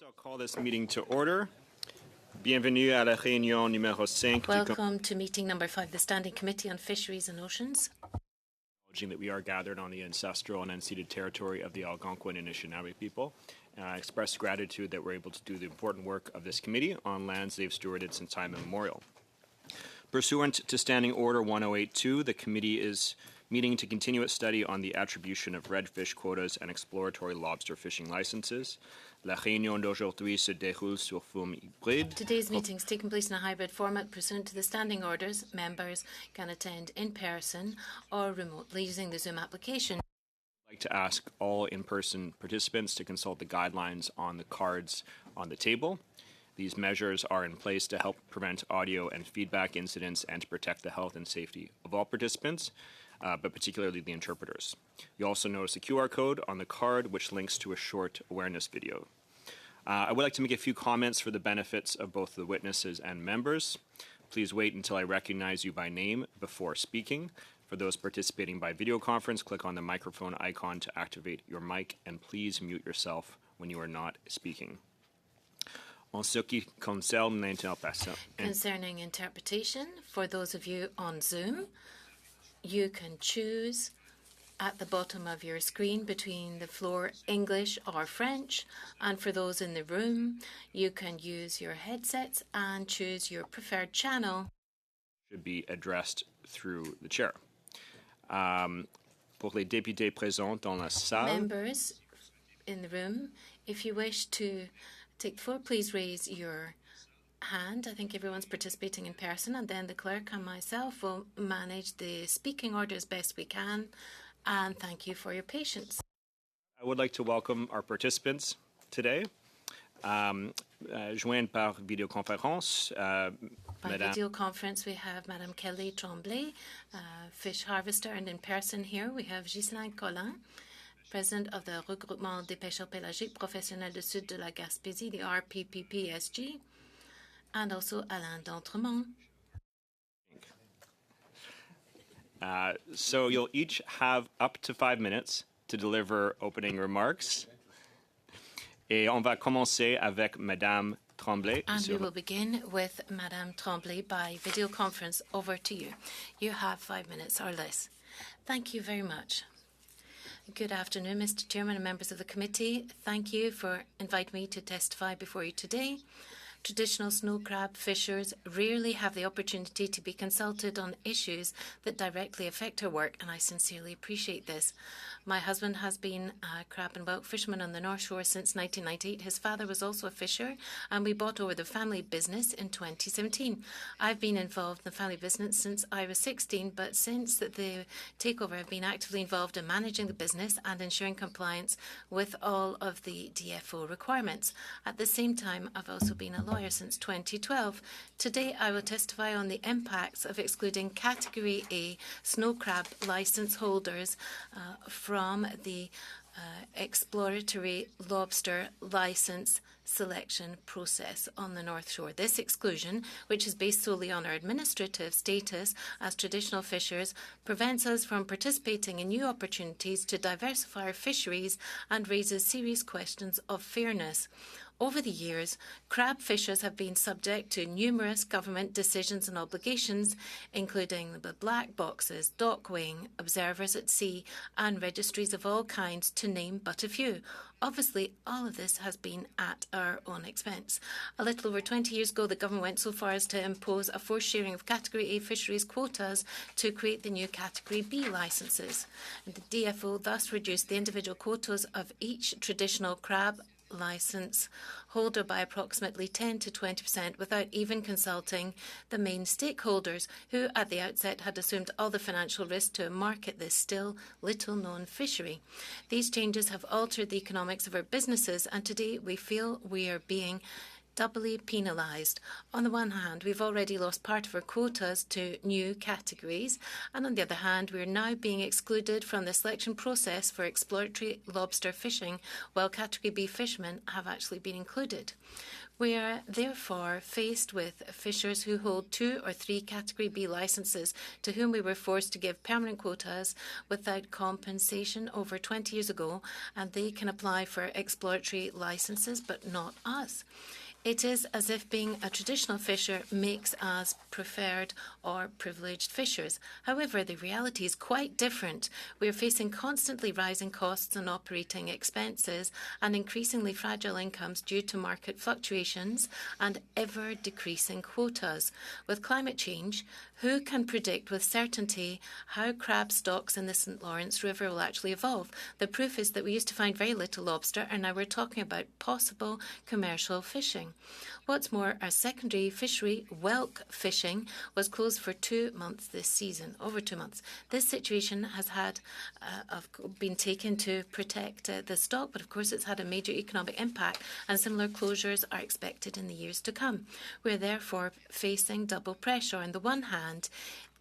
I'll call this meeting to order. Bienvenue à la réunion numéro 5. Welcome to meeting number 5, the Standing Committee on Fisheries and Oceans. Acknowledging that we are gathered on the ancestral and unceded territory of the Algonquin and Anishinaabe people. I express gratitude that we're able to do the important work of this committee on lands they've stewarded since time immemorial. Pursuant to Standing Order 1082, the committee is meeting to continue its study on the attribution of redfish quotas and exploratory lobster fishing licenses. La réunion d'aujourd'hui se déroule sur forme hybride. Today's meeting is taking place in a hybrid format pursuant to the standing orders. Members can attend in person or remotely using the Zoom application. I'd like to ask all in-person participants to consult the guidelines on the cards on the table. These measures are in place to help prevent audio and feedback incidents and to protect the health and safety of all participants, but particularly the interpreters. You also notice a QR code on the card which links to a short awareness video. I would like to make a few comments for the benefits of both the witnesses and members. Please wait until I recognize you by name before speaking. For those participating by video conference, click on the microphone icon to activate your mic, and please mute yourself when you are not speaking. En ce qui concerne l'interprétation. Concerning interpretation, for those of you on Zoom, you can choose at the bottom of your screen between the floor English or French, and for those in the room, you can use your headsets and choose your preferred channel. Should be addressed through the chair. Pour les députés présents dans la salle. Members in the room, if you wish to take the floor, please raise your hand. I think everyone's participating in person, and then the clerk and myself will manage the speaking order as best we can, and thank you for your patience. I would like to welcome our participants today. Joined par vidéoconférence. By video conference, we have Madame Kelly Tremblay, fish harvester, and in person here we have Ghislain Collin, President of the Regroupement des Pêcheurs Pélagiques Professionnels du Sud de la Gaspésie, the RPPPSG, and also Alain D'Entremont. So you'll each have up to 5 minutes to deliver opening remarks. Et on va commencer avec Madame Tremblay. And we will begin with Madame Tremblay by video conference. Over to you. You have 5 minutes or less. Thank you very much. Good afternoon, Mr. Chairman and members of the committee. Thank you for inviting me to testify before you today. Traditional snow crab fishers rarely have the opportunity to be consulted on issues that directly affect her work, and I sincerely appreciate this. My husband has been a crab and whelk fisherman on the North Shore since 1998. His father was also a fisher, and we bought over the family business in 2017. I've been involved in the family business since I was 16, but since the takeover, I've been actively involved in managing the business and ensuring compliance with all of the DFO requirements. At the same time, I've also been a lawyer since 2012. Today, I will testify on the impacts of excluding Category A snow crab license holders from the exploratory lobster license selection process on the North Shore. This exclusion, which is based solely on our administrative status as traditional fishers, prevents us from participating in new opportunities to diversify our fisheries and raises serious questions of fairness. Over the years, crab fishers have been subject to numerous government decisions and obligations, including the black boxes, dock weighing, observers at sea, and registries of all kinds, to name but a few. Obviously, all of this has been at our own expense. A little over 20 years ago, the government went so far as to impose a forced sharing of Category A fisheries quotas to create the new Category B licences. The DFO thus reduced the individual quotas of each traditional crab licence holder by approximately 10 to 20% without even consulting the main stakeholders, who at the outset had assumed all the financial risk to market this still little-known fishery. These changes have altered the economics of our businesses, and today we feel we are being doubly penalised. On the one hand, we've already lost part of our quotas to new categories, and on the other hand, we're now being excluded from the selection process for exploratory lobster fishing, while Category B fishermen have actually been included. We are therefore faced with fishers who hold 2 or 3 Category B licenses, to whom we were forced to give permanent quotas without compensation over 20 years ago, and they can apply for exploratory licenses, but not us. It is as if being a traditional fisher makes us preferred or privileged fishers. However, the reality is quite different. We are facing constantly rising costs and operating expenses and increasingly fragile incomes due to market fluctuations and ever-decreasing quotas. With climate change, who can predict with certainty how crab stocks in the St. Lawrence River will actually evolve? The proof is that we used to find very little lobster, and now we're talking about possible commercial fishing. What's more, our secondary fishery, whelk fishing, was closed for 2 months this season, over 2 months. This situation has been taken to protect the stock, but of course it's had a major economic impact, and similar closures are expected in the years to come. We're therefore facing double pressure. On the one hand,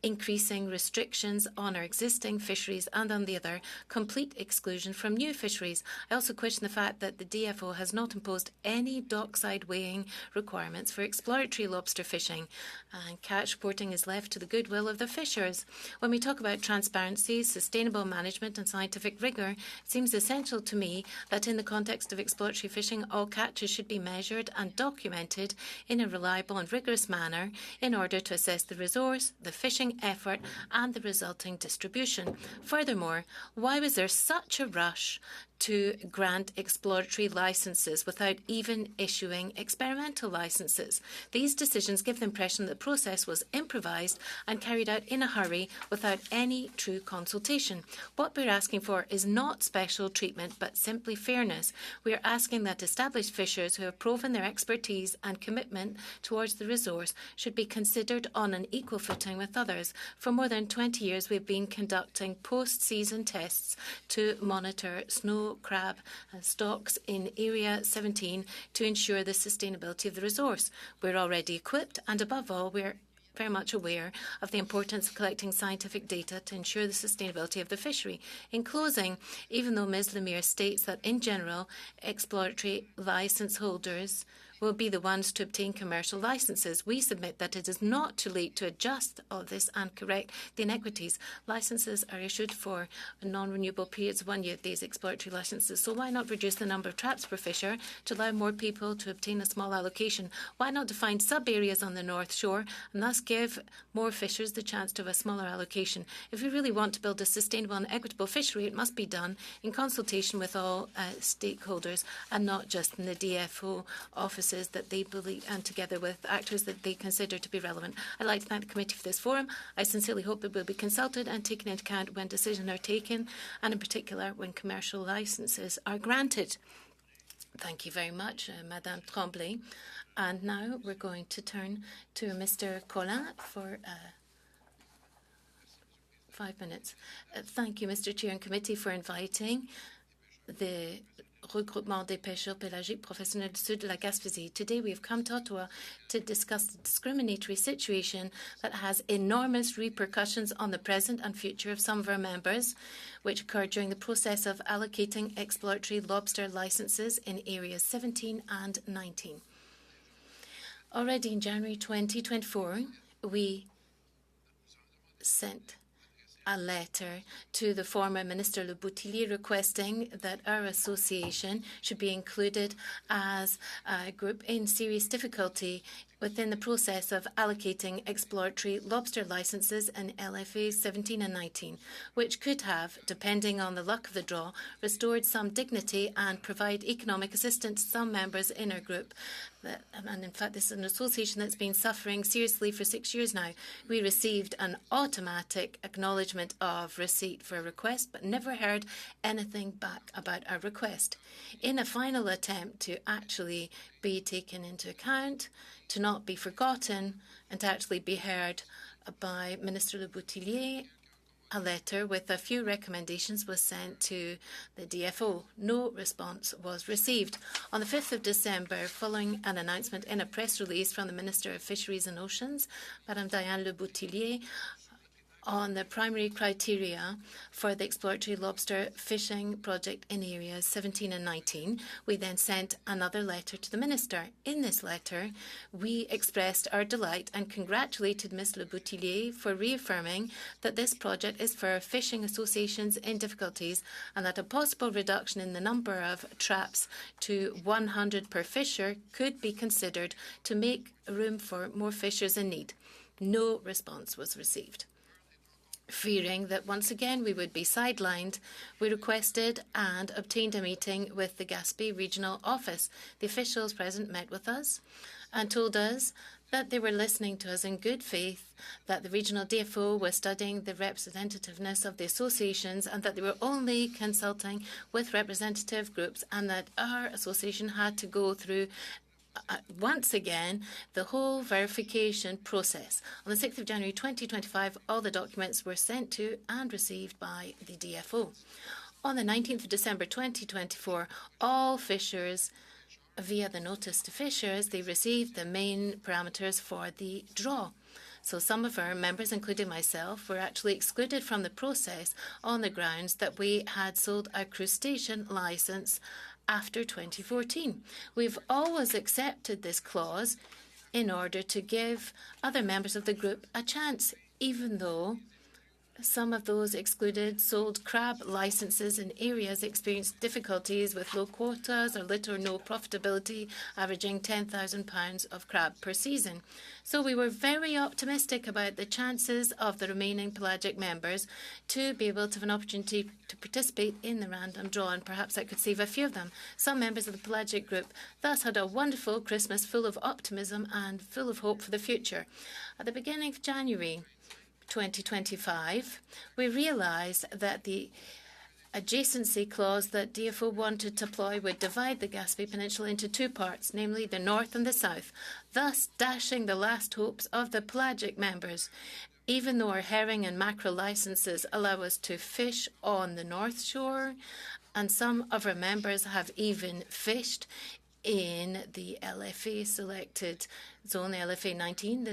increasing restrictions on our existing fisheries, and on the other, complete exclusion from new fisheries. I also question the fact that the DFO has not imposed any dockside weighing requirements for exploratory lobster fishing, and catch reporting is left to the goodwill of the fishers. When we talk about transparency, sustainable management and scientific rigour, it seems essential to me that in the context of exploratory fishing, all catches should be measured and documented in a reliable and rigorous manner in order to assess the resource, the fishing effort and the resulting distribution. Furthermore, why was there such a rush to grant exploratory licenses without even issuing experimental licenses? These decisions give the impression that the process was improvised and carried out in a hurry without any true consultation. What we're asking for is not special treatment, but simply fairness. We are asking that established fishers who have proven their expertise and commitment towards the resource should be considered on an equal footing with others. For more than 20 years, we've been conducting post-season tests to monitor snow crab stocks in Area 17 to ensure the sustainability of the resource. We're already equipped, and above all, we're very much aware of the importance of collecting scientific data to ensure the sustainability of the fishery. In closing, even though Ms. Lemire states that in general, exploratory licence holders will be the ones to obtain commercial licenses, we submit that it is not too late to adjust all this and correct the inequities. Licenses are issued for non-renewable periods of 1 year, these exploratory licenses. So why not reduce the number of traps per fisher to allow more people to obtain a small allocation? Why not define sub-areas on the North Shore and thus give more fishers the chance to have a smaller allocation? If we really want to build a sustainable and equitable fishery, it must be done in consultation with all stakeholders and not just in the DFO office that they believe, and together with actors that they consider to be relevant. I'd like to thank the committee for this forum. I sincerely hope it will be consulted and taken into account when decisions are taken, and in particular when commercial licenses are granted. Thank you very much, Madame Tremblay. And now we're going to turn to Mr. Collin for 5 minutes. Thank you, Mr. Chair and Committee, for inviting the Regroupement des pêcheurs pélagiques professionnels du Sud de la Gaspésie. Today we have come to Ottawa to discuss the discriminatory situation that has enormous repercussions on the present and future of some of our members, which occurred during the process of allocating exploratory lobster licenses in areas 17 and 19. Already in January 2024, we sent a letter to the former Minister Le Boutillier requesting that our association should be included as a group in serious difficulty within the process of allocating exploratory lobster licenses in LFA 17 and 19, which could have, depending on the luck of the draw, restored some dignity and provide economic assistance to some members in our group. And in fact, this is an association that's been suffering seriously for 6 years now. We received an automatic acknowledgement of receipt for a request, but never heard anything back about our request. In a final attempt to actually be taken into account, to not be forgotten, and to actually be heard by Minister Le Boutillier, a letter with a few recommendations was sent to the DFO. No response was received. On the 5th of December, following an announcement in a press release from the Minister of Fisheries and Oceans, Madame Diane Le Boutillier, on the primary criteria for the exploratory lobster fishing project in areas 17 and 19. We then sent another letter to the Minister. In this letter, we expressed our delight and congratulated Ms. Le Boutillier for reaffirming that this project is for fishing associations in difficulties and that a possible reduction in the number of traps to 100 per fisher could be considered to make room for more fishers in need. No response was received. Fearing that once again we would be sidelined, we requested and obtained a meeting with the Gaspé Regional Office. The officials present met with us and told us that they were listening to us in good faith, that the regional DFO was studying the representativeness of the associations and that they were only consulting with representative groups and that our association had to go through once again, the whole verification process. On the 6th of January 2025, all the documents were sent to and received by the DFO. On the 19th of December 2024, all fishers, via the notice to fishers, they received the main parameters for the draw. So some of our members, including myself, were actually excluded from the process on the grounds that we had sold a crustacean licence after 2014. We've always accepted this clause in order to give other members of the group a chance, even though some of those excluded sold crab licenses in areas experienced difficulties with low quotas or little or no profitability, averaging £10,000 of crab per season. So we were very optimistic about the chances of the remaining pelagic members to be able to have an opportunity to participate in the random draw, and perhaps that could save a few of them. Some members of the pelagic group thus had a wonderful Christmas full of optimism and full of hope for the future. At the beginning of January 2025, we realised that the adjacency clause that DFO wanted to apply would divide the Gaspé Peninsula into two parts, namely the north and the south, thus dashing the last hopes of the pelagic members. Even though our herring and mackerel licenses allow us to fish on the north shore, and some of our members have even fished in the LFA selected zone, the LFA 19,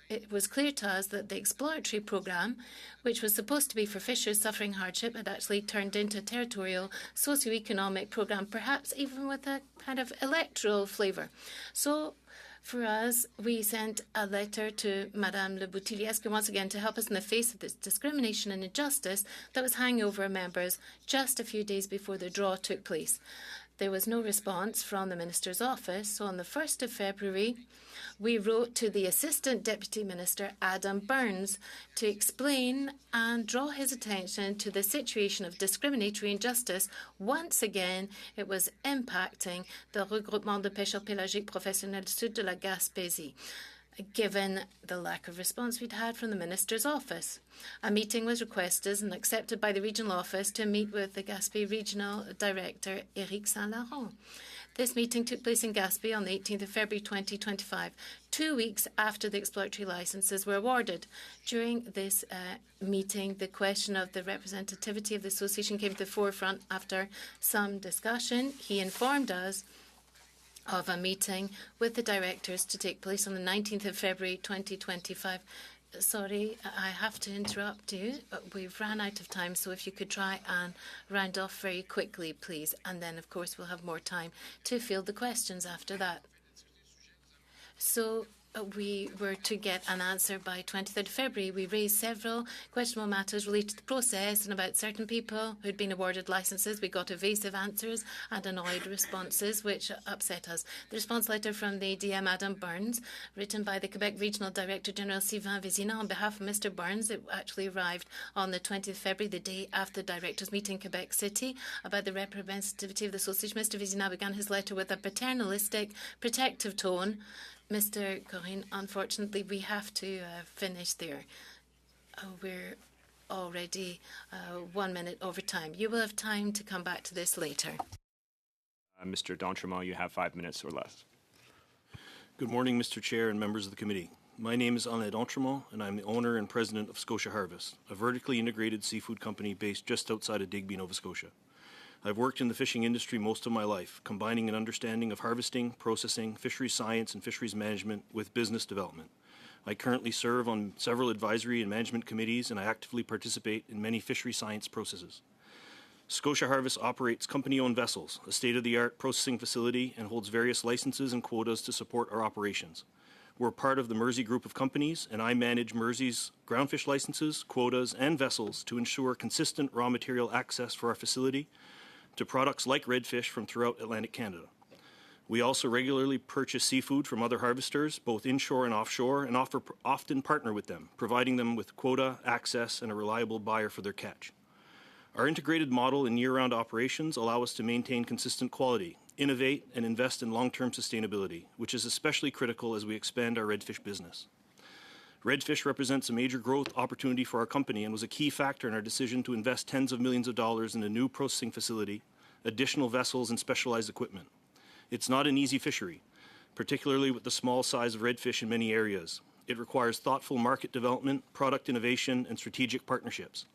it was clear to us that the exploratory programme, which was supposed to be for fishers suffering hardship, had actually turned into a territorial socio-economic programme, perhaps even with a kind of electoral flavour. So for us, we sent a letter to Madame Le Boutillier asking once again to help us in the face of this discrimination and injustice that was hanging over our members just a few days before the draw took place. There was no response from the Minister's office, so on the 1st of February, we wrote to the Assistant Deputy Minister, Adam Burns, to explain and draw his attention to the situation of discriminatory injustice. Once again, it was impacting the Regroupement de Pêcheurs Pélagiques Professionnels Sud de la Gaspésie, given the lack of response we'd had from the Minister's office. A meeting was requested and accepted by the regional office to meet with the Gaspé Regional Director, Éric Saint-Laurent. This meeting took place in Gaspé on the 18th of February 2025, 2 weeks after the exploratory licenses were awarded. During this meeting, the question of the representativity of the association came to the forefront after some discussion. He informed us of a meeting with the directors to take place on the 19th of February 2025. Sorry, I have to interrupt you. We've ran out of time, so if you could try and round off very quickly, please. And then, of course, we'll have more time to field the questions after that. So we were to get an answer by 23rd February. We raised several questionable matters related to the process and about certain people who'd been awarded licenses. We got evasive answers and annoyed responses, which upset us. The response letter from the DM, Adam Burns, written by the Quebec Regional Director General Sylvain Vézina on behalf of Mr. Burns, it actually arrived on the 20th of February, the day after the directors' meeting in Quebec City, about the representativity of the association. Mr. Vézina began his letter with a paternalistic, protective tone. Mr. Corinne, unfortunately, we have to finish there. We're already 1 minute over time. You will have time to come back to this later. Mr. D'Entremont, you have 5 minutes or less. Good morning, Mr. Chair and members of the committee. My name is Alain D'Entremont, and I'm the owner and president of Scotia Harvest, a vertically integrated seafood company based just outside of Digby, Nova Scotia. I've worked in the fishing industry most of my life, combining an understanding of harvesting, processing, fisheries science, and fisheries management with business development. I currently serve on several advisory and management committees, and I actively participate in many fishery science processes. Scotia Harvest operates company-owned vessels, a state-of-the-art processing facility, and holds various licenses and quotas to support our operations. We're part of the Mersey group of companies, and I manage Mersey's groundfish licenses, quotas, and vessels to ensure consistent raw material access for our facility to products like redfish from throughout Atlantic Canada. We also regularly purchase seafood from other harvesters, both inshore and offshore, and often partner with them, providing them with quota, access, and a reliable buyer for their catch. Our integrated model and year-round operations allow us to maintain consistent quality, innovate, and invest in long-term sustainability, which is especially critical as we expand our redfish business. Redfish represents a major growth opportunity for our company and was a key factor in our decision to invest tens of millions of dollars in a new processing facility, additional vessels, and specialized equipment. It's not an easy fishery, particularly with the small size of redfish in many areas. It requires thoughtful market development, product innovation, and strategic partnerships.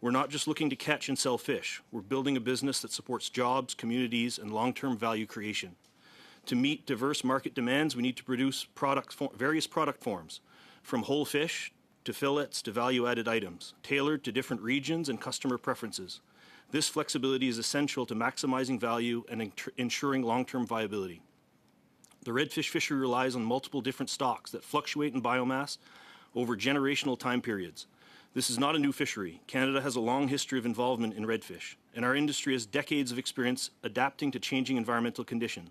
We're not just looking to catch and sell fish. We're building a business that supports jobs, communities, and long-term value creation. To meet diverse market demands, we need to produce various product forms, from whole fish to fillets to value-added items, tailored to different regions and customer preferences. This flexibility is essential to maximizing value and ensuring long-term viability. The redfish fishery relies on multiple different stocks that fluctuate in biomass over generational time periods. This is not a new fishery. Canada has a long history of involvement in redfish, and our industry has decades of experience adapting to changing environmental conditions.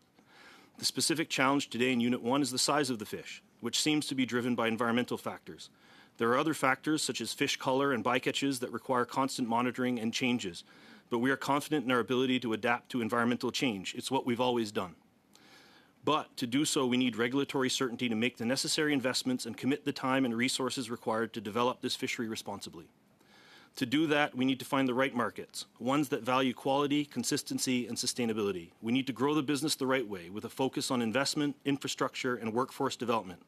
The specific challenge today in Unit 1 is the size of the fish, which seems to be driven by environmental factors. There are other factors, such as fish color and bycatches, that require constant monitoring and changes, but we are confident in our ability to adapt to environmental change. It's what we've always done. But to do so, we need regulatory certainty to make the necessary investments and commit the time and resources required to develop this fishery responsibly. To do that, we need to find the right markets, ones that value quality, consistency, and sustainability. We need to grow the business the right way, with a focus on investment, infrastructure, and workforce development.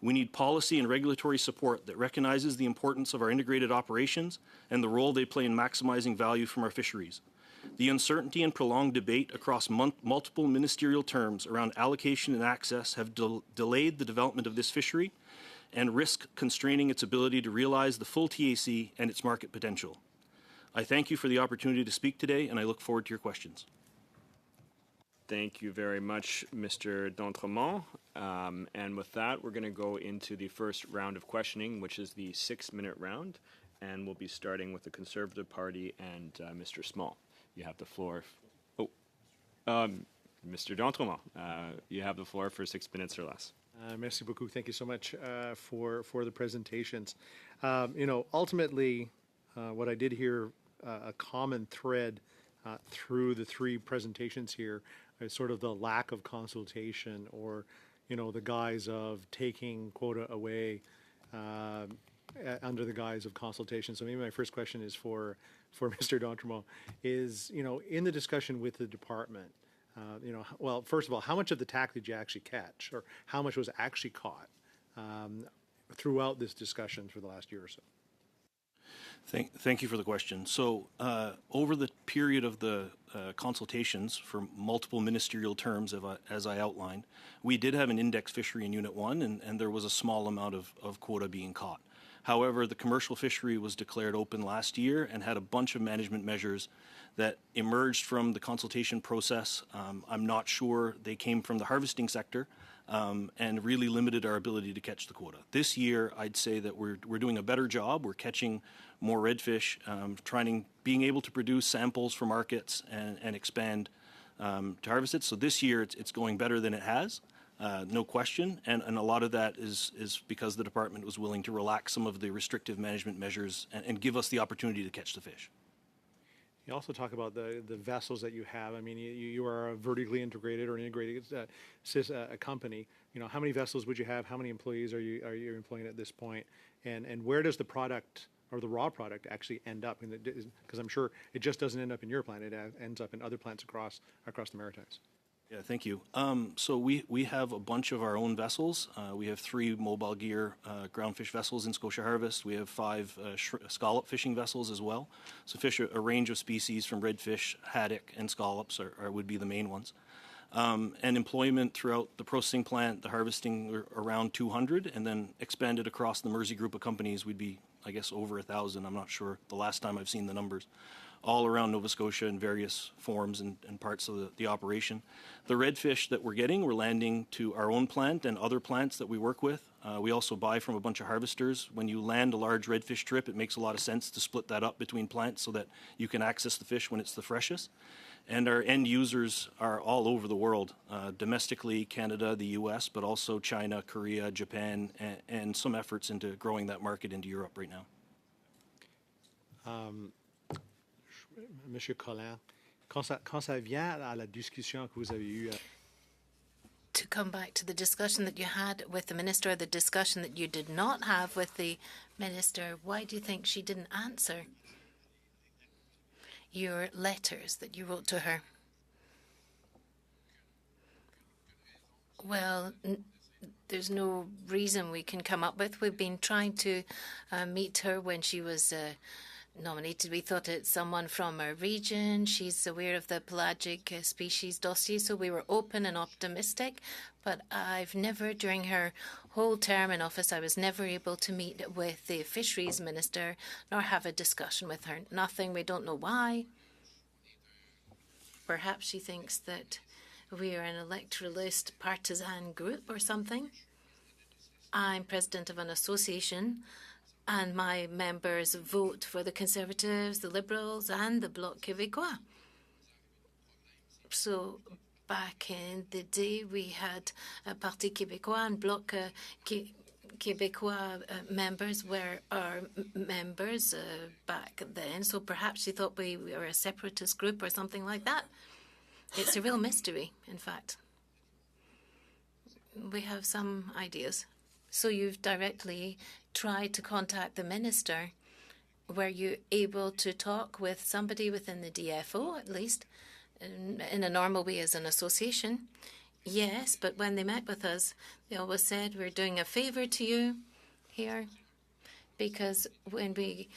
We need policy and regulatory support that recognizes the importance of our integrated operations and the role they play in maximizing value from our fisheries. The uncertainty and prolonged debate across multiple ministerial terms around allocation and access have delayed the development of this fishery and risk constraining its ability to realize the full TAC and its market potential. I thank you for the opportunity to speak today, and I look forward to your questions. Thank you very much, Mr. D'Entremont. And with that, we're going to go into the first round of questioning, which is the 6-minute round, and we'll be starting with the Conservative Party and Mr. Small. You have the floor. Mr. D'Entremont, you have the floor for 6 minutes or less. Merci beaucoup. Thank you so much for the presentations. Ultimately, what I did hear a common thread through the three presentations here is sort of the lack of consultation, or the guise of taking quota away under the guise of consultation. So maybe my first question is for Mr. D'Entremont, is, in the discussion with the department, well, first of all, how much of the TAC did you actually catch, or how much was actually caught throughout this discussion for the last year or so? Thank you for the question. So over the period of the consultations for multiple ministerial terms, as I outlined, we did have an index fishery in Unit 1, and there was a small amount of quota being caught. However, the commercial fishery was declared open last year and had a bunch of management measures that emerged from the consultation process. I'm not sure they came from the harvesting sector, and really limited our ability to catch the quota. This year, I'd say that we're doing a better job. We're catching more redfish, being able to produce samples for markets and expand to harvest it. So this year, it's going better than it has, no question. And a lot of that is because the department was willing to relax some of the restrictive management measures and give us the opportunity to catch the fish. You also talk about the vessels that you have. I mean, you are a vertically integrated or an integrated company. How many vessels would you have? How many employees are you employing at this point? And where does the product or the raw product actually end up? Because I'm sure it just doesn't end up in your plant. It ends up in other plants across the Maritimes. Yeah, thank you. So we have a bunch of our own vessels. We have 3 mobile gear groundfish vessels in Scotia Harvest. We have 5 scallop fishing vessels as well. So fish a range of species from redfish, haddock, and scallops would be the main ones. And employment throughout the processing plant, the harvesting, we're around 200, and then expanded across the Mersey group of companies, we'd be, I guess, over 1,000. I'm not sure the last time I've seen the numbers. All around Nova Scotia in various forms and parts of the operation. The redfish that we're getting, we're landing to our own plant and other plants that we work with. We also buy from a bunch of harvesters. When you land a large redfish trip, it makes a lot of sense to split that up between plants so that you can access the fish when it's the freshest. And our end users are all over the world, domestically, Canada, the US, but also China, Korea, Japan, and some efforts into growing that market into Europe right now. Monsieur Collin, quand ça vient à la discussion que vous avez eue. To come back to the discussion that you had with the minister, the discussion that you did not have with the minister, why do you think she didn't answer your letters that you wrote to her? Well, there's no reason we can come up with. We've been trying to meet her when she was nominated. We thought it's someone from our region. She's aware of the pelagic species dossier, so we were open and optimistic. But I've never, during her whole term in office, I was never able to meet with the Fisheries Minister nor have a discussion with her. Nothing. We don't know why. Perhaps she thinks that we are an electoralist partisan group or something. I'm president of an association, and my members vote for the Conservatives, the Liberals, and the Bloc Québécois. So back in the day, we had a Parti Québécois and Bloc Québécois members were our members back then. So perhaps she thought we were a separatist group or something like that. It's a real mystery, in fact. We have some ideas. So you've directly tried to contact the minister. Were you able to talk with somebody within the DFO, at least, in a normal way as an association? Yes, but when they met with us, they always said, we're doing a favour to you here, because when we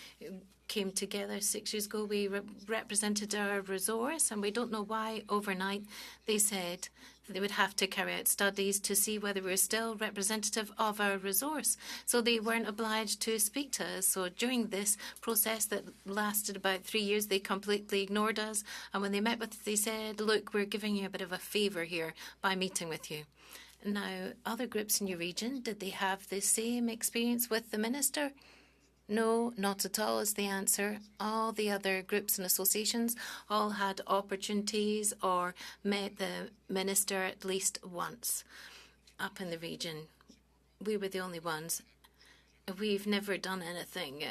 came together 6 years ago, we represented our resource, and we don't know why overnight they said they would have to carry out studies to see whether we're still representative of our resource. So they weren't obliged to speak to us. So during this process that lasted about 3 years, they completely ignored us. And when they met with us, they said, look, we're giving you a bit of a favour here by meeting with you. Now, other groups in your region, did they have the same experience with the minister? No, not at all is the answer. All the other groups and associations all had opportunities or met the minister at least once up in the region. We were the only ones. We've never done anything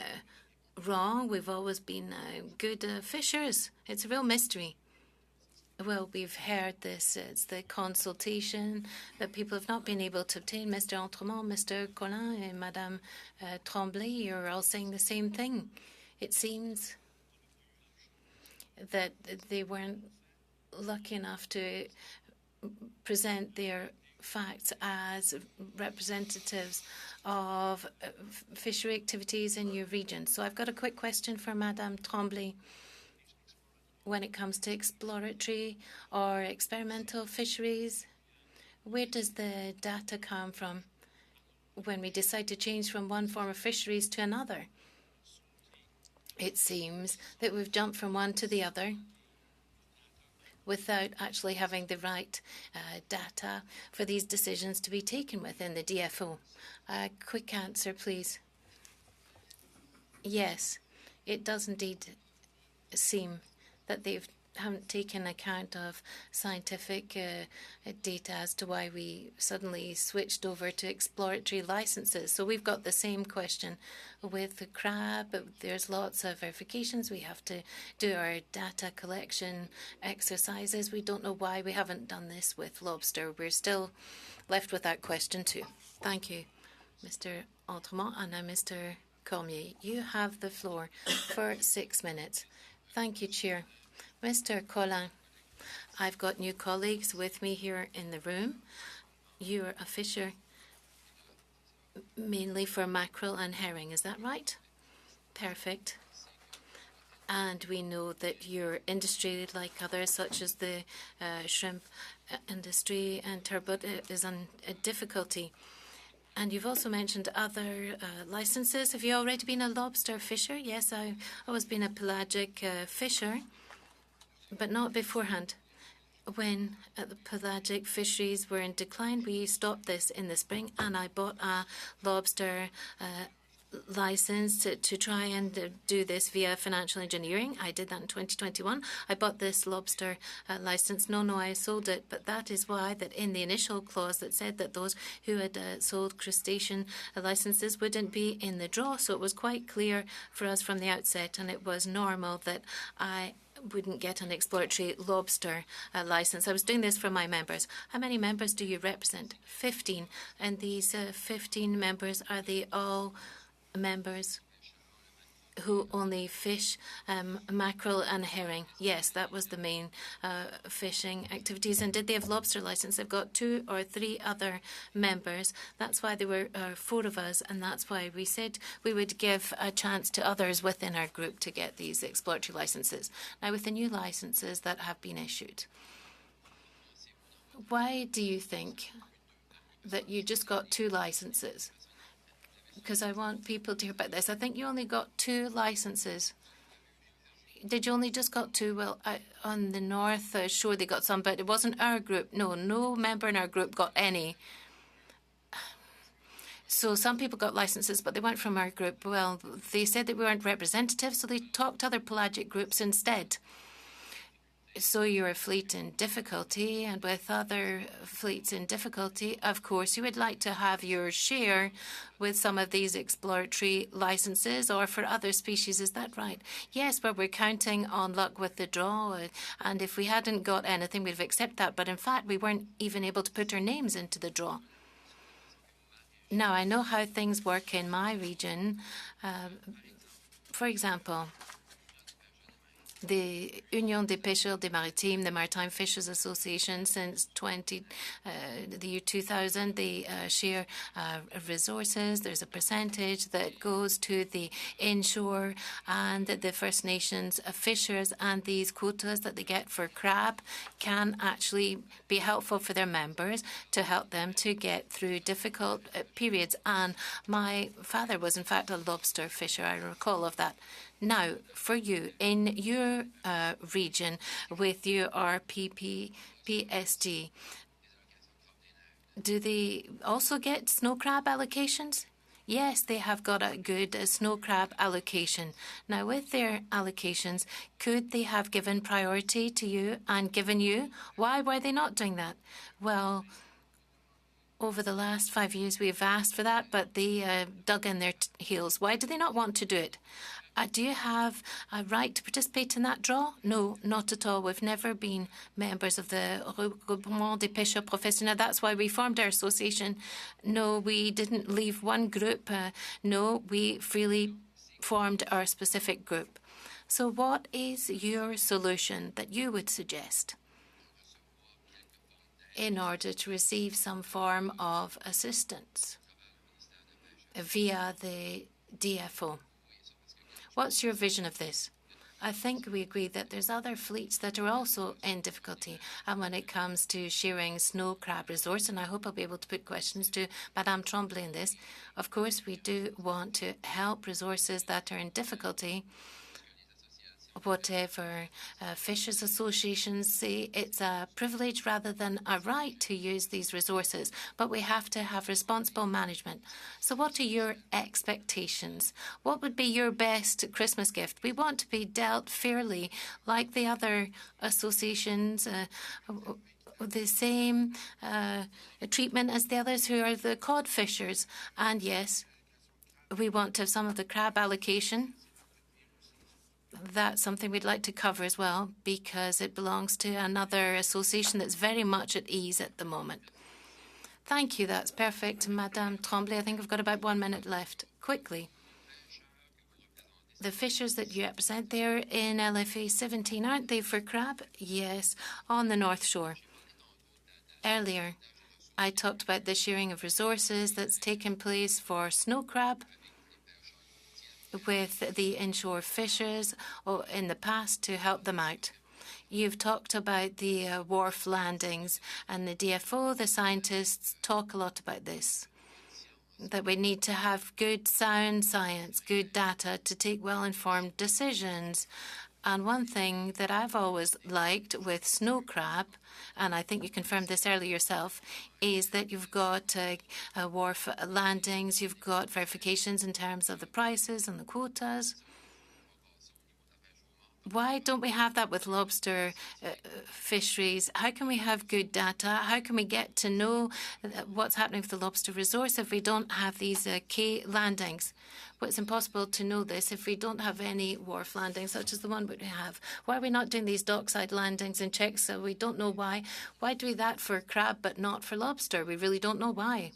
wrong. We've always been good fishers. It's a real mystery. Well, we've heard this. It's the consultation that people have not been able to obtain. Mr. Entremont, Mr. Collin, and Madame Tremblay, you're all saying the same thing. It seems that they weren't lucky enough to present their facts as representatives of fishery activities in your region. So I've got a quick question for Madame Tremblay. When it comes to exploratory or experimental fisheries, where does the data come from when we decide to change from one form of fisheries to another? It seems that we've jumped from one to the other without actually having the right data for these decisions to be taken within the DFO. A quick answer, please. Yes, it does indeed seem that they haven't taken account of scientific data as to why we suddenly switched over to exploratory licenses. So we've got the same question with the crab. There's lots of verifications. We have to do our data collection exercises. We don't know why we haven't done this with lobster. We're still left with that question too. Thank you, Mr. Entremont. And now Mr. Cormier, you have the floor for 6 minutes. Thank you, Chair. Mr. Collin, I've got new colleagues with me here in the room. You're a fisher mainly for mackerel and herring, is that right? Perfect. And we know that your industry, like others, such as the shrimp industry and turbot, is on a difficulty. And you've also mentioned other licenses. Have you already been a lobster fisher? Yes, I've always been a pelagic fisher, but not beforehand. When the pelagic fisheries were in decline, we stopped this in the spring, and I bought a lobster license to try and do this via financial engineering. I did that in 2021. I bought this lobster license. No, I sold it, but that is why that in the initial clause that said that those who had sold crustacean licenses wouldn't be in the draw. So it was quite clear for us from the outset, and it was normal that I wouldn't get an exploratory lobster license. I was doing this for my members. How many members do you represent? 15. And these 15 members, are they all members who only fish mackerel and herring? Yes, that was the main fishing activities. And did they have lobster license? They've got 2 or 3 other members. That's why there were 4 of us, and that's why we said we would give a chance to others within our group to get these exploratory licenses. Now, with the new licenses that have been issued, why do you think that you just got 2 licenses? Because I want people to hear about this. I think you only got 2 licenses. Did you only just got 2? Well, on the north shore they got some, but it wasn't our group. No member in our group got any. So some people got licenses, but they weren't from our group. Well, they said that we weren't representative, so they talked to other pelagic groups instead. So you're a fleet in difficulty, and with other fleets in difficulty, of course, you would like to have your share with some of these exploratory licenses or for other species. Is that right? Yes, but we're counting on luck with the draw, and if we hadn't got anything, we'd have accepted that. But in fact, we weren't even able to put our names into the draw. Now, I know how things work in my region. For example, the Union des Pêcheurs des Maritimes, the Maritime Fishers Association, since the year 2000, they share resources. There's a percentage that goes to the inshore and the First Nations fishers, and these quotas that they get for crab can actually be helpful for their members to help them to get through difficult periods. And my father was, in fact, a lobster fisher. I recall of that. Now, for you, in your region with your RPPSD, do they also get snow crab allocations? Yes, they have got a good snow crab allocation. Now, with their allocations, could they have given priority to you and given you? Why were they not doing that? Well, over the last 5 years, we've asked for that, but they dug in their heels. Why do they not want to do it? Do you have a right to participate in that draw? No, not at all. We've never been members of the Regroupement des Pêcheurs Professionnels. That's why we formed our association. No, we didn't leave one group. No, we freely formed our specific group. So what is your solution that you would suggest in order to receive some form of assistance via the DFO? What's your vision of this? I think we agree that there's other fleets that are also in difficulty. And when it comes to sharing snow crab resource, and I hope I'll be able to put questions to Madame Tremblay in this, of course, we do want to help resources that are in difficulty. Whatever fishers associations say, it's a privilege rather than a right to use these resources, but we have to have responsible management. So what are your expectations? What would be your best Christmas gift? We want to be dealt fairly like the other associations, the same treatment as the others who are the cod fishers. And yes, we want to have some of the crab allocation. That's something we'd like to cover as well, because it belongs to another association that's very much at ease at the moment. Thank you. That's perfect. Madame Tremblay, I think we've got about 1 minute left. Quickly. the fishers that you represent there in LFA 17, aren't they, for crab? Yes, on the North Shore. Earlier, I talked about the sharing of resources that's taken place for snow crab with the inshore fishers in the past to help them out. You've talked about the wharf landings, and the DFO, the scientists, talk a lot about this, that we need to have good sound science, good data to take well-informed decisions. And one thing that I've always liked with snow crab, and I think you confirmed this earlier yourself, is that you've got wharf landings, you've got verifications in terms of the prices and the quotas. Why don't we have that with lobster fisheries? How can we have good data? How can we get to know what's happening with the lobster resource if we don't have these quay landings? Well, it's impossible to know this if we don't have any wharf landings, such as the one we have. Why are we not doing these dockside landings and checks? So we don't know why. Why do we that for crab but not for lobster? We really don't know why.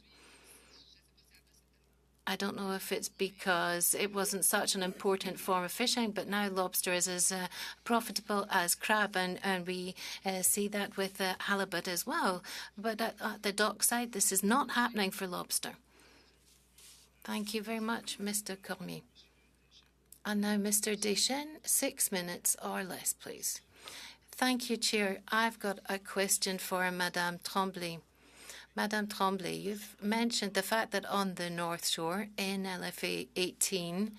I don't know if it's because it wasn't such an important form of fishing, but now lobster is as profitable as crab, and we see that with halibut as well. But at the dockside, this is not happening for lobster. Thank you very much, Mr. Cormier. And now, Mr. Deschênes, 6 minutes or less, please. Thank you, Chair. I've got a question for Madame Tremblay. Madame Tremblay, you've mentioned the fact that on the North Shore in LFA 18,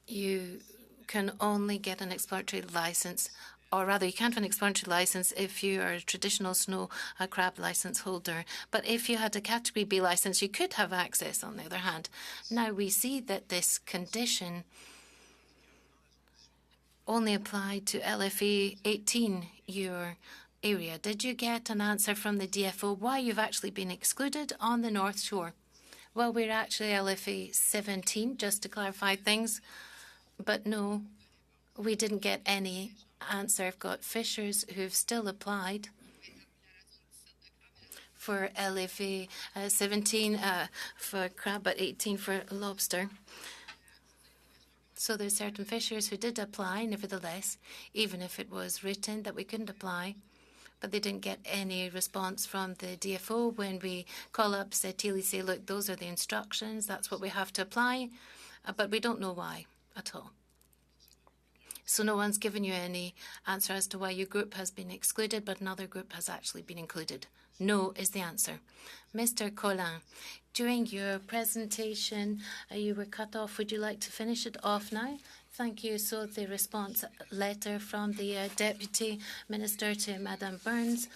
you can only get an exploratory license, or rather you can't have an exploratory license if you are a traditional snow crab license holder. But if you had a Category B license, you could have access on the other hand. Now we see that this condition only applied to LFA 18, your area. Did you get an answer from the DFO why you've actually been excluded on the North Shore? Well, we're actually LFA 17, just to clarify things. But no, we didn't get any answer. I've got fishers who've still applied for LFA 17 for crab, but 18 for lobster. So there's certain fishers who did apply, nevertheless, even if it was written that we couldn't apply. But they didn't get any response from the DFO when we call up Setili, say, look, those are the instructions, that's what we have to apply, but we don't know why at all. So no one's given you any answer as to why your group has been excluded, but another group has actually been included. No is the answer. Mr. Collin, during your presentation, you were cut off. Would you like to finish it off now? Thank you. So the response letter from the Deputy Minister to Madame Burns,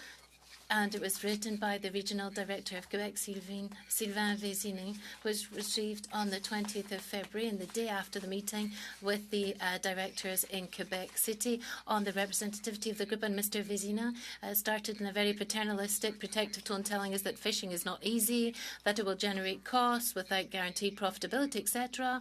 and it was written by the Regional Director of Quebec, Sylvain Vézini, was received on the 20th of February, and the day after the meeting with the directors in Quebec City on the representativity of the group. And Mr. Vézina started in a very paternalistic, protective tone, telling us that fishing is not easy, that it will generate costs without guaranteed profitability, etc.,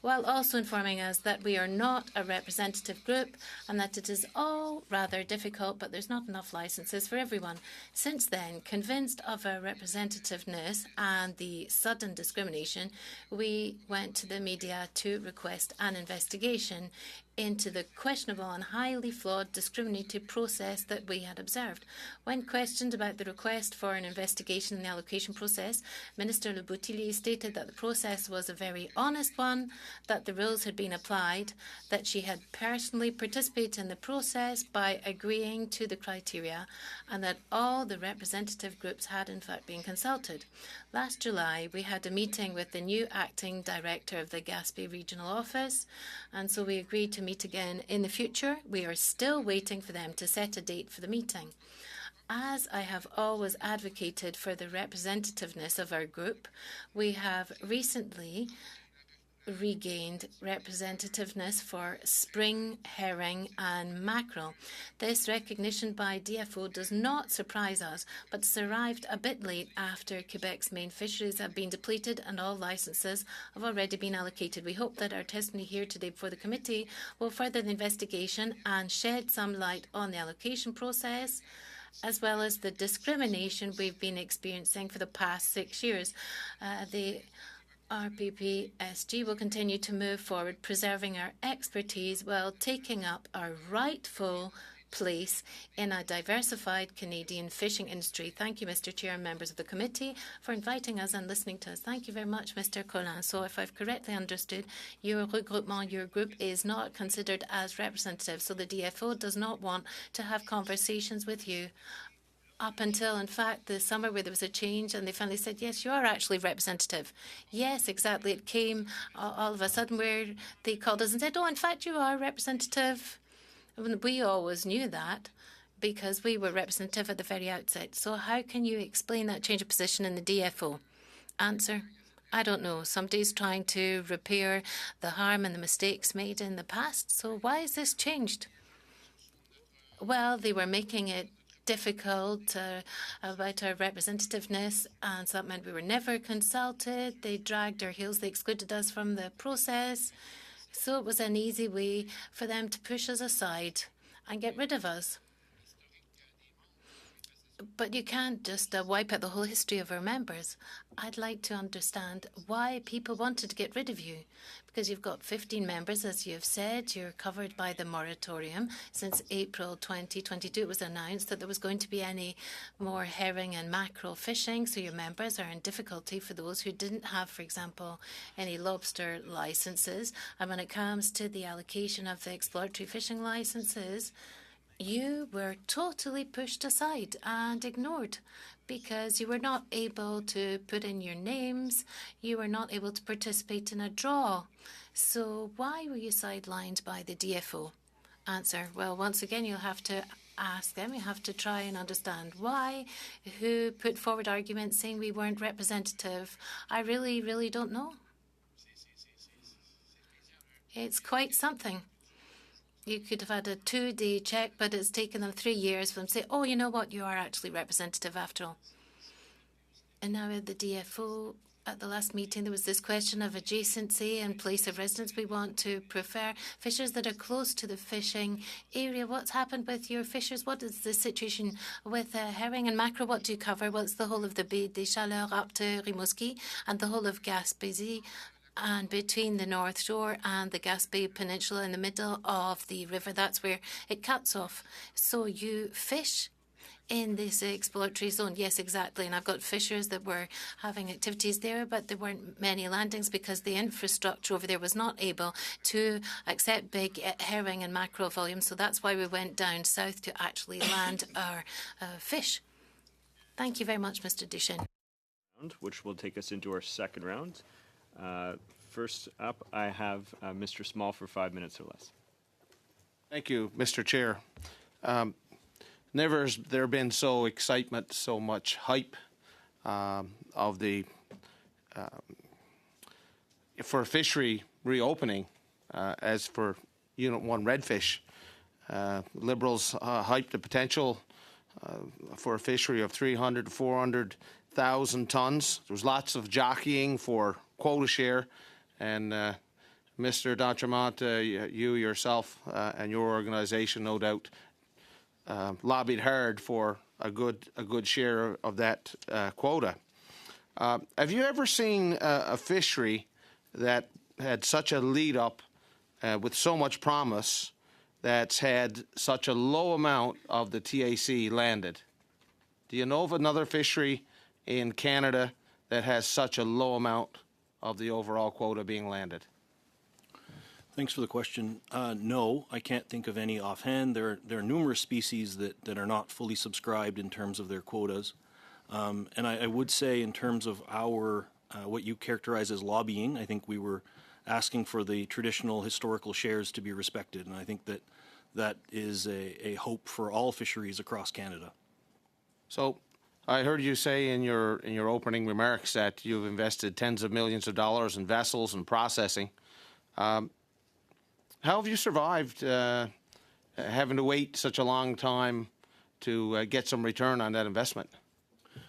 while also informing us that we are not a representative group and that it is all rather difficult, but there's not enough licenses for everyone. Since then, convinced of our representativeness and the sudden discrimination, we went to the media to request an investigation into the questionable and highly flawed discriminatory process that we had observed. When questioned about the request for an investigation in the allocation process, Minister Le Boutillier stated that the process was a very honest one, that the rules had been applied, that she had personally participated in the process by agreeing to the criteria, and that all the representative groups had in fact been consulted. Last July, we had a meeting with the new acting director of the Gaspé Regional Office, and so we agreed to meet again in the future. We are still waiting for them to set a date for the meeting. As I have always advocated for the representativeness of our group, we have recently regained representativeness for spring, herring and mackerel. This recognition by DFO does not surprise us, but it's arrived a bit late after Quebec's main fisheries have been depleted and all licenses have already been allocated. We hope that our testimony here today before the committee will further the investigation and shed some light on the allocation process, as well as the discrimination we've been experiencing for the past 6 years. RPPSG will continue to move forward, preserving our expertise while taking up our rightful place in a diversified Canadian fishing industry. Thank you, Mr. Chair and members of the committee, for inviting us and listening to us. Thank you very much, Mr. Collin. So if I've correctly understood, your regroupement, your group, is not considered as representative, so the DFO does not want to have conversations with you up until, in fact, the summer where there was a change and they finally said, yes, you are actually representative. Yes, exactly. It came all of a sudden where they called us and said, oh, in fact, you are representative. We always knew that because we were representative at the very outset. So how can you explain that change of position in the DFO? Answer, I don't know. Somebody's trying to repair the harm and the mistakes made in the past. So why is this changed? Well, they were making it difficult about our representativeness, and so that meant we were never consulted. They dragged our heels. They excluded us from the process. So it was an easy way for them to push us aside and get rid of us. But you can't just wipe out the whole history of our members. I'd like to understand why people wanted to get rid of you. Because you've got 15 members, as you've said. You're covered by the moratorium. Since April 2022, it was announced that there was going to be any more herring and mackerel fishing. So your members are in difficulty for those who didn't have, for example, any lobster licenses. And when it comes to the allocation of the exploratory fishing licenses, you were totally pushed aside and ignored because you were not able to put in your names. You were not able to participate in a draw. So why were you sidelined by the DFO? Answer, well, once again, you'll have to ask them. You have to try and understand why, who put forward arguments saying we weren't representative. I really, really don't know. It's quite something. You could have had a 2-day check, but it's taken them 3 years for them to say, oh, you know what, you are actually representative after all. And now at the DFO, at the last meeting, there was this question of adjacency and place of residence. We want to prefer fishers that are close to the fishing area. What's happened with your fishers? What is the situation with herring and mackerel? What do you cover? Well, it's the whole of the Baie des Chaleurs up to Rimouski and the whole of Gaspésie, and between the North Shore and the Gaspé Peninsula in the middle of the river. That's where it cuts off. So you fish in this exploratory zone. Yes, exactly. And I've got fishers that were having activities there, but there weren't many landings because the infrastructure over there was not able to accept big herring and mackerel volumes. So that's why we went down south to actually land our fish. Thank you very much, Mr. Duchesne. Which will take us into our second round. First up, I have Mr. Small for 5 minutes or less. Thank you, Mr. Chair. Never has there been so excitement, so much hype of the for fishery reopening as for Unit 1 redfish. Liberals hyped the potential for a fishery of 300 to 400,000 tonnes. There was lots of jockeying for quota share, and Mr. d'Entremont, you yourself and your organisation, no doubt, lobbied hard for a good share of that quota. Have you ever seen a fishery that had such a lead up with so much promise that's had such a low amount of the TAC landed? Do you know of another fishery in Canada that has such a low amount of the overall quota being landed? Thanks for the question. No, I can't think of any offhand. There are numerous species that are not fully subscribed in terms of their quotas. And I would say in terms of our, what you characterize as lobbying, I think we were asking for the traditional historical shares to be respected. And I think that is a hope for all fisheries across Canada. So I heard you say in your opening remarks that you've invested tens of millions of dollars in vessels and processing. How have you survived having to wait such a long time to get some return on that investment?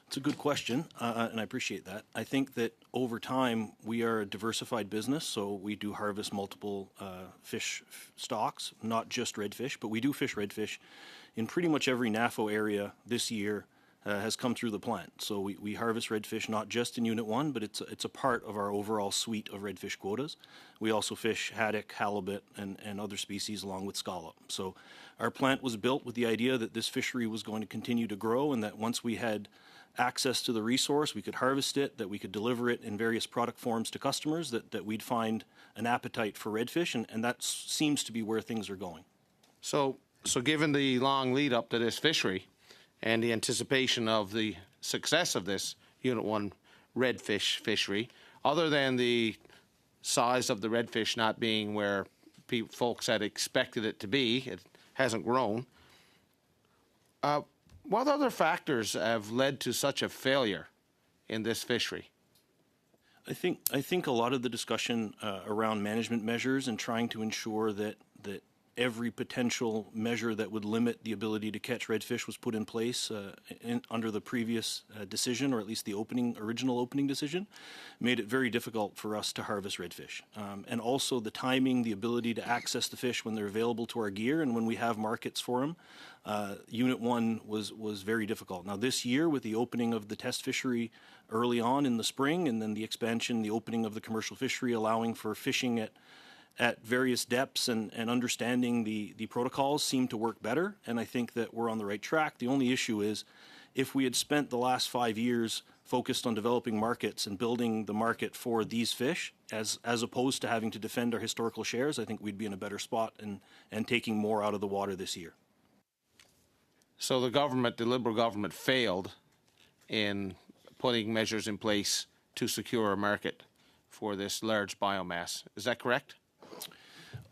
It's a good question, and I appreciate that. I think that over time we are a diversified business, so we do harvest multiple fish stocks, not just redfish, but we do fish redfish in pretty much every NAFO area this year. has come through the plant. So we harvest redfish not just in Unit 1, but it's a part of our overall suite of redfish quotas. We also fish haddock, halibut, and other species along with scallop. So our plant was built with the idea that this fishery was going to continue to grow, and that once we had access to the resource, we could harvest it, that we could deliver it in various product forms to customers, that we'd find an appetite for redfish, and that seems to be where things are going. So given the long lead up to this fishery and the anticipation of the success of this Unit 1 redfish fishery, other than the size of the redfish not being where folks had expected it to be, it hasn't grown, what other factors have led to such a failure in this fishery? I think a lot of the discussion around management measures and trying to ensure that every potential measure that would limit the ability to catch redfish was put in place under the previous decision, or at least the original opening decision, made it very difficult for us to harvest redfish. And also the timing, the ability to access the fish when they're available to our gear and when we have markets for them. Unit 1 was very difficult. Now this year, with the opening of the test fishery early on in the spring, and then the expansion, the opening of the commercial fishery, allowing for fishing at various depths and understanding the protocols seem to work better, and I think that we're on the right track. The only issue is, if we had spent the last 5 years focused on developing markets and building the market for these fish, as opposed to having to defend our historical shares, I think we'd be in a better spot and taking more out of the water this year. So the Liberal government, failed in putting measures in place to secure a market for this large biomass. Is that correct?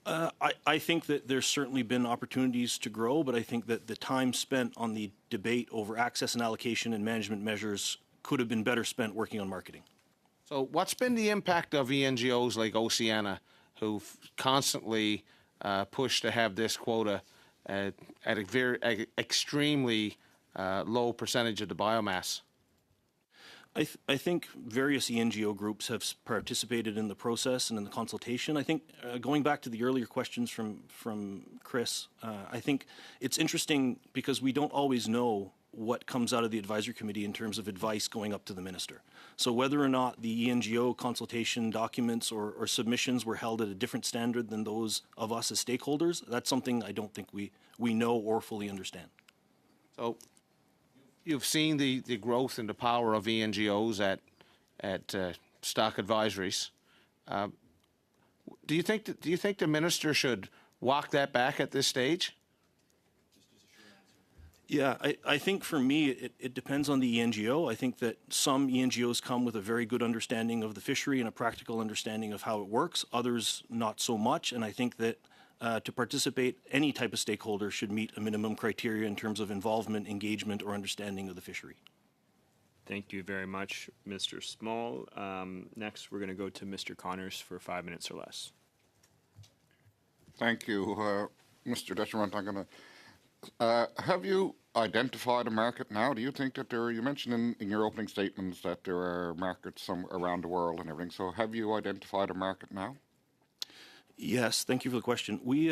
I think that there's certainly been opportunities to grow, but I think that the time spent on the debate over access and allocation and management measures could have been better spent working on marketing. So what's been the impact of NGOs like Oceana, who've constantly pushed to have this quota at a very extremely low percentage of the biomass? I think various NGO groups have participated in the process and in the consultation. I think going back to the earlier questions from Chris, I think it's interesting because we don't always know what comes out of the advisory committee in terms of advice going up to the minister. So whether or not the NGO consultation documents or submissions were held at a different standard than those of us as stakeholders, that's something I don't think we know or fully understand. So you've seen the growth and the power of NGOs at stock advisories. Do you think the minister should walk that back at this stage? Yeah, I think for me it depends on the NGO. I think that some NGOs come with a very good understanding of the fishery and a practical understanding of how it works. Others not so much, and I think that to participate, any type of stakeholder should meet a minimum criteria in terms of involvement, engagement, or understanding of the fishery. Thank you very much, Mr. Small. Next, we're going to go to Mr. Connors for 5 minutes or less. Thank you, Mr. Deschamps. I'm going to have you identified a market now? Do you think that you mentioned in your opening statements that there are markets around the world and everything, so have you identified a market now? Yes, thank you for the question. We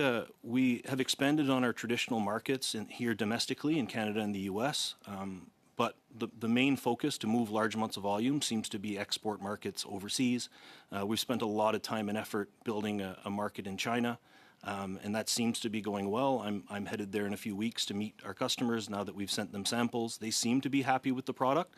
have expanded on our traditional markets here domestically in Canada and the U.S., but the main focus to move large amounts of volume seems to be export markets overseas. We've spent a lot of time and effort building a market in China, and that seems to be going well. I'm headed there in a few weeks to meet our customers now that we've sent them samples. They seem to be happy with the product.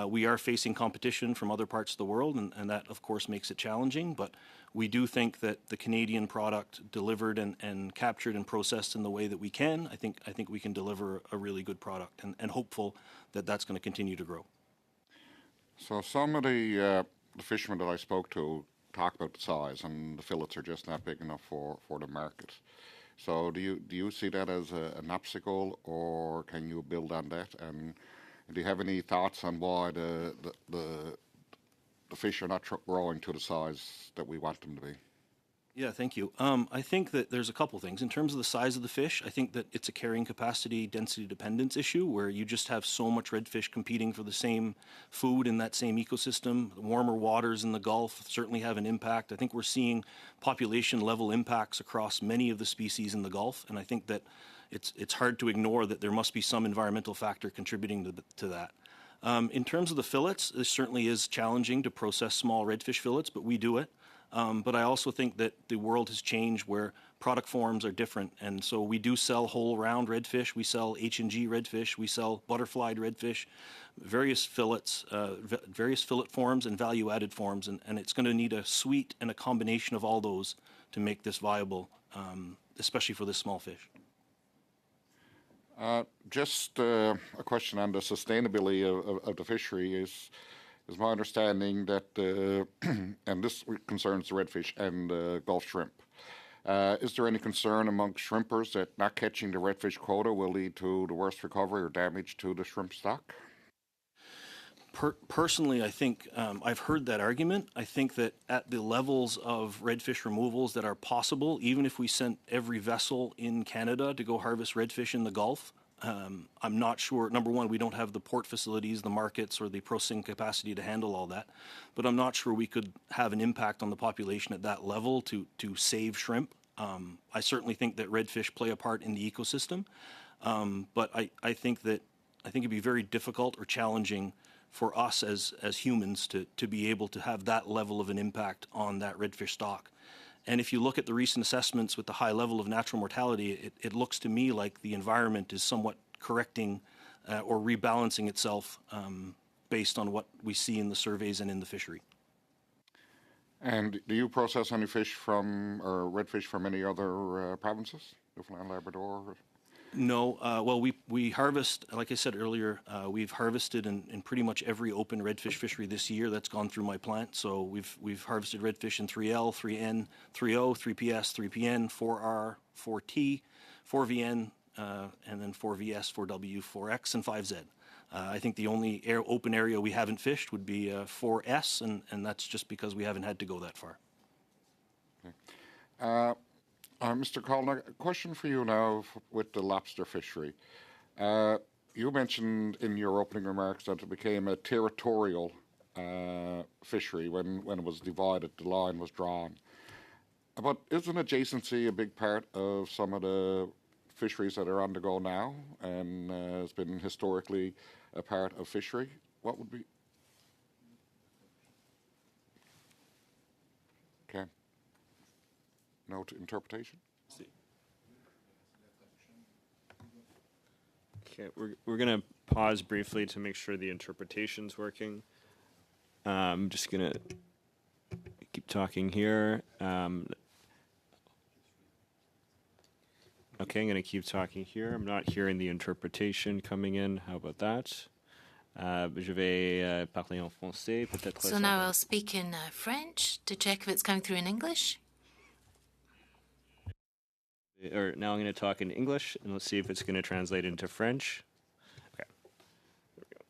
We are facing competition from other parts of the world, and that, of course, makes it challenging, but we do think that the Canadian product delivered and captured and processed in the way that we can, I think we can deliver a really good product, and hopeful that that's going to continue to grow. So some of the fishermen that I spoke to talk about the size, and the fillets are just not big enough for the market. So do you see that as an obstacle, or can you build on that? And do you have any thoughts on why the fish are not growing to the size that we want them to be? Yeah, thank you. I think that there's a couple things. In terms of the size of the fish, I think that it's a carrying capacity density dependence issue where you just have so much redfish competing for the same food in that same ecosystem. The warmer waters in the Gulf certainly have an impact. I think we're seeing population level impacts across many of the species in the Gulf, and I think that it's hard to ignore that there must be some environmental factor contributing to that. In terms of the fillets, this certainly is challenging to process small redfish fillets, but we do it. But I also think that the world has changed where product forms are different. And so we do sell whole round redfish. We sell H&G redfish. We sell butterflied redfish, various fillets, various fillet forms and value-added forms. And it's going to need a suite and a combination of all those to make this viable, especially for this small fish. Just a question on the sustainability of the fishery is my understanding that, and this concerns the redfish and Gulf shrimp. Is there any concern among shrimpers that not catching the redfish quota will lead to the worst recovery or damage to the shrimp stock? Personally, I think I've heard that argument. I think that at the levels of redfish removals that are possible, even if we sent every vessel in Canada to go harvest redfish in the Gulf, I'm not sure. Number one, we don't have the port facilities, the markets, or the processing capacity to handle all that. But I'm not sure we could have an impact on the population at that level to save shrimp. I certainly think that redfish play a part in the ecosystem. But I think it'd be very difficult or challenging for us as humans to be able to have that level of an impact on that redfish stock. And if you look at the recent assessments with the high level of natural mortality, it looks to me like the environment is somewhat correcting or rebalancing itself based on what we see in the surveys and in the fishery. And do you process any fish or redfish from any other provinces, Newfoundland, Labrador? No. Well, we harvest, like I said earlier, we've harvested in pretty much every open redfish fishery this year that's gone through my plant. So we've harvested redfish in 3L, 3N, 3O, 3PS, 3PN, 4R, 4T, 4VN, and then 4VS, 4W, 4X, and 5Z. I think the only open area we haven't fished would be 4S, and that's just because we haven't had to go that far. Okay. Mr. Collin, a question for you now with the lobster fishery. You mentioned in your opening remarks that it became a territorial fishery when it was divided, the line was drawn. But isn't adjacency a big part of some of the fisheries that are on the go now and has been historically a part of fishery? What would be? Okay. No interpretation? Okay, we're going to pause briefly to make sure the interpretation's working. I'm just going to keep talking here. Okay, I'm going to keep talking here. I'm not hearing the interpretation coming in. How about that? Je vais parler en français. Peut-être so now I'll speak in French to check if it's coming through in English. Or now I'm going to talk in English, and let's see if it's going to translate into French. Okay, there we go.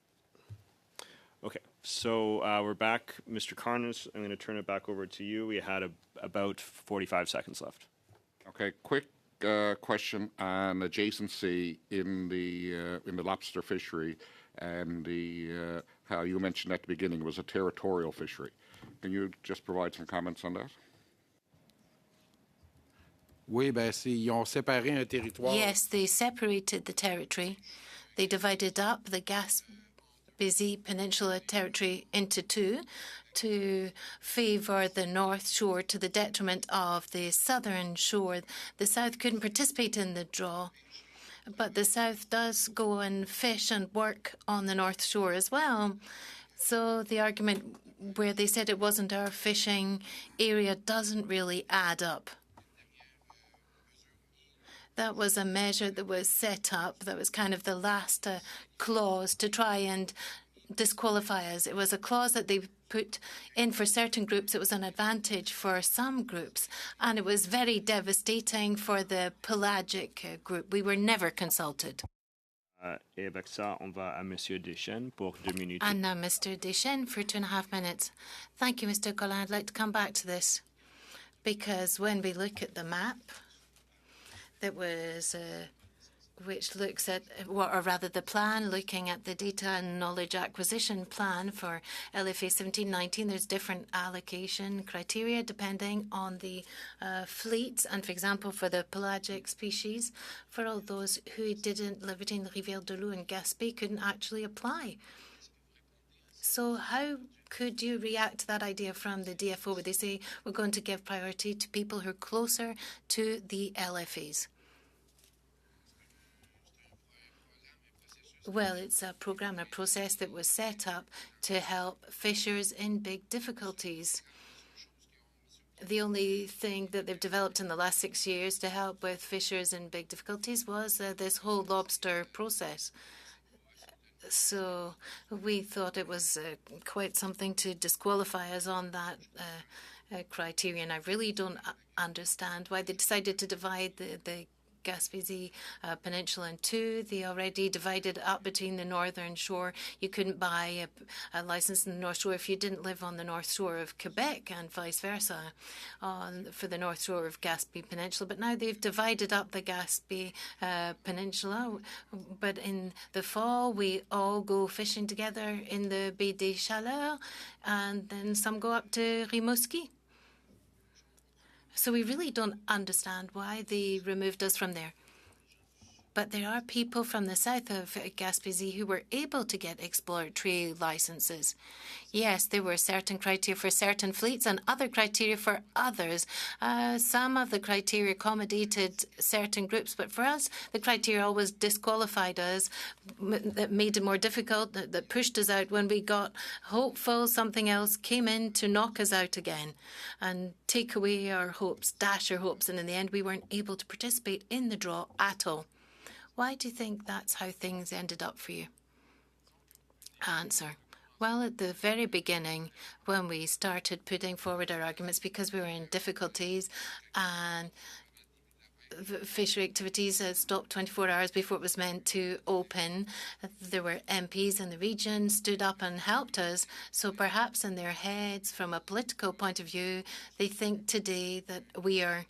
Okay, so we're back. Mr. Carnes, I'm going to turn it back over to you. We had about 45 seconds left. Okay, quick question on adjacency in the lobster fishery and the how you mentioned at the beginning it was a territorial fishery. Can you just provide some comments on that? Oui, ils ont séparé un territoire. Yes, they separated the territory. They divided up the Gaspésie Peninsula territory into two to favour the north shore to the detriment of the southern shore. The south couldn't participate in the draw, but the south does go and fish and work on the north shore as well. So the argument where they said it wasn't our fishing area doesn't really add up. That was a measure that was set up. That was kind of the last clause to try and disqualify us. It was a clause that they put in for certain groups. It was an advantage for some groups, and it was very devastating for the pelagic group. We were never consulted. Et avec ça, on va à Monsieur Deschênes pour 2 minutes. And now Mr. Deschênes for 2.5 minutes. Thank you, Mr. Collin. I'd like to come back to this because when we look at the map that was which looks at, or rather the plan, looking at the data and knowledge acquisition plan for LFA 1719. There's different allocation criteria depending on the fleets. And for example, for the pelagic species, for all those who didn't live between the Rivière de Loup and Gaspé couldn't actually apply. So how could you react to that idea from the DFO where they say we're going to give priority to people who are closer to the LFAs? Well, it's a program, a process that was set up to help fishers in big difficulties. The only thing that they've developed in the last 6 years to help with fishers in big difficulties was this whole lobster process. So we thought it was quite something to disqualify us on that criterion. I really don't understand why they decided to divide the Gaspésie Peninsula in two. They already divided up between the northern shore. You couldn't buy a license in the North Shore if you didn't live on the North Shore of Quebec, and vice versa for the North Shore of Gaspé Peninsula. But now they've divided up the Gaspé Peninsula. But in the fall, we all go fishing together in the Baie des Chaleurs, and then some go up to Rimouski. So we really don't understand why they removed us from there. But there are people from the south of Gaspésie who were able to get exploratory licenses. Yes, there were certain criteria for certain fleets and other criteria for others. Some of the criteria accommodated certain groups, but for us, the criteria always disqualified us, that made it more difficult, that pushed us out. When we got hopeful, something else came in to knock us out again and take away our hopes, dash our hopes, and in the end, we weren't able to participate in the draw at all. Why do you think that's how things ended up for you? Answer. Well, at the very beginning, when we started putting forward our arguments, because we were in difficulties and fishery activities stopped 24 hours before it was meant to open, there were MPs in the region stood up and helped us. So perhaps in their heads, from a political point of view, they think today that we are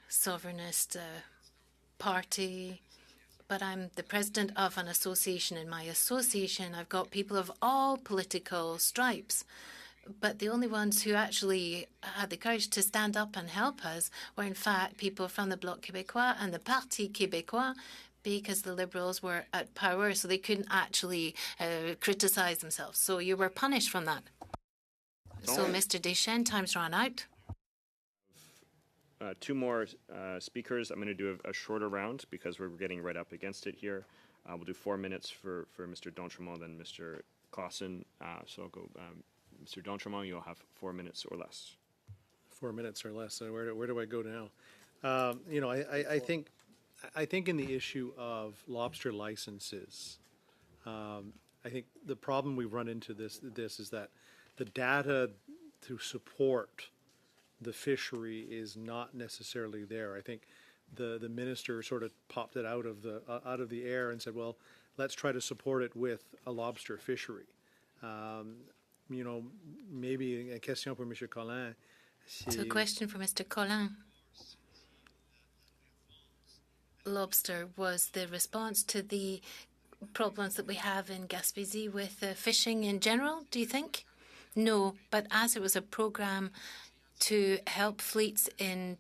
sovereignist party, but I'm the president of an association. In my association, I've got people of all political stripes, but the only ones who actually had the courage to stand up and help us were, in fact, people from the Bloc Québécois and the Parti Québécois, because the Liberals were at power, so they couldn't actually criticize themselves. So you were punished from that. So, Mr. Deschênes, time's run out. Two more speakers. I'm going to do a shorter round because we're getting right up against it here. We'll do 4 minutes for Mr. D'Entremont, then Mr. Clausen. So I'll go, Mr. D'Entremont, you'll have 4 minutes or less. 4 minutes or less. So where do I go now? You know, I think in the issue of lobster licenses, I think the problem we've run into this is that the data to support the fishery is not necessarily there. I think the minister sort of popped it out of the air and said, well, let's try to support it with a lobster fishery. You know, maybe a question for Mr. Collin. So a question for Mr. Collin. Lobster was the response to the problems that we have in Gaspésie with fishing in general, do you think? No, but as it was a program to help fleets in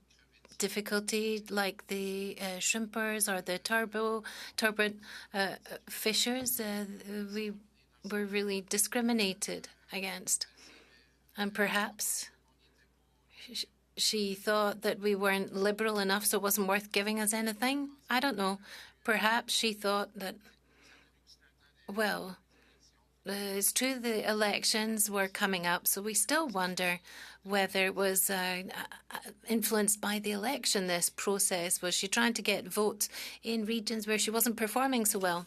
difficulty, like the shrimpers or the turbot fishers, we were really discriminated against. And perhaps she thought that we weren't liberal enough, so it wasn't worth giving us anything. I don't know. Perhaps she thought that, well, it's true the elections were coming up, so we still wonder whether it was influenced by the election, this process. Was she trying to get votes in regions where she wasn't performing so well?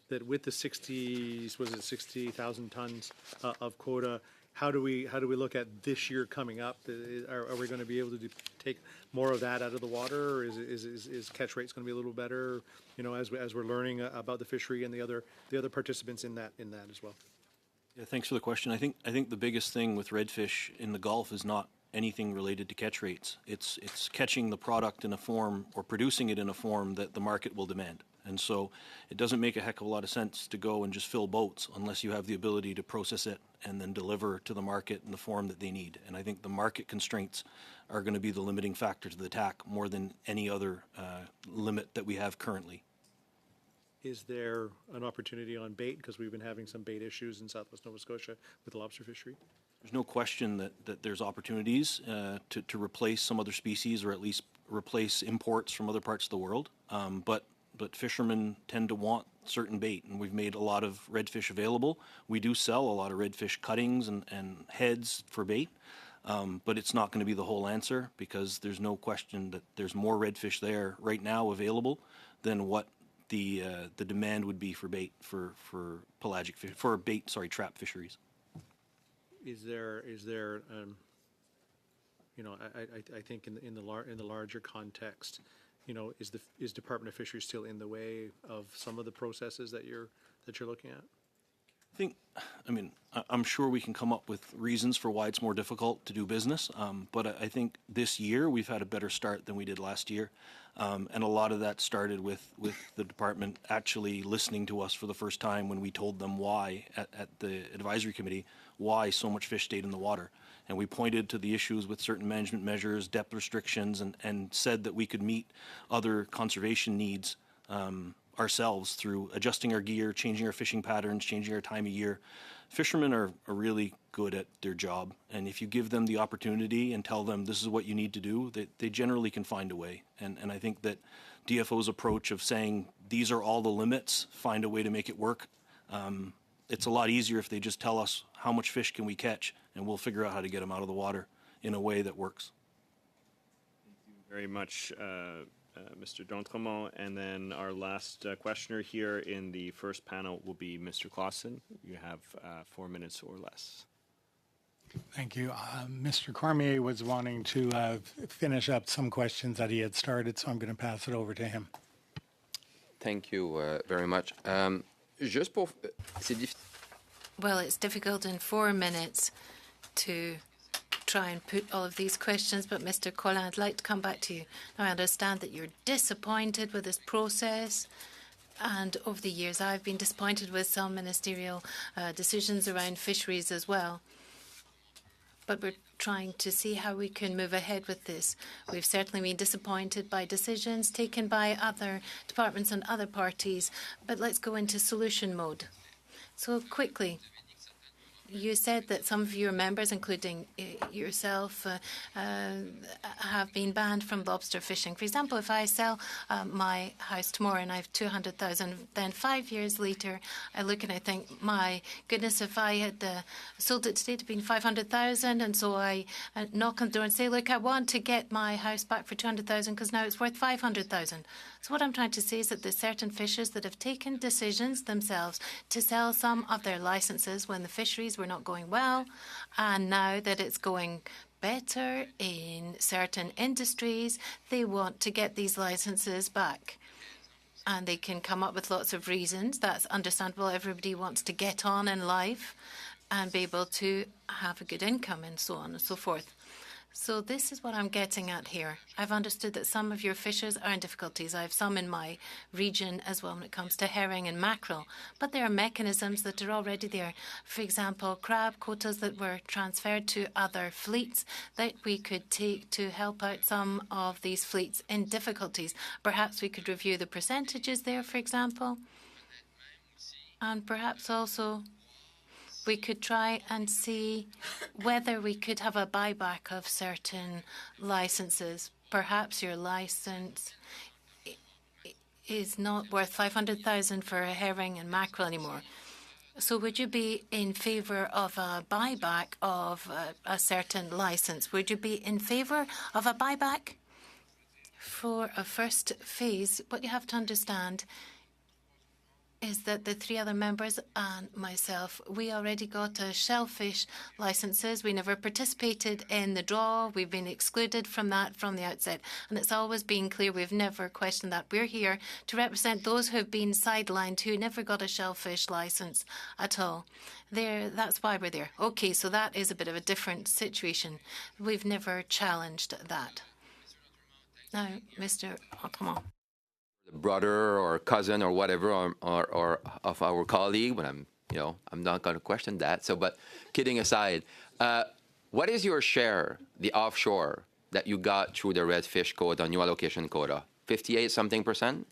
That with the 60,000 tons of quota, how do we look at this year coming up? Are we going to be able to take more of that out of the water, or is catch rates going to be a little better? You know, as we're learning about the fishery and the other participants in that as well. Yeah, thanks for the question. I think the biggest thing with redfish in the Gulf is not anything related to catch rates. It's catching the product in a form or producing it in a form that the market will demand. And so it doesn't make a heck of a lot of sense to go and just fill boats unless you have the ability to process it and then deliver to the market in the form that they need. And I think the market constraints are going to be the limiting factor to the TAC more than any other limit that we have currently. Is there an opportunity on bait? Because we've been having some bait issues in Southwest Nova Scotia with the lobster fishery. There's no question that there's opportunities to replace some other species or at least replace imports from other parts of the world. But fishermen tend to want certain bait, and we've made a lot of redfish available. We do sell a lot of redfish cuttings and heads for bait, but it's not going to be the whole answer because there's no question that there's more redfish there right now available than what the demand would be for bait for pelagic fish, for bait, trap fisheries. Is there you know, I think in the larger context, you know, is Department of Fisheries still in the way of some of the processes that you're looking at? I'm sure we can come up with reasons for why it's more difficult to do business, but I think this year we've had a better start than we did last year, and a lot of that started with the department actually listening to us for the first time when we told them why at the advisory committee why so much fish stayed in the water. And we pointed to the issues with certain management measures, depth restrictions, and said that we could meet other conservation needs ourselves through adjusting our gear, changing our fishing patterns, changing our time of year. Fishermen are really good at their job, and if you give them the opportunity and tell them this is what you need to do, they generally can find a way. And I think that DFO's approach of saying these are all the limits, find a way to make it work, it's a lot easier if they just tell us how much fish can we catch, and we'll figure out how to get them out of the water in a way that works. Thank you very much, Mr. D'Entremont. And then our last questioner here in the first panel will be Mr. Clausen. You have 4 minutes or less. Thank you. Mr. Cormier was wanting to finish up some questions that he had started, so I'm going to pass it over to him. Thank you very much. Well, it's difficult in 4 minutes to try and put all of these questions, but Mr. Collin, I'd like to come back to you. Now, I understand that you're disappointed with this process, and over the years I've been disappointed with some ministerial decisions around fisheries as well. But we're trying to see how we can move ahead with this. We've certainly been disappointed by decisions taken by other departments and other parties, but let's go into solution mode. So quickly, you said that some of your members, including yourself, have been banned from lobster fishing. For example, if I sell my house tomorrow and I have 200,000, then 5 years later I look and I think, my goodness, if I had sold it today, it would have been 500,000, and so I knock on the door and say, look, I want to get my house back for 200,000 because now it's worth 500,000. So what I'm trying to say is that there's certain fishers that have taken decisions themselves to sell some of their licenses when the fisheries were not going well, and now that it's going better in certain industries, they want to get these licenses back. And they can come up with lots of reasons. That's understandable. Everybody wants to get on in life and be able to have a good income and so on and so forth. So this is what I'm getting at here. I've understood that some of your fishers are in difficulties. I have some in my region as well when it comes to herring and mackerel. But there are mechanisms that are already there. For example, crab quotas that were transferred to other fleets that we could take to help out some of these fleets in difficulties. Perhaps we could review the percentages there, for example. And perhaps also we could try and see whether we could have a buyback of certain licenses. Perhaps your license is not worth 500,000 for a herring and mackerel anymore. So would you be in favour of a buyback of a certain license? Would you be in favour of a buyback? For a first phase, what you have to understand is that the three other members and myself, we already got shellfish licenses. We never participated in the draw. We've been excluded from that from the outset. And it's always been clear we've never questioned that. We're here to represent those who have been sidelined, who never got a shellfish license at all. That's why we're there. Okay, so that is a bit of a different situation. We've never challenged that. Now, Mr. Autremont. Brother or cousin or whatever, or of our colleague, but I'm not going to question that. So, but kidding aside, what is your share, the offshore, that you got through the redfish quota, new allocation quota? 58 something percent?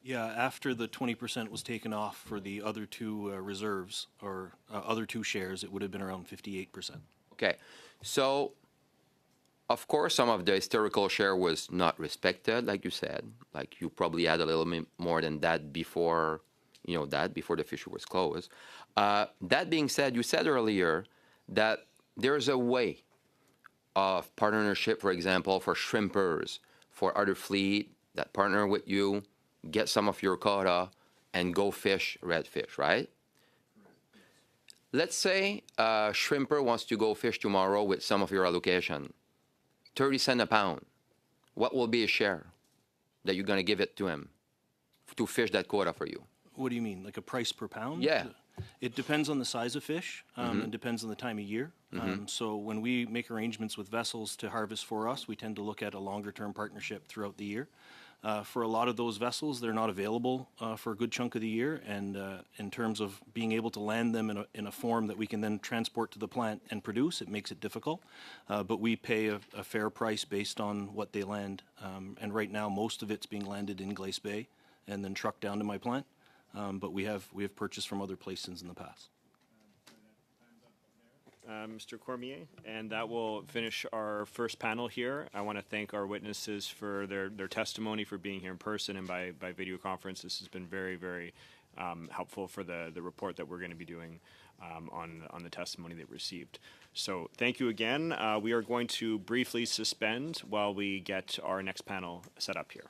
Yeah, after the 20% was taken off for the other two reserves or other two shares, it would have been around 58%. Okay, so of course, some of the historical share was not respected, like you said. Like you probably had a little bit more than that before, before the fishery was closed. That being said, you said earlier that there's a way of partnership, for example, for shrimpers, for other fleet that partner with you, get some of your quota, and go fish redfish, right? Let's say a shrimper wants to go fish tomorrow with some of your allocation. 30 cents a pound. What will be a share that you're going to give it to him to fish that quota for you? What do you mean, like a price per pound? Yeah. It depends on the size of fish. It depends on the time of year. So when we make arrangements with vessels to harvest for us, we tend to look at a longer-term partnership throughout the year. For a lot of those vessels, they're not available for a good chunk of the year, and in terms of being able to land them in a form that we can then transport to the plant and produce, it makes it difficult. But we pay a fair price based on what they land, and right now most of it's being landed in Glace Bay and then trucked down to my plant. But we have purchased from other places in the past. Mr. Cormier, and that will finish our first panel here. I want to thank our witnesses for their testimony, for being here in person and by video conference. This has been very, very helpful for the report that we're going to be doing on the testimony they received. So thank you again. We are going to briefly suspend while we get our next panel set up here.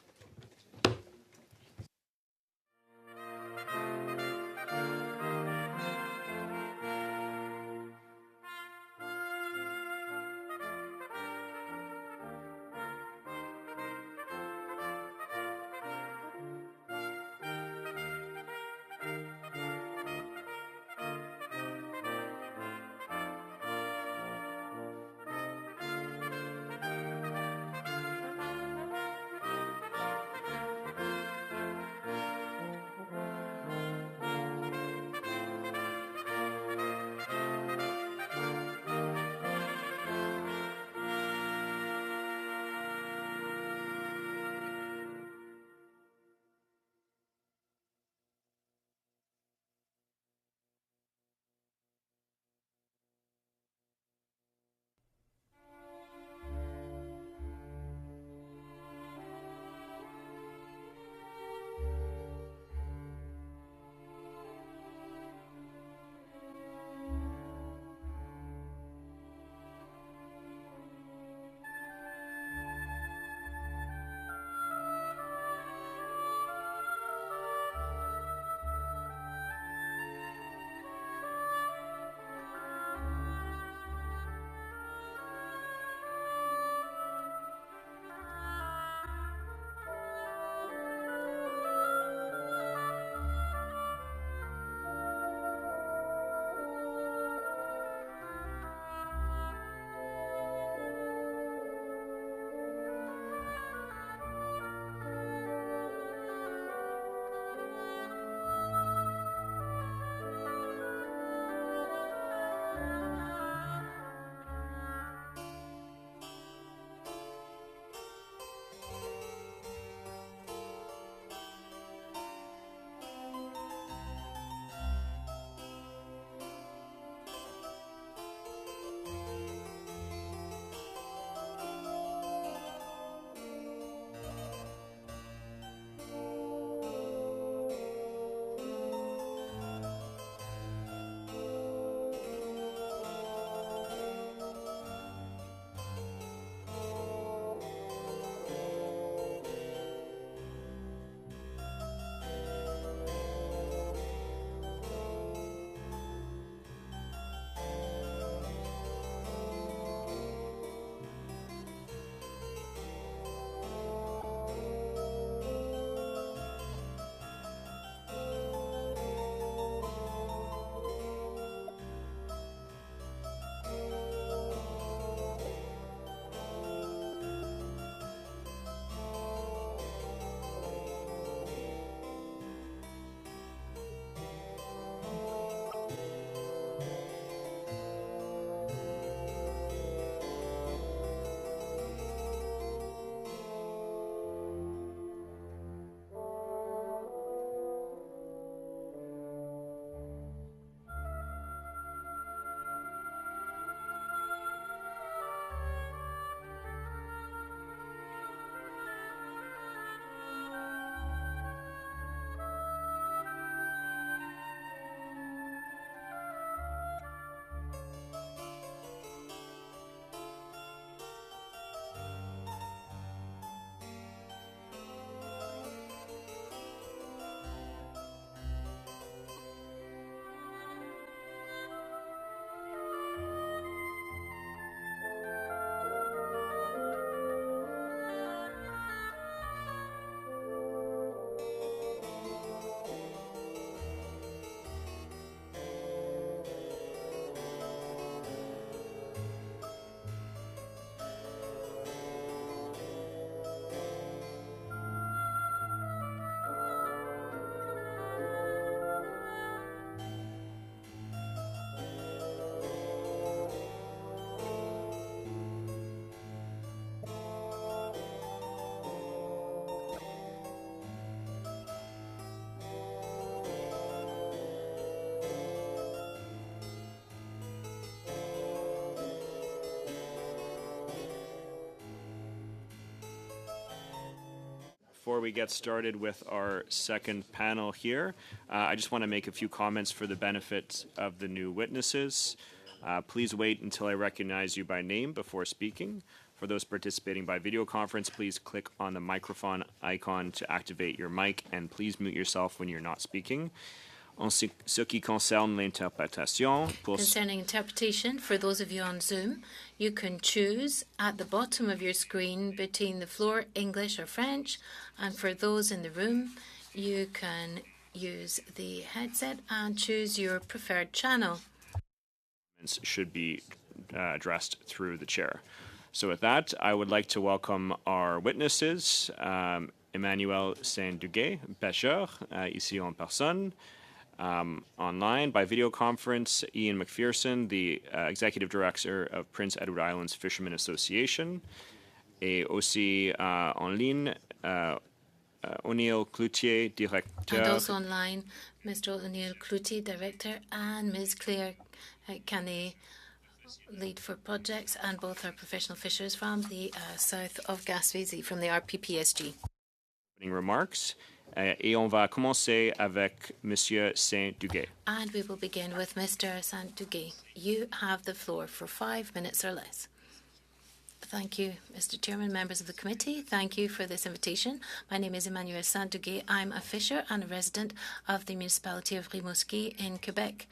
Before we get started with our second panel here, I just want to make a few comments for the benefit of the new witnesses. Please wait until I recognize you by name before speaking. For those participating by video conference, please click on the microphone icon to activate your mic, and please mute yourself when you're not speaking. En ce qui concerne l'interprétation, Concerning interpretation, for those of you on Zoom, you can choose at the bottom of your screen between the floor English or French, and for those in the room, you can use the headset and choose your preferred channel. Should be addressed through the chair. So with that, I would like to welcome our witnesses, Emmanuel Saint-Duguay, pêcheur, ici en personne. Online by video conference, Ian McPherson, the Executive Director of Prince Edward Islands Fishermen Association, et aussi en ligne, O'Neill Cloutier, Directeur. And also online, Mr. O'Neill Cloutier, Director, and Ms. Claire Canet, Lead for Projects, and both are professional fishers from the south of Gaspésie, from the RPPSG. Opening remarks. Et on va commencer avec Monsieur Saint-Duguay. And we will begin with Mr. Saint-Duguay. You have the floor for 5 minutes or less. Thank you, Mr. Chairman, members of the committee. Thank you for this invitation. My name is Emmanuel Saint-Duguay. I'm a fisher and a resident of the municipality of Rimouski in Quebec.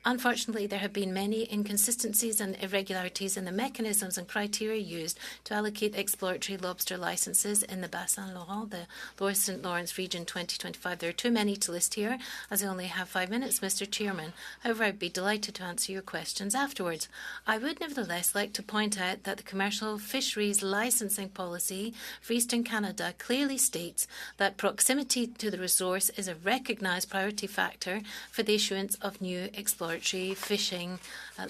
Unfortunately, there have been many inconsistencies and irregularities in the mechanisms and criteria used to allocate exploratory lobster licenses in the Bassin Laurent, the Lower St. Lawrence region 2025. There are too many to list here, as I only have 5 minutes, Mr. Chairman. However, I'd be delighted to answer your questions afterwards. I would nevertheless like to point out that the commercial fisheries licensing policy for Eastern Canada clearly states that proximity to the resource is a recognised priority factor for the issuance of new exploratory fishing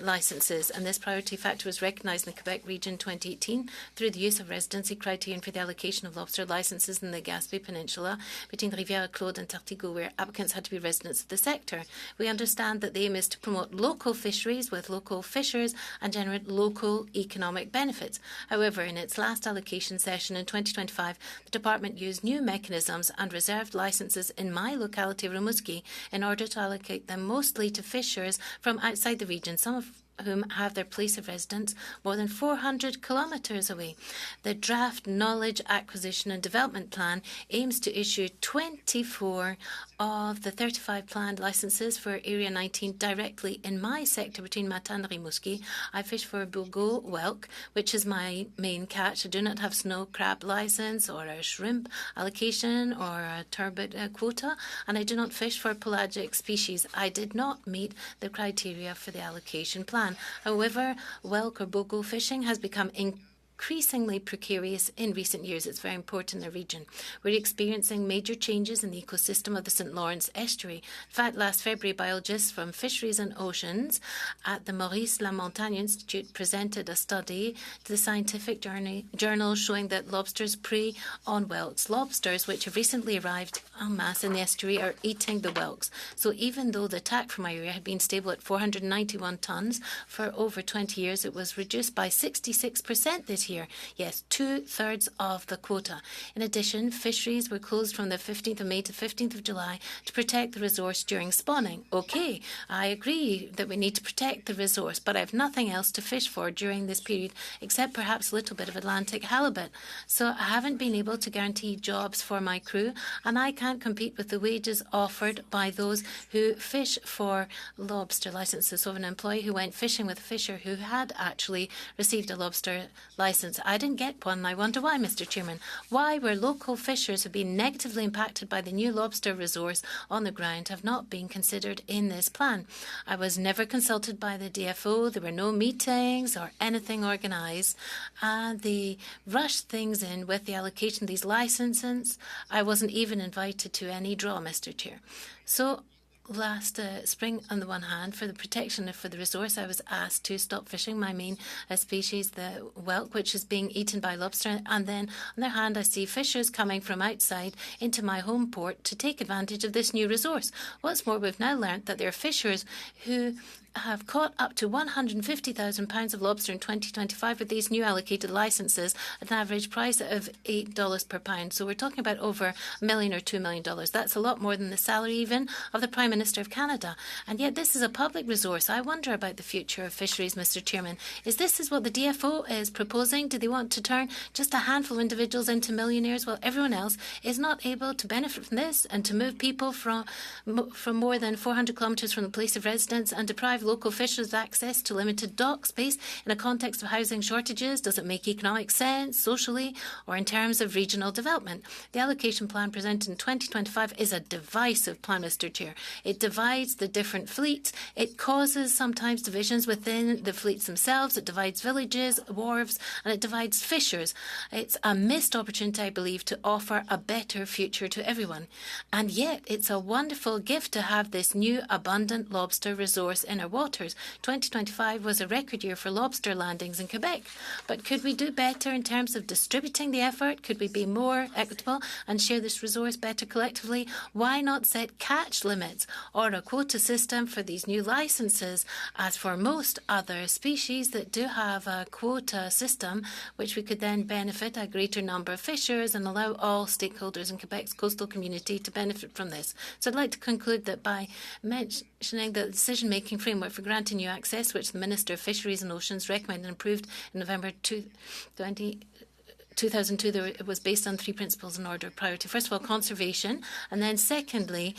licenses, and this priority factor was recognised in the Quebec region 2018 through the use of residency criterion for the allocation of lobster licenses in the Gaspé Peninsula between Rivière-Claude and Tartigo, where applicants had to be residents of the sector. We understand that the aim is to promote local fisheries with local fishers and generate local economic benefits. However, in its last allocation session in 2025, the department used new mechanisms and reserved licenses in my locality of Rimouski in order to allocate them mostly to fishers from outside the region, some of whom have their place of residence more than 400 kilometres away. The draft Knowledge Acquisition and Development Plan aims to issue 24 of the 35 planned licenses for Area 19 directly in my sector between Matane and Rimouski. I fish for Bourgault whelk, which is my main catch. I do not have snow crab license or a shrimp allocation or a turbot quota, and I do not fish for pelagic species. I did not meet the criteria for the allocation plan. However, whelk or bogo fishing has become increasingly precarious in recent years. It's very important in the region. We're experiencing major changes in the ecosystem of the St. Lawrence estuary. In fact, last February, biologists from Fisheries and Oceans at the Maurice La Montagne Institute presented a study to the scientific journal showing that lobsters prey on whelks. Lobsters, which have recently arrived en masse in the estuary, are eating the whelks. So even though the TAC from my area had been stable at 491 tonnes for over 20 years, it was reduced by 66% this year. Yes, 2/3 of the quota. In addition, fisheries were closed from the 15th of May to 15th of July to protect the resource during spawning. Okay, I agree that we need to protect the resource, but I have nothing else to fish for during this period except perhaps a little bit of Atlantic halibut. So I haven't been able to guarantee jobs for my crew, and I can't compete with the wages offered by those who fish for lobster licenses. So an employee who went fishing with a fisher who had actually received a lobster license, I didn't get one, and I wonder why, Mr. Chairman. Why were local fishers who have been negatively impacted by the new lobster resource on the ground have not been considered in this plan? I was never consulted by the DFO. There were no meetings or anything organised. They rushed things in with the allocation of these licenses. I wasn't even invited to any draw, Mr. Chair. So last spring, on the one hand, for the protection and for the resource, I was asked to stop fishing my main species, the whelk, which is being eaten by lobster. And then, on the other hand, I see fishers coming from outside into my home port to take advantage of this new resource. What's more, we've now learnt that there are fishers who have caught up to £150,000 of lobster in 2025 with these new allocated licences at an average price of $8 per pound. So we're talking about over $1 million or $2 million. That's a lot more than the salary even of the Prime Minister of Canada. And yet this is a public resource. I wonder about the future of fisheries, Mr. Chairman. Is what the DFO is proposing? Do they want to turn just a handful of individuals into millionaires while everyone else is not able to benefit from this, and to move people from more than 400 kilometres from the place of residence and deprive local fishers access to limited dock space in a context of housing shortages? Does it make economic sense, socially, or in terms of regional development? The allocation plan presented in 2025 is a divisive plan, Mr. Chair. It divides the different fleets. It causes sometimes divisions within the fleets themselves. It divides villages, wharves, and it divides fishers. It's a missed opportunity, I believe, to offer a better future to everyone. And yet, it's a wonderful gift to have this new abundant lobster resource in our waters. 2025 was a record year for lobster landings in Quebec. But could we do better in terms of distributing the effort? Could we be more equitable and share this resource better collectively? Why not set catch limits or a quota system for these new licenses, as for most other species that do have a quota system, which we could then benefit a greater number of fishers and allow all stakeholders in Quebec's coastal community to benefit from this? So I'd like to conclude that by mentioning the decision-making framework for granting new access, which the Minister of Fisheries and Oceans recommended and approved in November 2002, it was based on 3 principles in order of priority. First of all, conservation, and then secondly,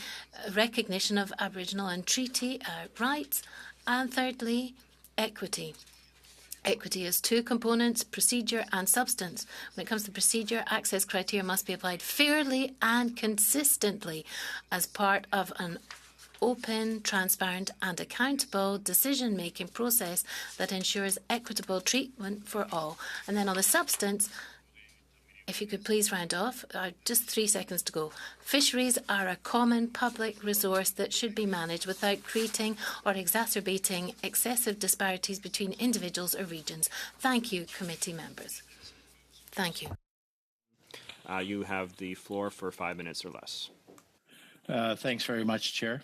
recognition of Aboriginal and treaty rights, and thirdly, equity. Equity has 2 components, procedure and substance. When it comes to procedure, access criteria must be applied fairly and consistently as part of an open, transparent and accountable decision-making process that ensures equitable treatment for all. And then on the substance, if you could please round off, just 3 seconds to go. Fisheries are a common public resource that should be managed without creating or exacerbating excessive disparities between individuals or regions. Thank you, committee members. Thank you. You have the floor for 5 minutes or less. Thanks very much, Chair.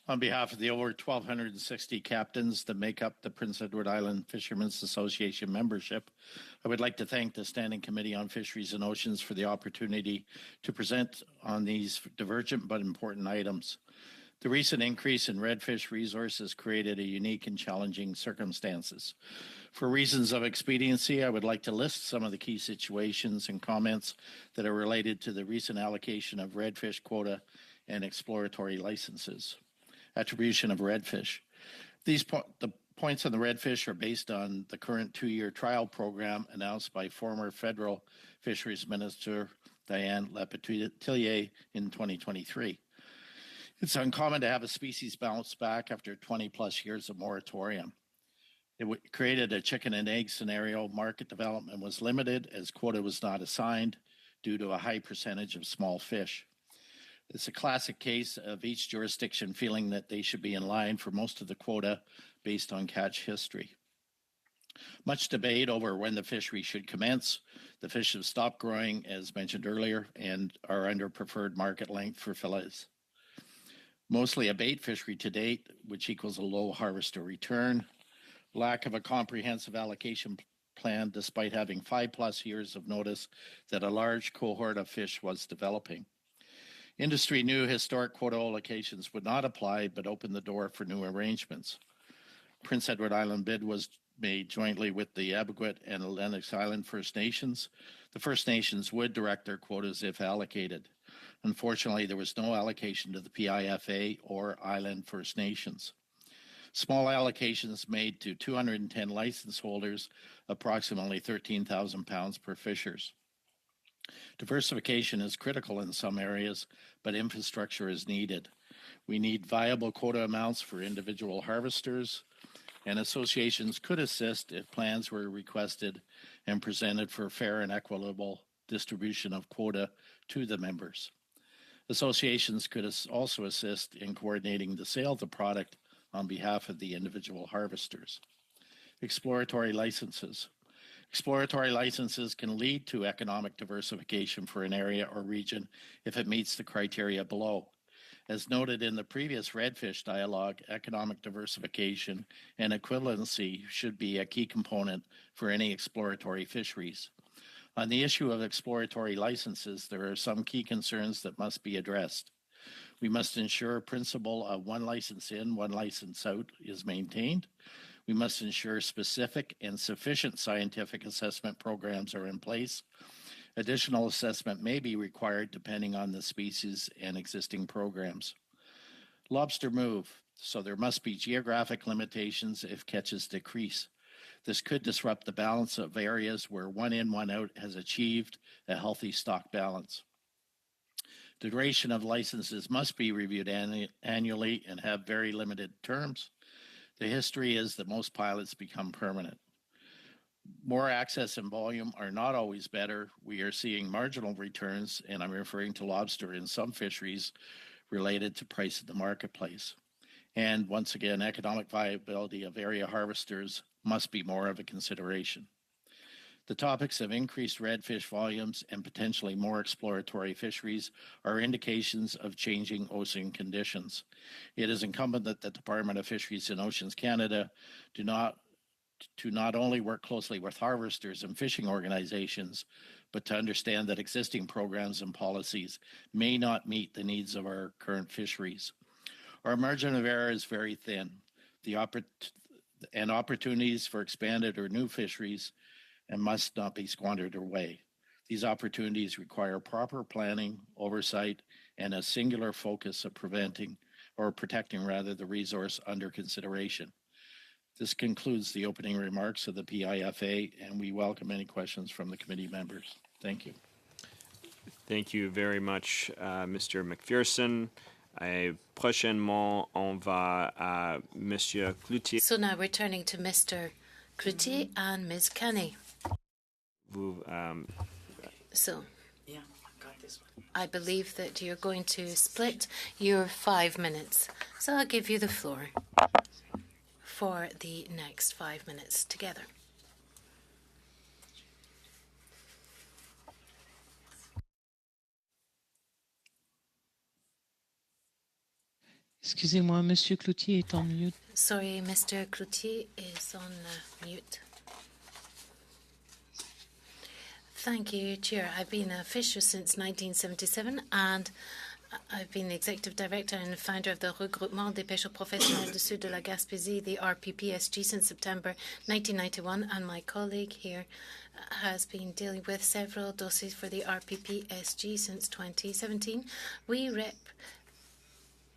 On behalf of the over 1,260 captains that make up the Prince Edward Island Fishermen's Association membership, I would like to thank the Standing Committee on Fisheries and Oceans for the opportunity to present on these divergent but important items. The recent increase in redfish resources created a unique and challenging circumstances. For reasons of expediency, I would like to list some of the key situations and comments that are related to the recent allocation of redfish quota and exploratory licenses. Attribution of redfish. The points on the redfish are based on the current 2-year trial program announced by former federal fisheries minister Diane Lepetelier in 2023. It's uncommon to have a species bounce back after 20-plus years of moratorium. It created a chicken and egg scenario. Market development was limited as quota was not assigned due to a high percentage of small fish. It's a classic case of each jurisdiction feeling that they should be in line for most of the quota based on catch history. Much debate over when the fishery should commence. The fish have stopped growing, as mentioned earlier, and are under preferred market length for fillets. Mostly a bait fishery to date, which equals a low harvester return. Lack of a comprehensive allocation plan despite having 5+ years of notice that a large cohort of fish was developing. Industry knew historic quota allocations would not apply, but opened the door for new arrangements. Prince Edward Island bid was made jointly with the Abequit and Lennox Island First Nations. The First Nations would direct their quotas if allocated. Unfortunately, there was no allocation to the PIFA or Island First Nations. Small allocations made to 210 license holders, approximately 13,000 pounds per fishers. Diversification is critical in some areas, but infrastructure is needed. We need viable quota amounts for individual harvesters, and associations could assist if plans were requested and presented for fair and equitable distribution of quota to the members. Associations could also assist in coordinating the sale of the product on behalf of the individual harvesters. Exploratory licenses. Exploratory licenses can lead to economic diversification for an area or region if it meets the criteria below. As noted in the previous redfish dialogue, economic diversification and equivalency should be a key component for any exploratory fisheries. On the issue of exploratory licenses, there are some key concerns that must be addressed. We must ensure a principle of one license in, one license out is maintained. We must ensure specific and sufficient scientific assessment programs are in place. Additional assessment may be required depending on the species and existing programs. Lobster move, so there must be geographic limitations if catches decrease. This could disrupt the balance of areas where one in, one out has achieved a healthy stock balance. The duration of licenses must be reviewed annually and have very limited terms. The history is that most pilots become permanent. More access and volume are not always better. We are seeing marginal returns, and I'm referring to lobster in some fisheries related to price in the marketplace. And once again, economic viability of area harvesters must be more of a consideration. The topics of increased redfish volumes and potentially more exploratory fisheries are indications of changing ocean conditions. It is incumbent that the Department of Fisheries and Oceans Canada to not only work closely with harvesters and fishing organizations, but to understand that existing programs and policies may not meet the needs of our current fisheries. Our margin of error is very thin. Opportunities for expanded or new fisheries and must not be squandered away. These opportunities require proper planning, oversight, and a singular focus of protecting the resource under consideration. This concludes the opening remarks of the PIFA, and we welcome any questions from the committee members. Thank you. Thank you very much, Mr. McPherson. Prochainement, on va à Monsieur Cloutier. So now we're turning to Mr. Cloutier and Ms. Kenny. So, yeah, I got this one. I believe that you're going to split your 5 minutes. So I'll give you the floor for the next 5 minutes together. Excusez-moi, Monsieur Cloutier est en mute. Sorry, Mr. Cloutier is on mute. Thank you, Chair. I've been a fisher since 1977 and I've been the Executive Director and founder of the Regroupement des Pêcheurs Professionnels du Sud de la Gaspésie, the RPPSG, since September 1991, and my colleague here has been dealing with several dossiers for the RPPSG since 2017. We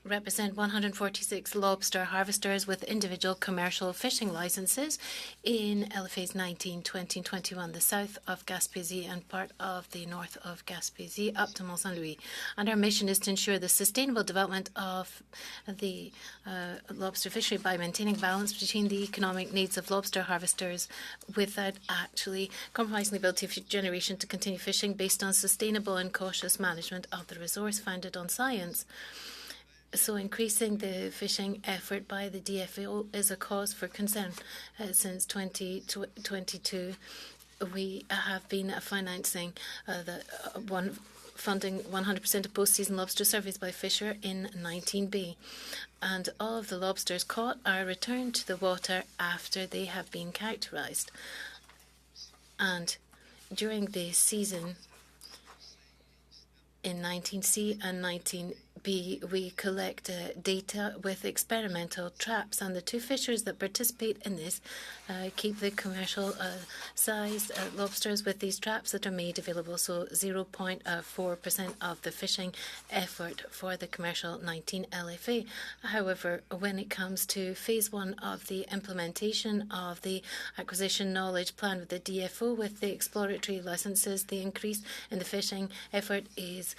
represent 146 lobster harvesters with individual commercial fishing licenses in LFAs 19, 20, and 21, the south of Gaspésie and part of the north of Gaspésie up to Mont-Saint-Louis. And our mission is to ensure the sustainable development of the lobster fishery by maintaining balance between the economic needs of lobster harvesters without actually compromising the ability of future generation to continue fishing based on sustainable and cautious management of the resource founded on science. So increasing the fishing effort by the DFO is a cause for concern. Since 2022, we have been financing funding 100% of post-season lobster surveys by Fisher in 19B. And all of the lobsters caught are returned to the water after they have been characterized. And during the season in 19C and 19B, we collect data with experimental traps, and the two fishers that participate in this keep the commercial sized lobsters with these traps that are made available, so 0.4% of the fishing effort for the commercial 19 LFA. However, when it comes to phase 1 of the implementation of the acquisition knowledge plan with the DFO with the exploratory licenses, the increase in the fishing effort is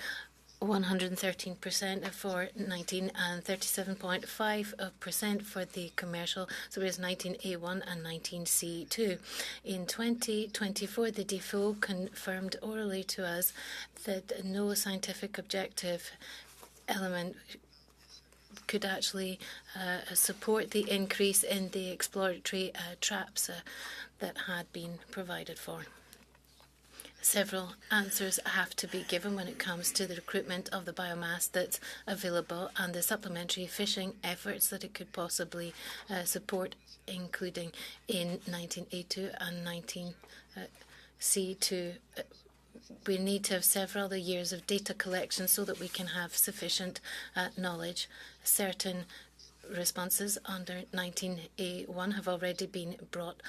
113% for 19 and 37.5% for the commercial, so it is 19A1 and 19C2. In 2024, the DFO confirmed orally to us that no scientific objective element could actually support the increase in the exploratory traps that had been provided for. Several answers have to be given when it comes to the recruitment of the biomass that's available and the supplementary fishing efforts that it could possibly support, including in 19A2 and 19C2. We need to have several other years of data collection so that we can have sufficient knowledge. Certain responses under 19A1 have already been brought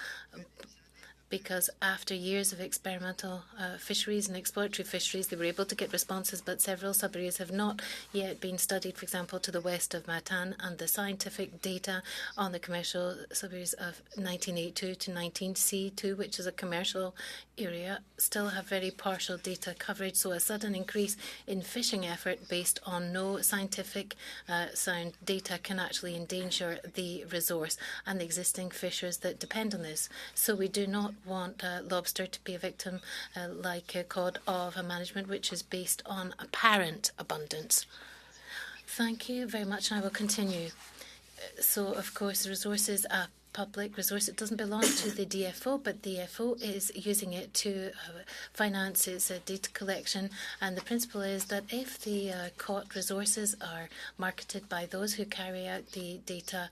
because after years of experimental fisheries and exploratory fisheries, they were able to get responses, but several sub-areas have not yet been studied, for example, to the west of Matan, and the scientific data on the commercial sub-areas of 19A2 to 19C2, which is a commercial area, still have very partial data coverage, so a sudden increase in fishing effort based on no scientific sound data can actually endanger the resource and the existing fishers that depend on this. So we do not want lobster to be a victim like cod of a management which is based on apparent abundance. Thank you very much, and I will continue. So, of course, the resource is a public resource. It doesn't belong to the DFO, but the DFO is using it to finance its data collection. And the principle is that if the caught resources are marketed by those who carry out the data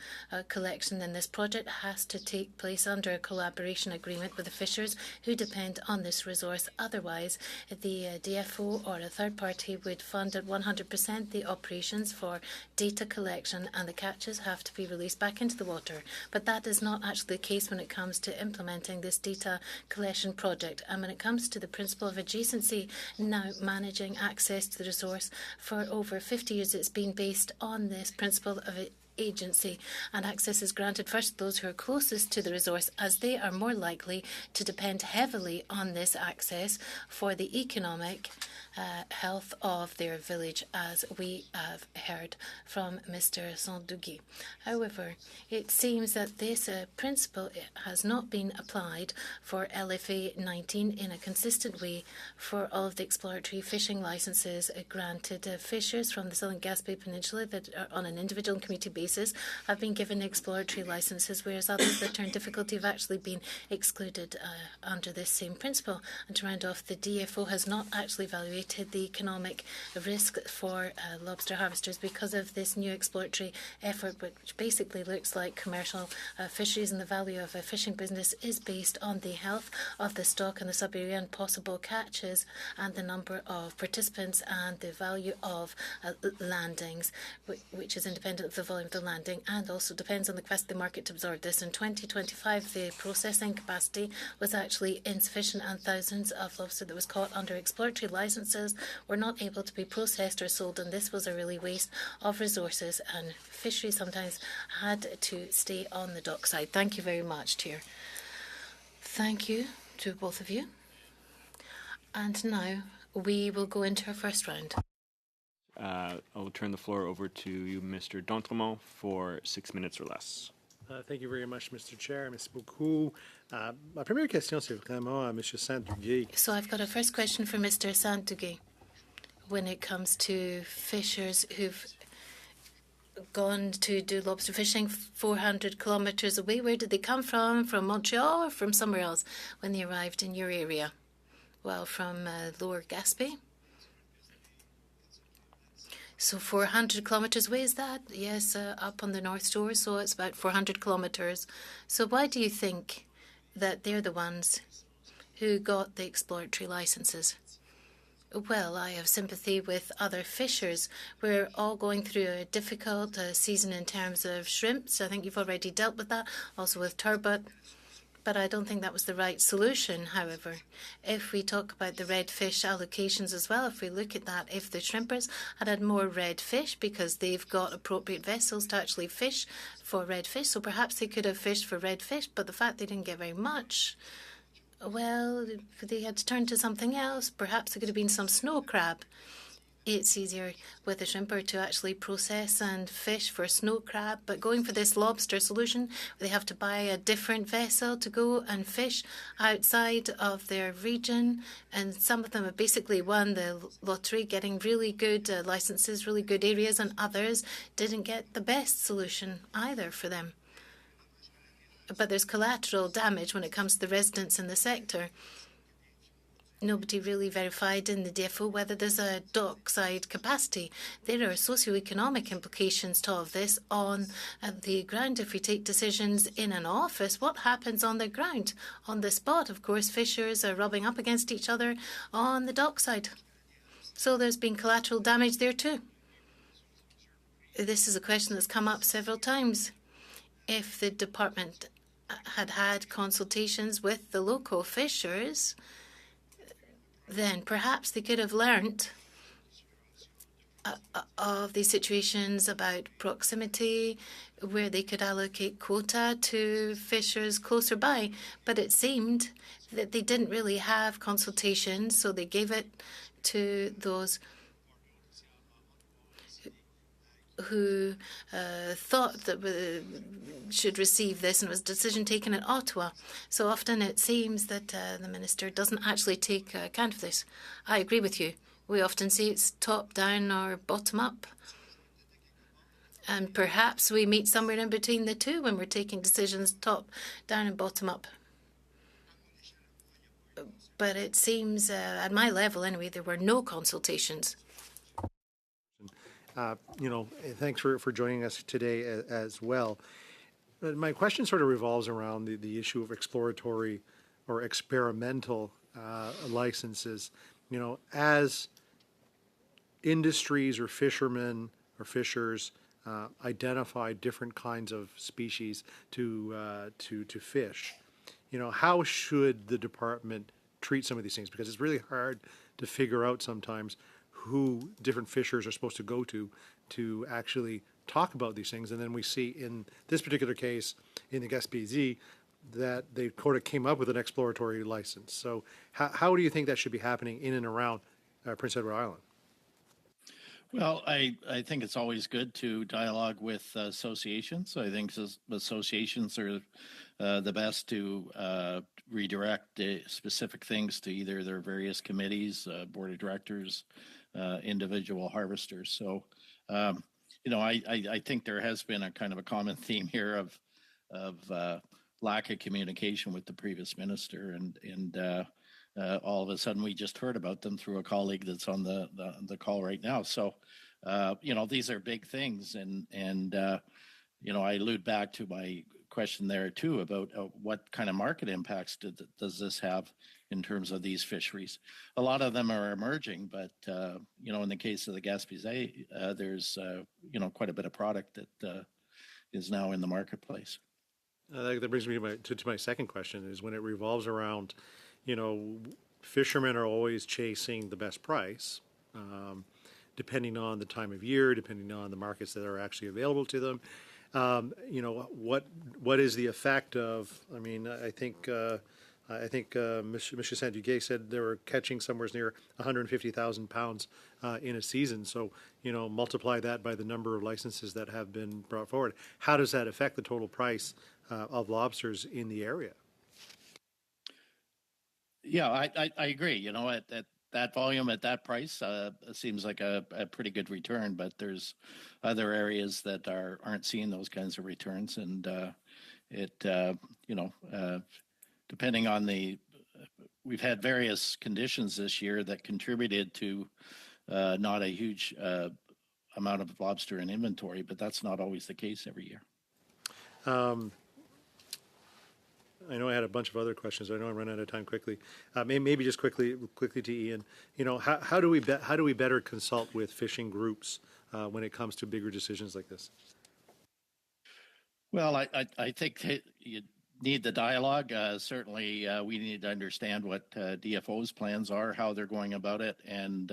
collection, then this project has to take place under a collaboration agreement with the fishers who depend on this resource. Otherwise, the DFO or a third party would fund at 100% the operations for data collection, and the catches have to be released back into the water. But that is not actually the case when it comes to implementing this data collection project. And when it comes to the principle of adjacency, now managing access to the resource for over 50 years, it's been based on this principle of agency, and access is granted first to those who are closest to the resource, as they are more likely to depend heavily on this access for the economic health of their village, as we have heard from Mr. Sandugi. However, it seems that this principle has not been applied for LFA 19 in a consistent way for all of the exploratory fishing licenses granted. Fishers from the Southern Gaspé Peninsula that are on an individual and community basis have been given exploratory licenses, whereas others that are in difficulty have actually been excluded under this same principle. And to round off, the DFO has not actually evaluated the economic risk for lobster harvesters because of this new exploratory effort, which basically looks like commercial fisheries, and the value of a fishing business is based on the health of the stock in the sub-area and possible catches and the number of participants and the value of landings, which is independent of the volume of the landing and also depends on the capacity of the market to absorb this. In 2025, the processing capacity was actually insufficient, and thousands of lobster that was caught under exploratory licenses were not able to be processed or sold, and this was a really waste of resources, and fisheries sometimes had to stay on the dockside. Thank you very much, Chair. Thank you to both of you. And now we will go into our first round. I'll turn the floor over to you, Mr. D'Entremont, for 6 minutes or less. Thank you very much, Mr. Chair. Merci beaucoup. Ma première question, c'est vraiment à M. Saint-Duguay. So I've got a first question for Mr. Saint-Duguay. When it comes to fishers who've gone to do lobster fishing 400 kilometres away, where did they come from? From Montreal or from somewhere else when they arrived in your area? Well, from Lower Gaspé. So 400 kilometres away, is that? Yes, up on the North Shore, so it's about 400 kilometres. So why do you think that they're the ones who got the exploratory licenses? Well, I have sympathy with other fishers. We're all going through a difficult season in terms of shrimps. I think you've already dealt with that, also with turbot. But I don't think that was the right solution, however. If we talk about the red fish allocations as well, if we look at that, if the shrimpers had more red fish because they've got appropriate vessels to actually fish for red fish, so perhaps they could have fished for red fish, but the fact they didn't get very much, well, they had to turn to something else. Perhaps there could have been some snow crab. It's easier with a shrimper to actually process and fish for snow crab, but going for this lobster solution, they have to buy a different vessel to go and fish outside of their region, and some of them have basically won the lottery, getting really good licenses, really good areas, and others didn't get the best solution either for them. But there's collateral damage when it comes to the residents in the sector. Nobody really verified in the DFO whether there's a dockside capacity. There are socioeconomic implications to all of this on the ground. If we take decisions in an office, what happens on the ground? On the spot, of course, fishers are rubbing up against each other on the dockside. So there's been collateral damage there too. This is a question that's come up several times. If the department had had consultations with the local fishers, then perhaps they could have learnt of these situations about proximity, where they could allocate quota to fishers closer by. But it seemed that they didn't really have consultations, so they gave it to those who thought that should receive this, and it was a decision taken at Ottawa. So often it seems that the minister doesn't actually take account of this. I agree with you. We often see it's top down or bottom up. And perhaps we meet somewhere in between the two when we're taking decisions top down and bottom up. But it seems, at my level anyway, there were no consultations. Thanks for joining us today as well. My question sort of revolves around the issue of exploratory or experimental licenses. As industries or fishermen or fishers identify different kinds of species to fish, how should the department treat some of these things? Because it's really hard to figure out sometimes who different fishers are supposed to go to actually talk about these things. And then we see in this particular case, in the Gaspésie, that they sort of came up with an exploratory license. So how do you think that should be happening in and around Prince Edward Island? Well, I think it's always good to dialogue with associations. I think associations are the best to redirect specific things to either their various committees, board of directors, individual harvesters. So, I think there has been a kind of a common theme here of lack of communication with the previous minister, and all of a sudden we just heard about them through a colleague that's on the call right now. So, these are big things, and I allude back to my question there too about what kind of market impacts does this have in terms of these fisheries. A lot of them are emerging, but in the case of the Gaspésie, there's quite a bit of product that is now in the marketplace. That brings me to my second question, is when it revolves around, fishermen are always chasing the best price, depending on the time of year, depending on the markets that are actually available to them. What is the effect of? I think Mr. Saint-Duguay said they were catching somewhere near 150,000 pounds in a season. So multiply that by the number of licenses that have been brought forward. How does that affect the total price of lobsters in the area? Yeah, I agree. At that volume, at that price, it seems like a pretty good return. But there's other areas that aren't seeing those kinds of returns, and depending on we've had various conditions this year that contributed to not a huge amount of lobster in inventory, but that's not always the case every year. I know I had a bunch of other questions. I know I'm running out of time quickly. Maybe just quickly to Ian. How do we better consult with fishing groups when it comes to bigger decisions like this? Well, I think you need the dialogue. Certainly, we need to understand what DFO's plans are, how they're going about it, and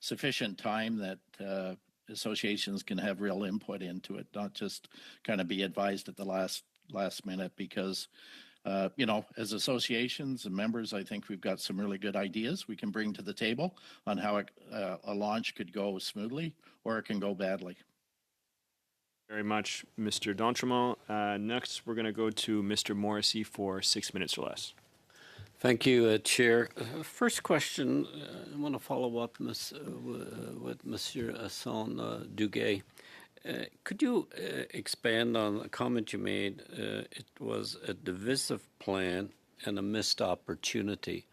sufficient time that associations can have real input into it, not just kind of be advised at the last minute, because as associations and members, I think we've got some really good ideas we can bring to the table on how a launch could go smoothly or it can go badly. Very much, Mr. D'Entremont. Next, we're going to go to Mr. Morrissey for 6 minutes or less. Thank you, Chair. First question, I want to follow up with Monsieur Hassan Duguay. Could you expand on a comment you made? It was a divisive plan and a missed opportunity.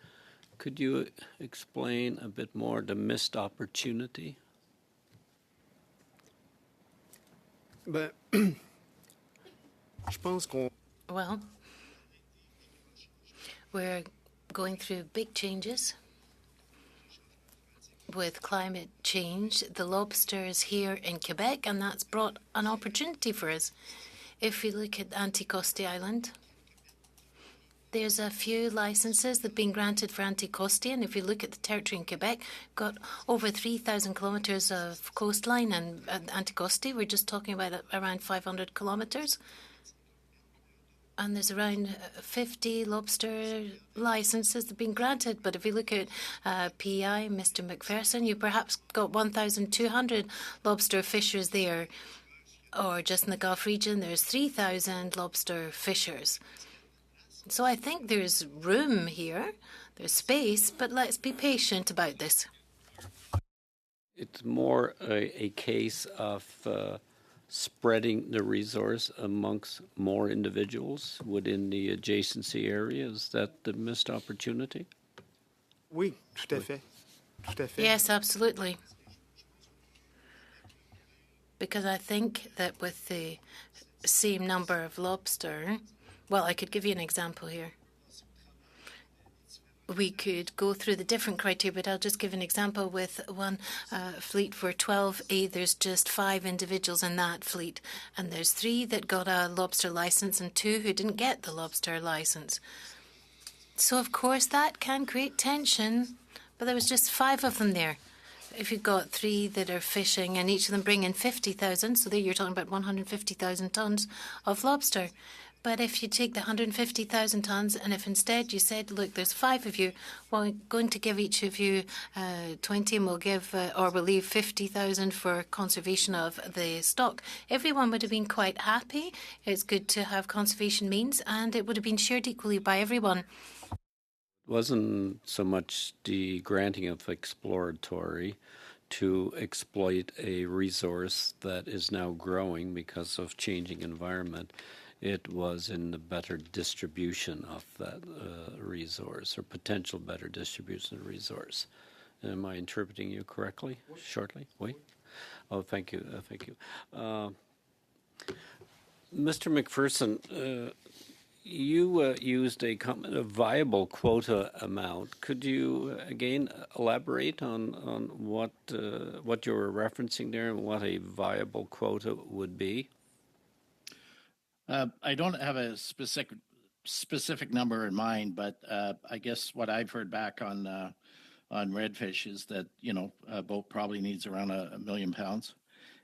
Could you explain a bit more the missed opportunity? Well, we're going through big changes with climate change. The lobster is here in Quebec, and that's brought an opportunity for us. If we look at Anticosti Island, there's a few licenses that have been granted for Anticosti, and if you look at the territory in Quebec, got over 3,000 kilometres of coastline, and at Anticosti, we're just talking about around 500 kilometres. And there's around 50 lobster licenses that have been granted. But if you look at PEI, Mr. McPherson, you perhaps got 1,200 lobster fishers there. Or just in the Gulf region, there's 3,000 lobster fishers. So I think there's room here, there's space, but let's be patient about this. It's more a case of spreading the resource amongst more individuals within the adjacency area. Is that the missed opportunity? Oui, tout à fait. Tout à fait. Yes, absolutely. Because I think that with the same number of lobster, well, I could give you an example here. We could go through the different criteria, but I'll just give an example. With one fleet for 12A, there's just 5 individuals in that fleet, and there's 3 that got a lobster license and 2 who didn't get the lobster license. So, of course, that can create tension, but there was just 5 of them there. If you've got 3 that are fishing and each of them bring in 50,000, so there you're talking about 150,000 tons of lobster. But if you take the 150,000 tons, and if instead you said, look, there's 5 of you, well, we're going to give each of you 20, and we'll give, or we'll leave 50,000 for conservation of the stock, everyone would have been quite happy. It's good to have conservation means, and it would have been shared equally by everyone. It wasn't so much the granting of exploratory to exploit a resource that is now growing because of changing environment. It was in the better distribution of that resource, or potential better distribution of resource. Am I interpreting you correctly? Shortly? Wait. Oh, thank you. Thank you. Mr. McPherson, you used a viable quota amount. Could you again elaborate on what you were referencing there and what a viable quota would be? I don't have a specific number in mind, but I guess what I've heard back on redfish is that a boat probably needs around 1 million pounds,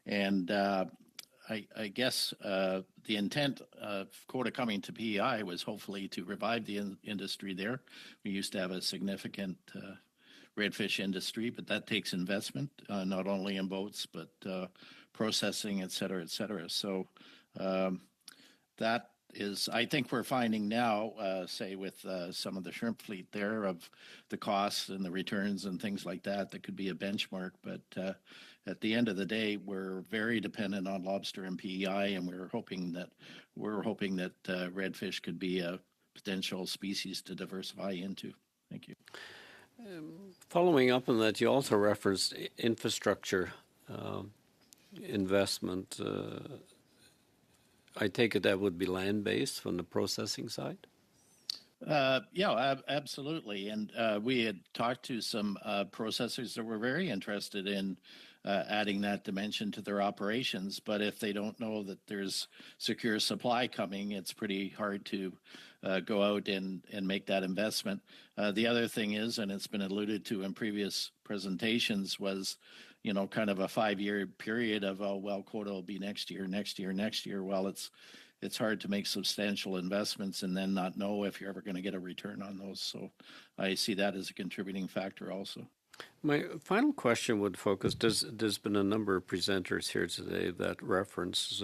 and I guess the intent of quota coming to PEI was hopefully to revive the industry there. We used to have a significant redfish industry, but that takes investment, not only in boats but processing, et cetera, et cetera. So. That is, I think we're finding now, say with some of the shrimp fleet there, of the costs and the returns and things like that, that could be a benchmark. But at the end of the day, we're very dependent on lobster and PEI, and we're hoping that redfish could be a potential species to diversify into. Thank you. Following up on that, you also referenced infrastructure investment. I take it that would be land-based from the processing side? Yeah, absolutely. And we had talked to some processors that were very interested in adding that dimension to their operations. But if they don't know that there's secure supply coming, it's pretty hard to go out and make that investment. The other thing is, and it's been alluded to in previous presentations, was kind of a 5-year period of, oh, well, quota will be next year. Well, it's hard to make substantial investments and then not know if you're ever going to get a return on those. So I see that as a contributing factor also. My final question would focus, there's been a number of presenters here today that reference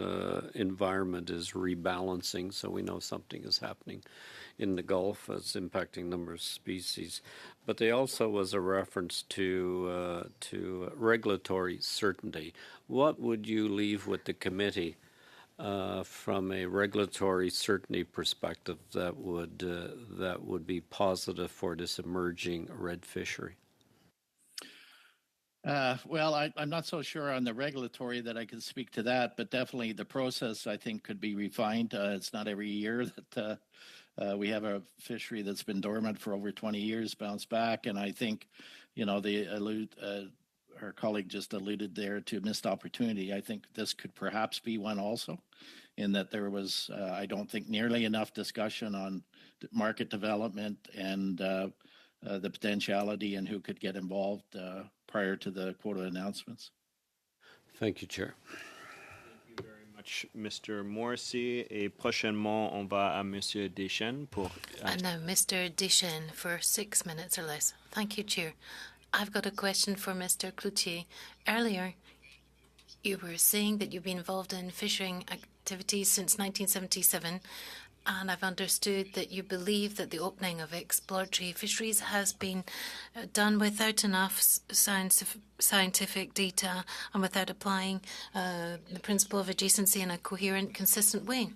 environment is rebalancing, so we know something is happening in the Gulf that's impacting a number of species. But they also was a reference to regulatory certainty. What would you leave with the committee from a regulatory certainty perspective that would be positive for this emerging red fishery? Well, I'm not so sure on the regulatory that I can speak to that, but definitely the process, I think, could be refined. It's not every year that we have a fishery that's been dormant for over 20 years bounce back. And I think, our colleague just alluded there to missed opportunity. I think this could perhaps be one also, in that there was, I don't think, nearly enough discussion on market development and the potentiality and who could get involved prior to the quota announcements. Thank you, Chair. Thank you very much, Mr. Morrissey. Et prochainement, on va à Monsieur Deschênes pour... And now, Mr. Deschênes, for 6 minutes or less. Thank you, Chair. I've got a question for Mr. Cloutier. Earlier, you were saying that you've been involved in fishing activities since 1977, and I've understood that you believe that the opening of exploratory fisheries has been done without enough scientific data and without applying the principle of adjacency in a coherent, consistent way.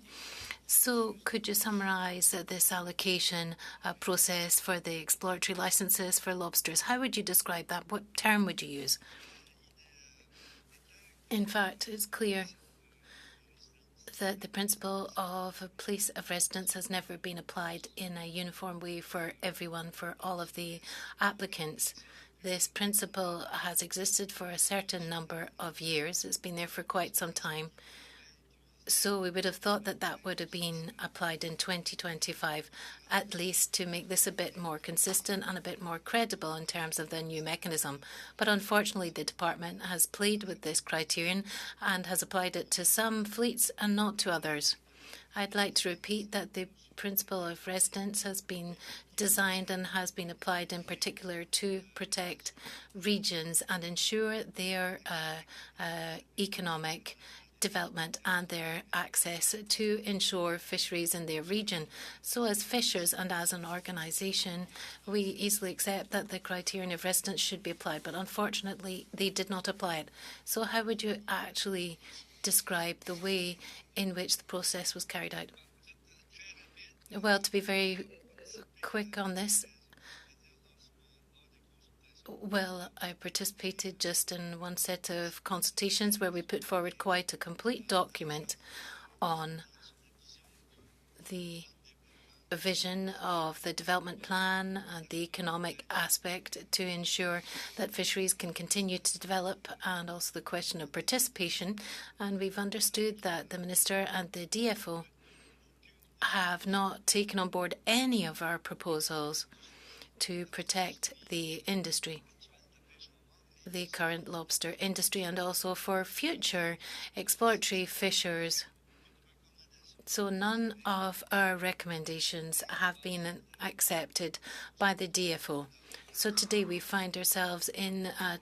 So could you summarise this allocation process for the exploratory licenses for lobsters? How would you describe that? What term would you use? In fact, it's clear that the principle of a place of residence has never been applied in a uniform way for everyone, for all of the applicants. This principle has existed for a certain number of years. It's been there for quite some time. So we would have thought that that would have been applied in 2025, at least to make this a bit more consistent and a bit more credible in terms of the new mechanism. But unfortunately, the department has played with this criterion and has applied it to some fleets and not to others. I'd like to repeat that the principle of residence has been designed and has been applied in particular to protect regions and ensure their economic development and their access to ensure fisheries in their region. So as fishers and as an organisation, we easily accept that the criterion of residence should be applied, but unfortunately they did not apply it. So how would you actually describe the way in which the process was carried out? Well, to be very quick on this, well, I participated just in one set of consultations where we put forward quite a complete document on the vision of the development plan and the economic aspect to ensure that fisheries can continue to develop, and also the question of participation. And we've understood that the Minister and the DFO have not taken on board any of our proposals to protect the industry, the current lobster industry, and also for future exploratory fishers. So none of our recommendations have been accepted by the DFO. So today we find ourselves in a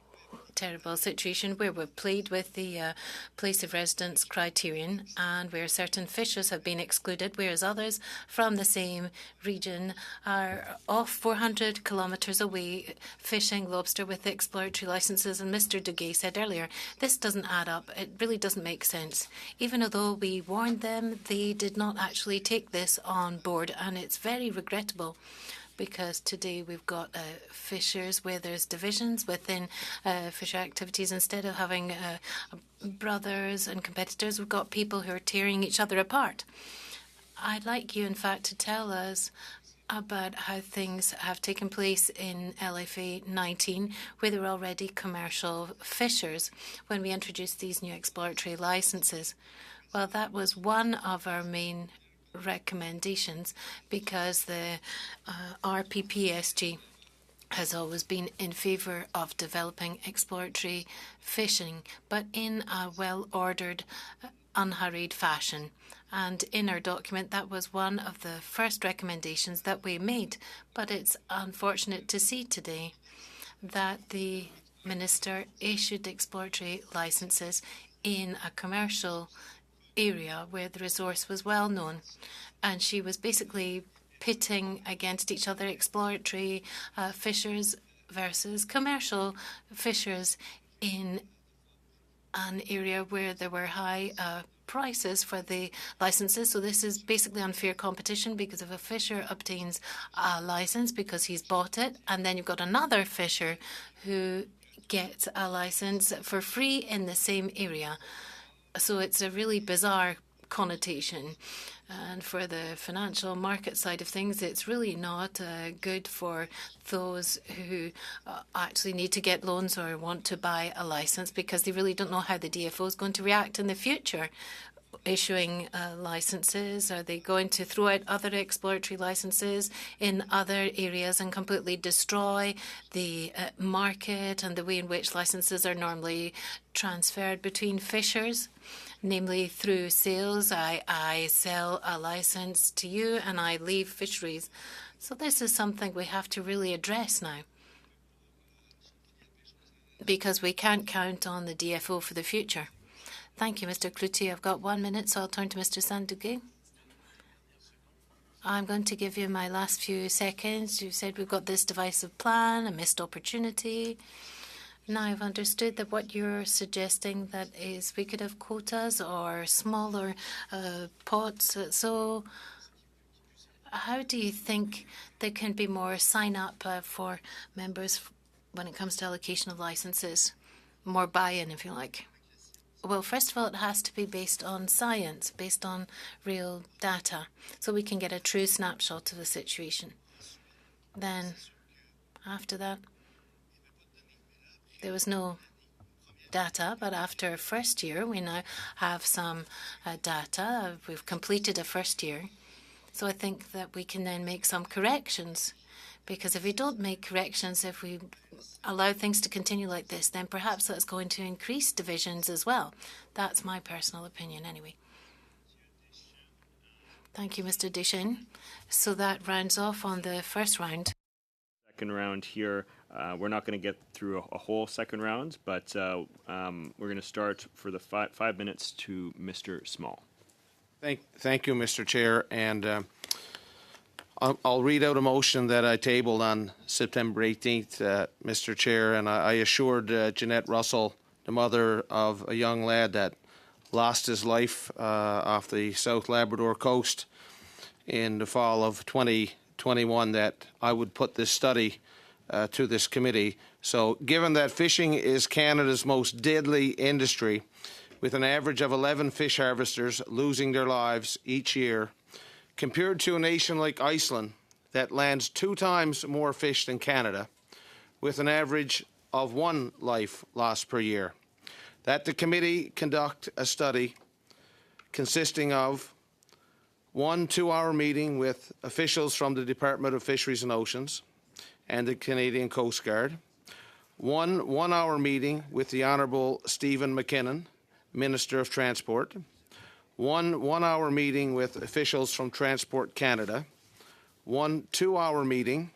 terrible situation where we've played with the place of residence criterion and where certain fishers have been excluded, whereas others from the same region are off 400 kilometres away fishing lobster with exploratory licenses. And Mr. Duguay said earlier, this doesn't add up. It really doesn't make sense. Even although we warned them, they did not actually take this on board, and it's very regrettable, because today we've got fishers where there's divisions within fisher activities. Instead of having brothers and competitors, we've got people who are tearing each other apart. I'd like you, in fact, to tell us about how things have taken place in LFA 19, where there were already commercial fishers when we introduced these new exploratory licenses. Well, that was one of our main recommendations, because the RPPSG has always been in favour of developing exploratory fishing, but in a well-ordered unhurried fashion. And in our document, that was one of the first recommendations that we made. But it's unfortunate to see today that the Minister issued exploratory licenses in a commercial area where the resource was well known. And she was basically pitting against each other exploratory fishers versus commercial fishers in an area where there were high prices for the licenses. So this is basically unfair competition, because if a fisher obtains a license because he's bought it, and then you've got another fisher who gets a license for free in the same area. So it's a really bizarre connotation. And for the financial market side of things, it's really not good for those who actually need to get loans or want to buy a license, because they really don't know how the DFO is going to react in the future. Issuing licenses? Are they going to throw out other exploratory licenses in other areas and completely destroy the market and the way in which licenses are normally transferred between fishers? Namely, through sales. I sell a license to you and I leave fisheries. So this is something we have to really address now, because we can't count on the DFO for the future. Thank you, Mr. Cloutier. I've got 1 minute, so I'll turn to Mr. Sanduguay. I'm going to give you my last few seconds. You said we've got this divisive plan, a missed opportunity. Now I've understood that what you're suggesting that is we could have quotas or smaller pots. So how do you think there can be more sign-up for members when it comes to allocation of licenses? More buy-in, if you like. Well, first of all, it has to be based on science, based on real data, so we can get a true snapshot of the situation. Then, after that, there was no data, but after first year, we now have some data. We've completed a first year. So I think that we can then make some corrections, because if we don't make corrections, if we allow things to continue like this, then perhaps that's going to increase divisions as well. That's my personal opinion anyway. Thank you, Mr. Deschênes. So that rounds off on the first round. Second round here. We're not going to get through a whole second round, but we're going to start for the 5 minutes to Mr. Small. Thank you, Mr. Chair. And I'll read out a motion that I tabled on September 18th, Mr. Chair, and I assured Jeanette Russell, the mother of a young lad that lost his life off the South Labrador coast in the fall of 2021, that I would put this study to this committee. So given that fishing is Canada's most deadly industry, with an average of 11 fish harvesters losing their lives each year, compared to a nation like Iceland that lands 2 times more fish than Canada, with an average of 1 life lost per year, that the committee conduct a study consisting of 1 2-hour meeting with officials from the Department of Fisheries and Oceans and the Canadian Coast Guard, 1 1-hour meeting with the Honourable Stephen McKinnon, Minister of Transport, 1 1-hour meeting with officials from Transport Canada, 1 2-hour meeting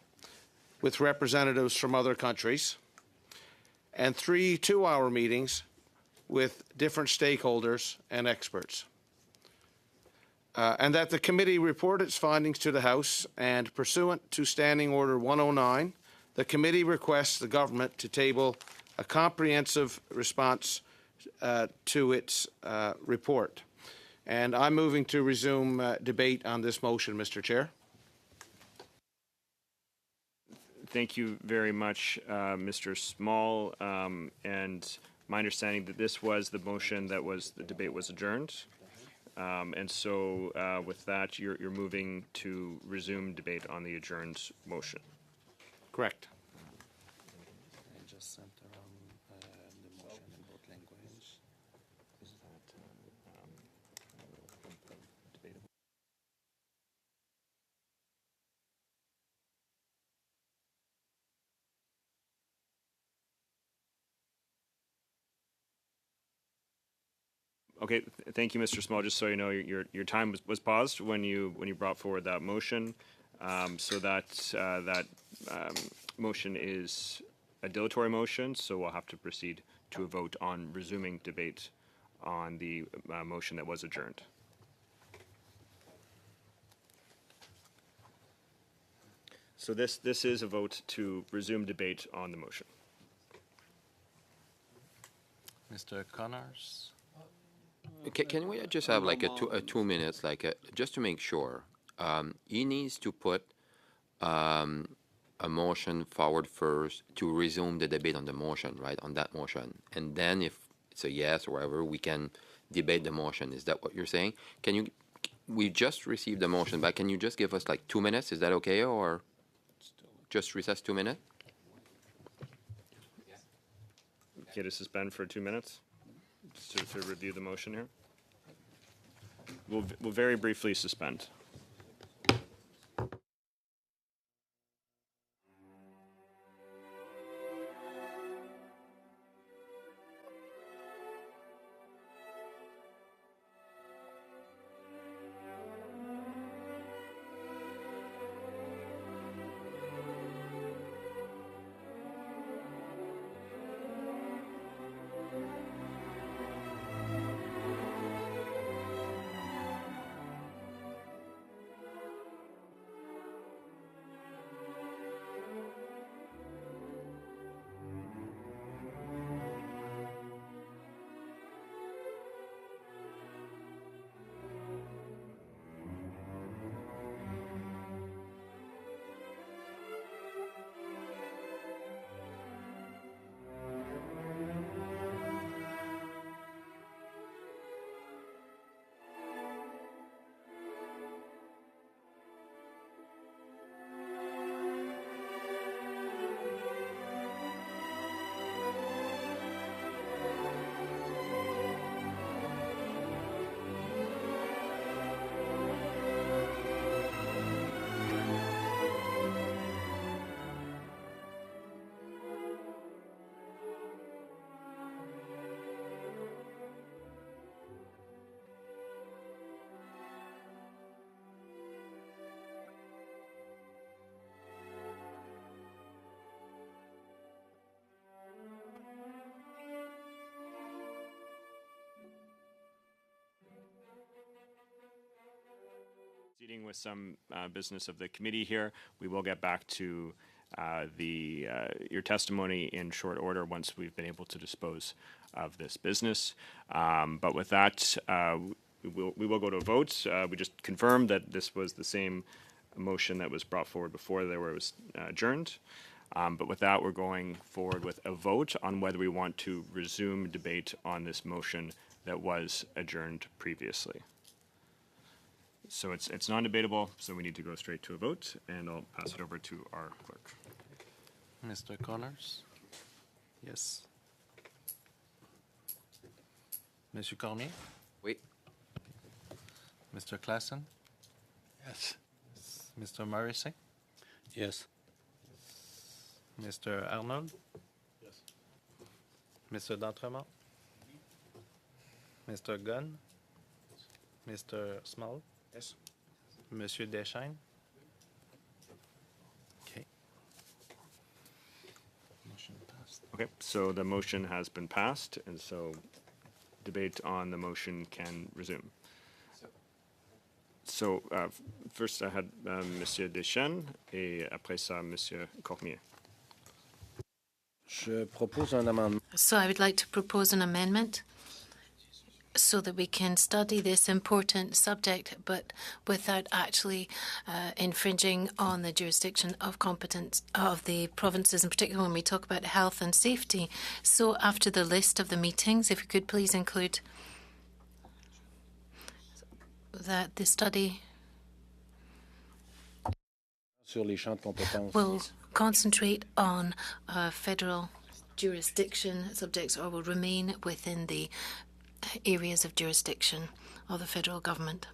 with representatives from other countries, and 3 2-hour meetings with different stakeholders and experts. And that the committee report its findings to the House, and pursuant to Standing Order 109, the committee requests the government to table a comprehensive response to its report. And I'm moving to resume debate on this motion, Mr. Chair. Thank you very much, Mr. Small. And my understanding that this was the motion that the debate was adjourned. And so with that, you're moving to resume debate on the adjourned motion. Correct. Okay, thank you, Mr. Small. Just so you know, your time was paused when you brought forward that motion. So that motion is a dilatory motion, so we'll have to proceed to a vote on resuming debate on the motion that was adjourned. So this is a vote to resume debate on the motion. Mr. Connors? Can we just have like a 2 minutes, like just to make sure? He needs to put a motion forward first to resume the debate on the motion, right? On that motion, and then if it's a yes or whatever, we can debate the motion. Is that what you're saying? Can you? We just received the motion back. Can you just give us like 2 minutes? Is that okay, or just recess 2 minutes? Okay, to suspend for 2 minutes to review the motion here. We'll very briefly suspend. Proceeding with some business of the committee here, we will get back to your testimony in short order once we've been able to dispose of this business. But with that, we will go to a vote. We just confirmed that this was the same motion that was brought forward before where it was adjourned. But with that, we're going forward with a vote on whether we want to resume debate on this motion that was adjourned previously. So it's non-debatable, so we need to go straight to a vote, and I'll pass it over to our clerk. Mr. Connors? Yes. Monsieur Cormier? Oui. Mr. Klassen? Yes. Mr. Morrissey? Yes. Mr. Arnold? Yes. Mr. D'Entremont? Mr. Gunn? Mr. Small? Yes. Monsieur Deschaines? Okay. Motion passed. Okay, so the motion has been passed, and so debate on the motion can resume. So first I had Monsieur Deschaines, et après ça, Monsieur Cormier. Je propose un amendement. So I would like to propose an amendment so that we can study this important subject, but without actually infringing on the jurisdiction of competence of the provinces, in particular when we talk about health and safety. So after the list of the meetings, if you could please include that the study Sur les champs de compétences. will concentrate on federal jurisdiction subjects or will remain within the areas of jurisdiction of the federal government.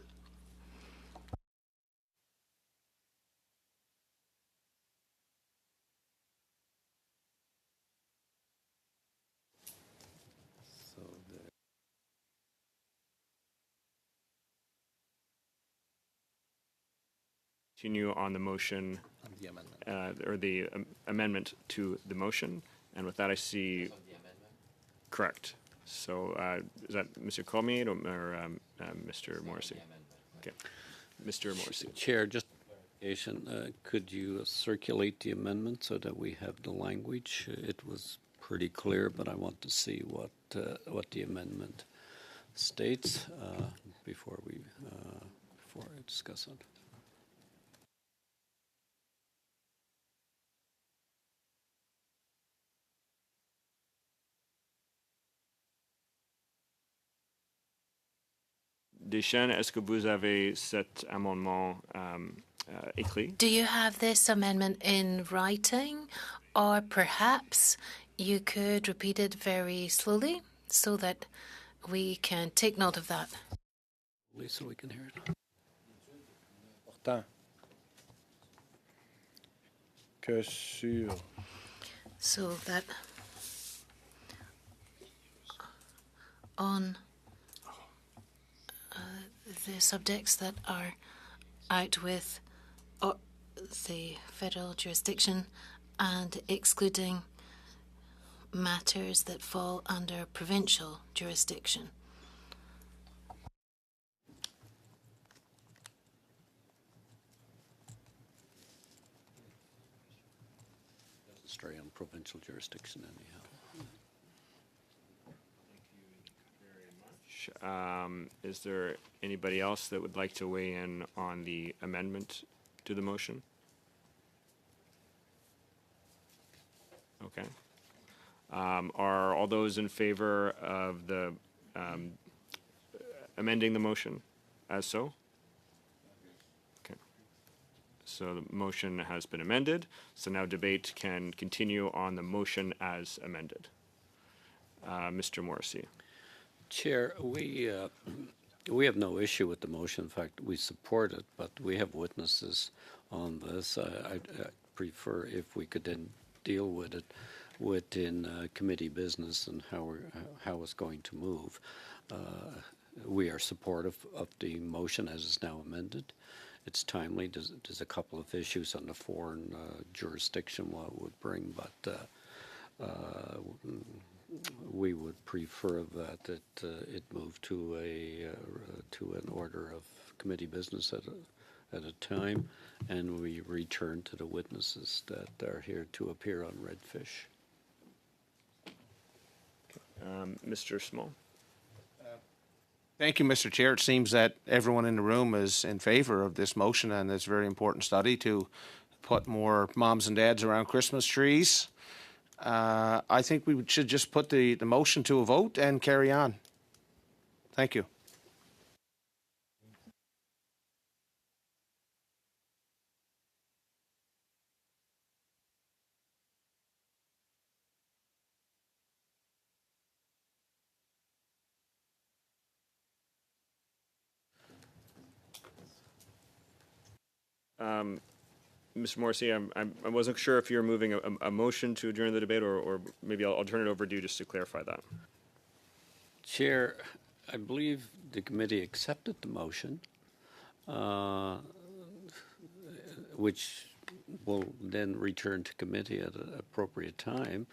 continue on the motion, The amendment. or the amendment to the motion. And with that, I see. Correct. So is that Mr. Cormier or Mr. Morrissey? Okay. Mr. Morrissey. Chair, just could you circulate the amendment so that we have the language? It was pretty clear, but I want to see what the amendment states before I discuss it. Deschênes, est-ce que vous avez cet amendement écrit? Do you have this amendment in writing, or perhaps you could repeat it very slowly so that we can take note of that? So we can hear it. Pourtant, que sur So that on the subjects that are out with the federal jurisdiction and excluding matters that fall under provincial jurisdiction. Stray on provincial jurisdiction anyhow. Is there anybody else that would like to weigh in on the amendment to the motion? Okay. Are all those in favor of the amending the motion as so? Okay. So the motion has been amended. So now debate can continue on the motion as amended. Mr. Morrissey. Chair, we have no issue with the motion. In fact, we support it, but we have witnesses on this. I prefer if we could then deal with it within committee business and how it's going to move. We are supportive of the motion as it's now amended. It's timely. There's a couple of issues on the foreign jurisdiction what it would bring, but we would prefer that it move to an order of committee business at a time, and we return to the witnesses that are here to appear on redfish. Mr. Small. Thank you, Mr. Chair. It seems that everyone in the room is in favor of this motion and this very important study to put more moms and dads around Christmas trees. I think we should just put the motion to a vote and carry on. Thank you. Mr. Morrissey, I wasn't sure if you're moving a motion to adjourn the debate, or maybe I'll turn it over to you just to clarify that. Chair, I believe the committee accepted the motion, which will then return to committee at an appropriate time.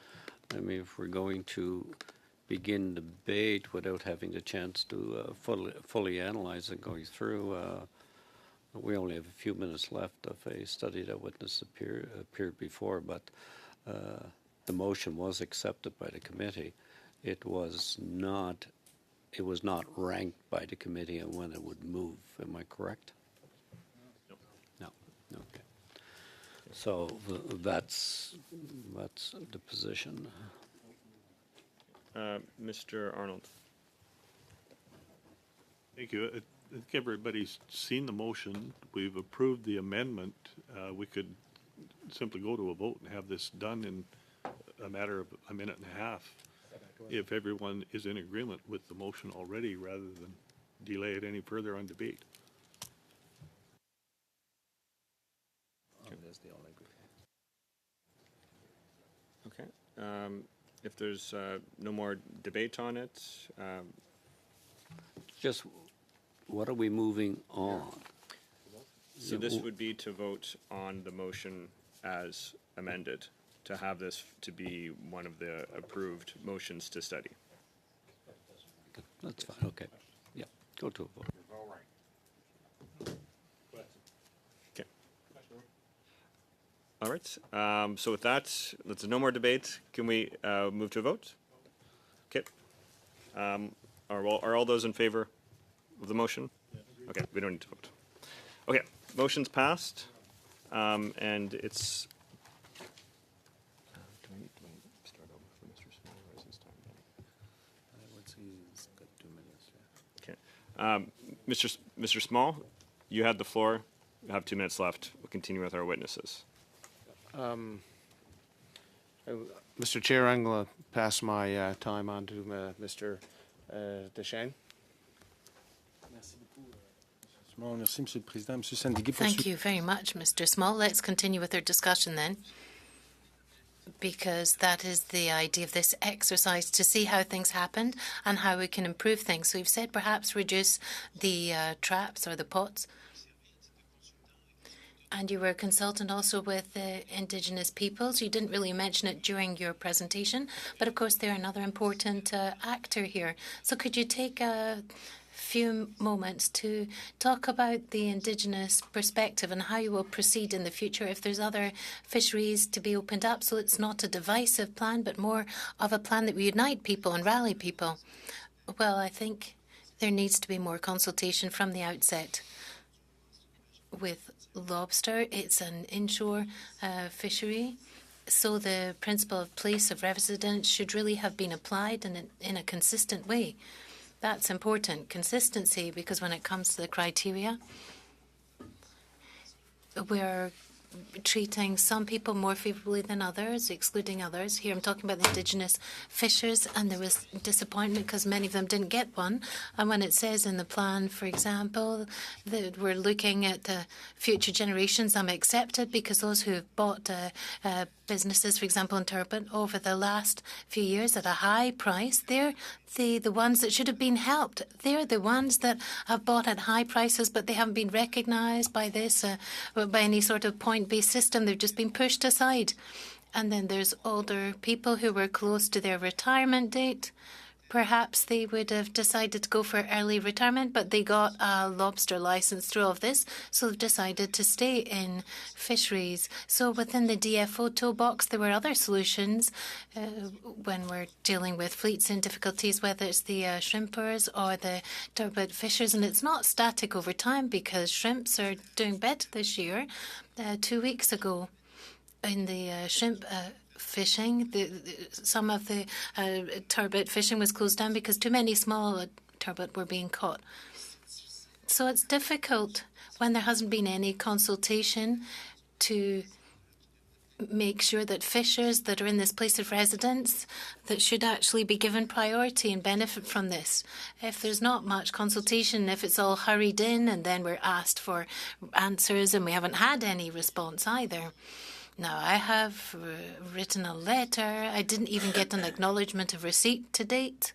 I mean, if we're going to begin debate without having the chance to fully analyze and going through, we only have a few minutes left of a study that witness appeared before, but the motion was accepted by the committee. It was not ranked by the committee and when it would move. Am I correct? No. Okay. So that's the position. Mr. Arnold. Thank you. I think everybody's seen the motion. We've approved the amendment. We could simply go to a vote and have this done in a matter of a minute and a half if everyone is in agreement with the motion already, rather than delay it any further on debate. That's the only group. Okay. If there's no more debate on it, just what are we moving on? So this would be to vote on the motion as amended, to have this to be one of the approved motions to study. That's fine. Okay. Yeah. Go to a vote. Okay. All right. So with that, let's no more debate. Can we move to a vote? Okay. Are all those in favor of the motion? Okay, we don't need to vote. Okay, motion's passed, and it's. Do we start over for Mr. Small, or is his time done? Okay. Mr. Small, you had the floor. You have 2 minutes left. We'll continue with our witnesses. Mr. Chair, I'm going to pass my time on to Mr. Deschênes. Thank you very much, Mr. Small. Let's continue with our discussion then, because that is the idea of this exercise, to see how things happened and how we can improve things. So we've said perhaps reduce the traps or the pots. And you were a consultant also with the Indigenous peoples. You didn't really mention it during your presentation, but of course they're another important actor here. So could you take a few moments to talk about the Indigenous perspective and how you will proceed in the future if there's other fisheries to be opened up, so it's not a divisive plan, but more of a plan that will unite people and rally people? Well, I think there needs to be more consultation from the outset. With lobster, it's an inshore fishery, so the principle of place of residence should really have been applied in a consistent way. That's important, consistency, because when it comes to the criteria, we're treating some people more favourably than others, excluding others. Here I'm talking about the Indigenous fishers, and there was disappointment because many of them didn't get one. And when it says in the plan, for example, that we're looking at the future generations, I'm accepted, because those who have bought businesses, for example, in Turbot, over the last few years at a high price, they're the ones that should have been helped. They're the ones that have bought at high prices, but they haven't been recognised by this, by any sort of point-based system. They've just been pushed aside. And then there's older people who were close to their retirement date. Perhaps they would have decided to go for early retirement, but they got a lobster license through all of this, so they've decided to stay in fisheries. So within the DFO toolbox, there were other solutions when we're dealing with fleets in difficulties, whether it's the shrimpers or the turbot fishers. And it's not static over time, because shrimps are doing better this year. 2 weeks ago, in the shrimp fishing, some of the turbot fishing was closed down because too many small turbot were being caught. So it's difficult when there hasn't been any consultation to make sure that fishers that are in this place of residence that should actually be given priority and benefit from this. If there's not much consultation, if it's all hurried in and then we're asked for answers and we haven't had any response either. Now, I have written a letter. I didn't even get an acknowledgement of receipt to date.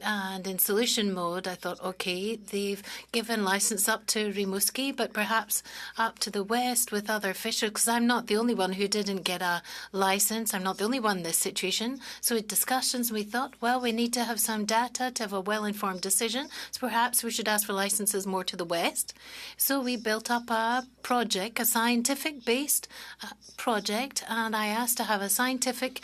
And in solution mode, I thought, okay, they've given license up to Rimouski, but perhaps up to the west with other fishers, because I'm not the only one who didn't get a license. I'm not the only one in this situation. So with discussions, we thought, well, we need to have some data to have a well-informed decision. So perhaps we should ask for licenses more to the west. So we built up a project, a scientific-based project, and I asked to have a scientific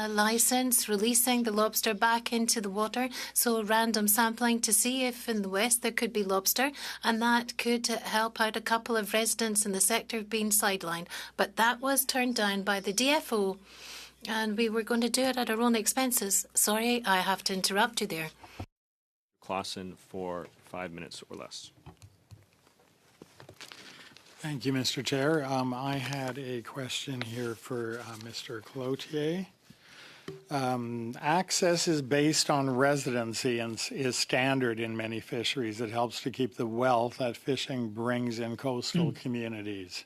license releasing the lobster back into the water, so random sampling to see if in the west there could be lobster, and that could help out a couple of residents in the sector being sidelined. But that was turned down by the DFO, and we were going to do it at our own expenses. Sorry, I have to interrupt you there. Clausen for 5 minutes or less. Thank you, Mr. Chair. I had a question here for Mr. Cloutier. Access is based on residency and is standard in many fisheries. It helps to keep the wealth that fishing brings in coastal communities.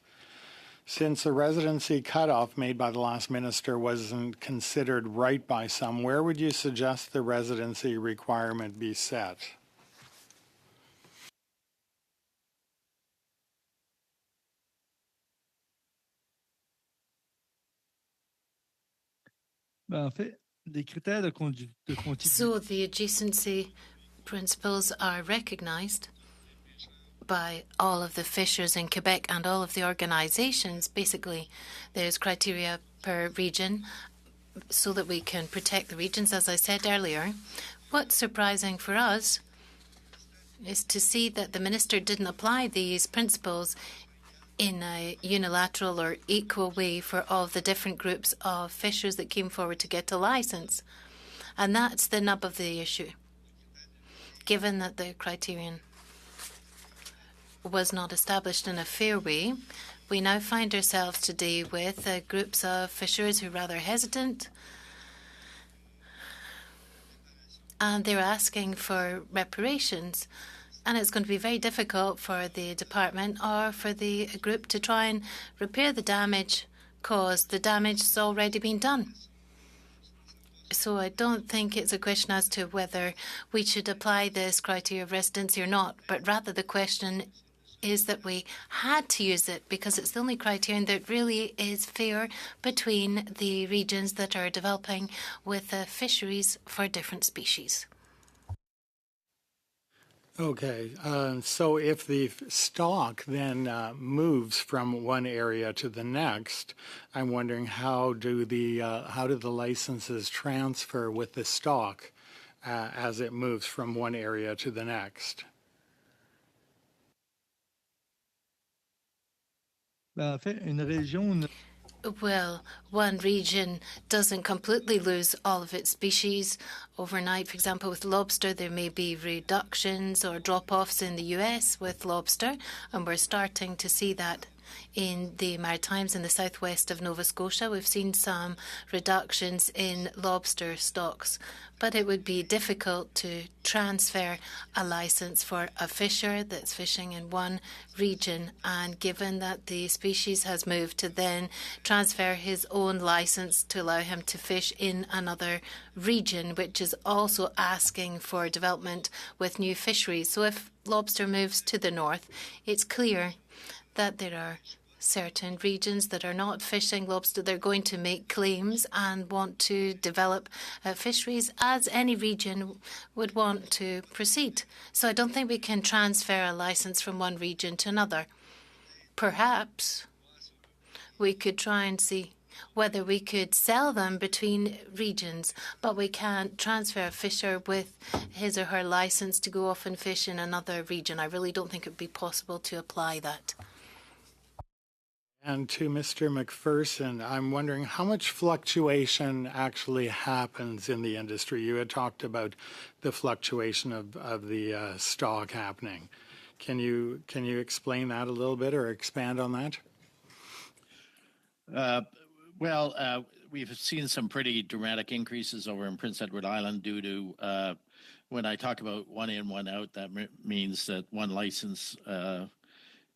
Since the residency cutoff made by the last minister wasn't considered right by some, where would you suggest the residency requirement be set? So the adjacency principles are recognized by all of the fishers in Quebec and all of the organizations. Basically, there's criteria per region so that we can protect the regions, as I said earlier. What's surprising for us is to see that the minister didn't apply these principles in a unilateral or equal way for all the different groups of fishers that came forward to get a license. And that's the nub of the issue. Given that the criterion was not established in a fair way, we now find ourselves today with groups of fishers who are rather hesitant, and they're asking for reparations. And it's going to be very difficult for the department or for the group to try and repair the damage caused. The damage has already been done. So I don't think it's a question as to whether we should apply this criteria of residency or not, but rather the question is that we had to use it because it's the only criterion that really is fair between the regions that are developing with fisheries for different species. Okay, so if the stock then moves from one area to the next, I'm wondering how do the licenses transfer with the stock as it moves from one area to the next? Well, one region doesn't completely lose all of its species overnight. For example, with lobster, there may be reductions or drop-offs in the US with lobster, and we're starting to see that in the Maritimes in the southwest of Nova Scotia. We've seen some reductions in lobster stocks, but it would be difficult to transfer a license for a fisher that's fishing in one region, and given that the species has moved, to then transfer his own license to allow him to fish in another region, which is also asking for development with new fisheries. So if lobster moves to the north, it's clear that there are certain regions that are not fishing lobster. They're going to make claims and want to develop fisheries as any region would want to proceed. So I don't think we can transfer a license from one region to another. Perhaps we could try and see whether we could sell them between regions, but we can't transfer a fisher with his or her license to go off and fish in another region. I really don't think it would be possible to apply that. And to Mr. McPherson, I'm wondering how much fluctuation actually happens in the industry. You had talked about the fluctuation of the stock happening. Can you explain that a little bit or expand on that? We've seen some pretty dramatic increases over in Prince Edward Island due to, when I talk about one in, one out, that means that one license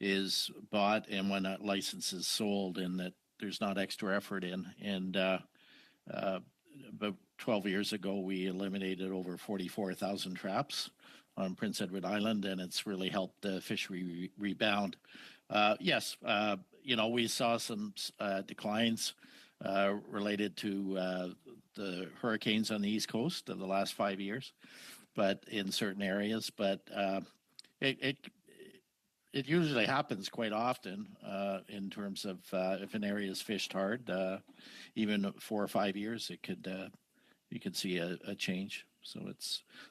is bought and when that license is sold, and that there's not extra effort in. And about 12 years ago, we eliminated over 44,000 traps on Prince Edward Island, and it's really helped the fishery rebound. Yes, we saw some declines related to the hurricanes on the East Coast of the last 5 years, but in certain areas. But it usually happens quite often in terms of if an area is fished hard, even 4 or 5 years, you could see a change. So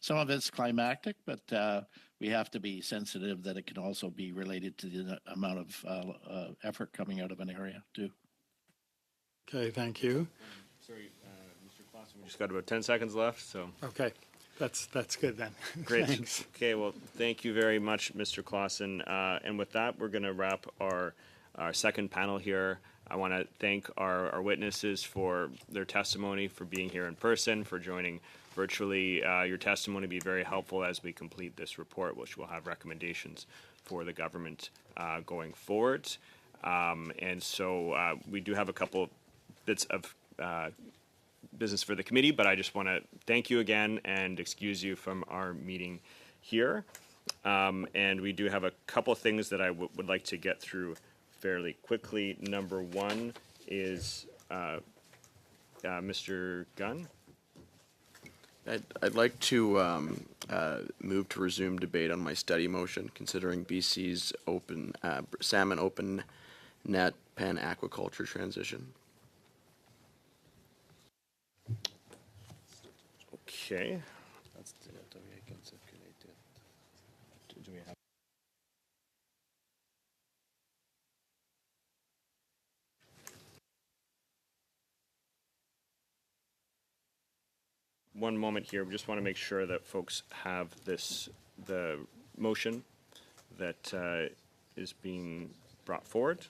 some of it's climactic, but we have to be sensitive that it can also be related to the amount of effort coming out of an area too. Okay, thank you. Sorry, Mr. Clausen, we just got about 10 seconds left, so. Okay. That's good then. Great. Thanks. Okay, well, thank you very much, Mr. Clausen. And with that, we're going to wrap our second panel here. I want to thank our witnesses for their testimony, for being here in person, for joining virtually. Your testimony will be very helpful as we complete this report, which will have recommendations for the government going forward. And so we do have a couple bits of business for the committee, but I just want to thank you again and excuse you from our meeting here. And we do have a couple things that I would like to get through fairly quickly. Number one is Mr. Gunn? I'd like to move to resume debate on my study motion, considering BC's salmon open net pen aquaculture transition. Okay. One moment here. We just want to make sure that folks have the motion that is being brought forward.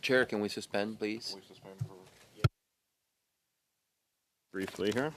Chair, can we suspend, please? Briefly here.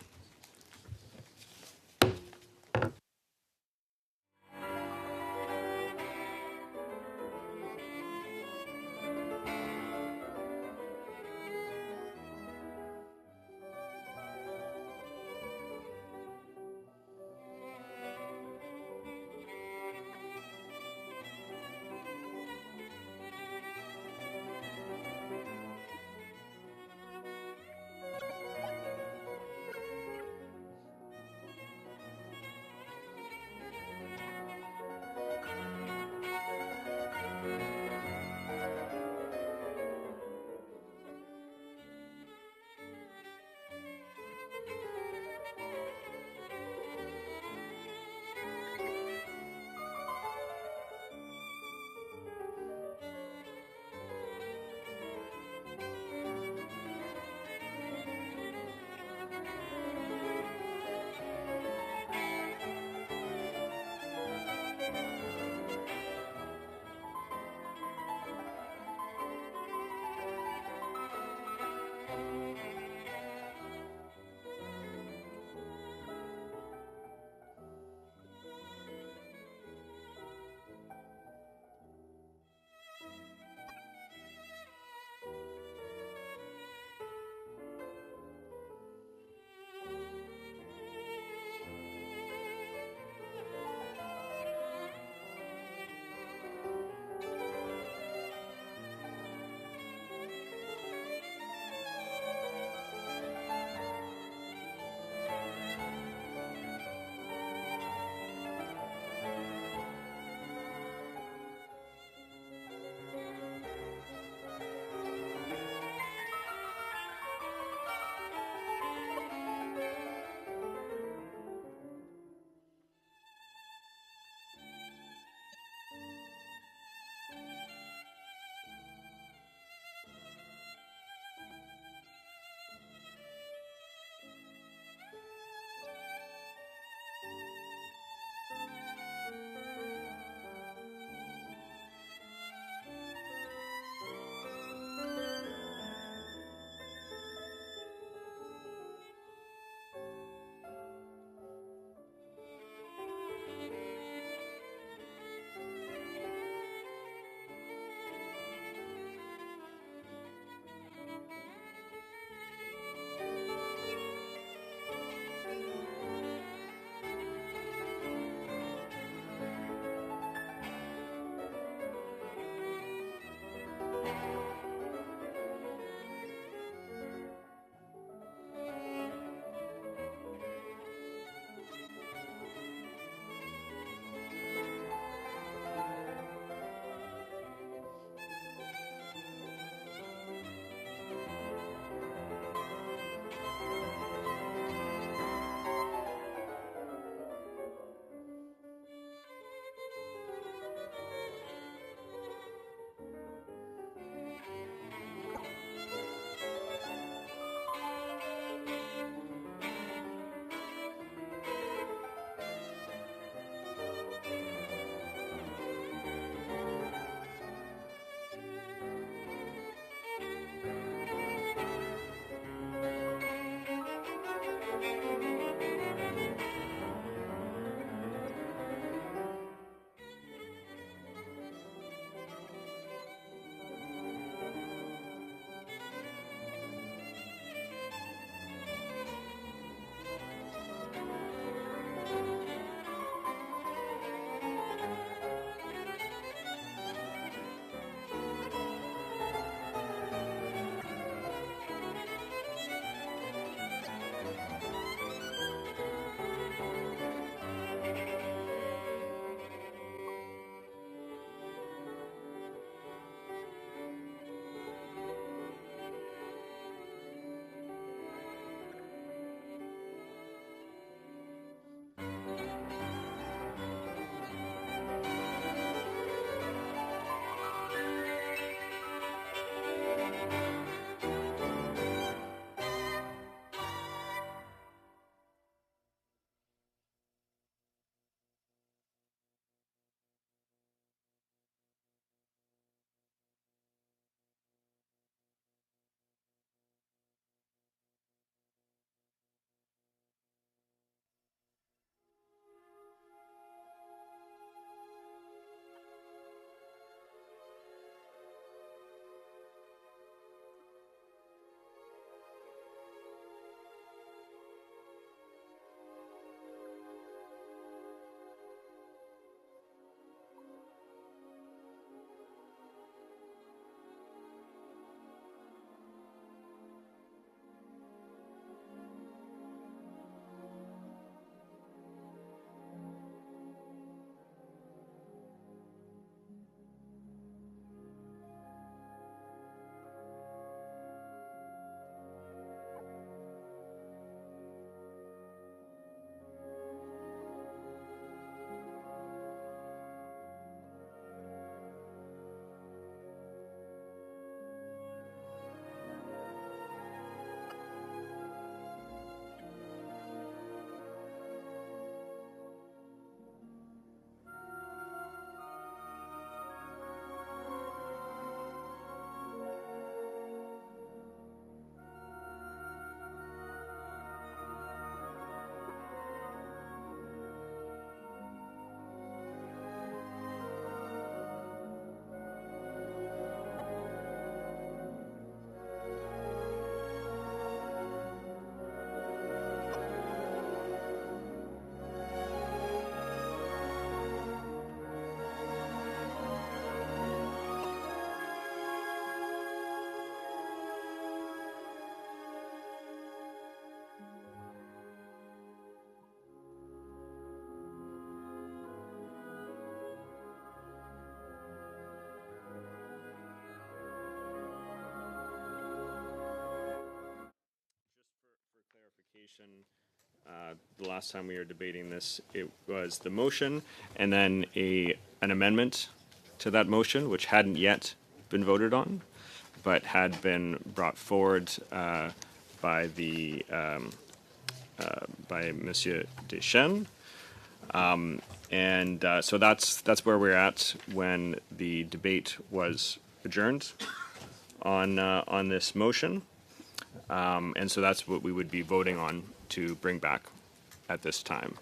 The last time we were debating this, it was the motion and then an amendment to that motion, which hadn't yet been voted on, but had been brought forward by Monsieur Deschênes. So that's where we're at when the debate was adjourned on this motion. And so that's what we would be voting on to bring back at this time.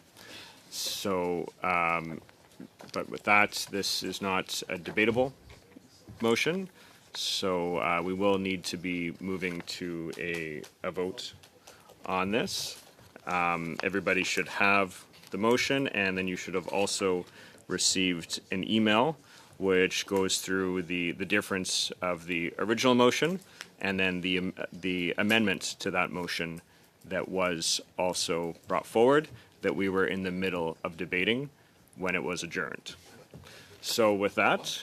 So, but with that, this is not a debatable motion. So we will need to be moving to a vote on this. Everybody should have the motion, and then you should have also received an email which goes through the difference of the original motion and then the amendment to that motion that was also brought forward that we were in the middle of debating when it was adjourned. So with that,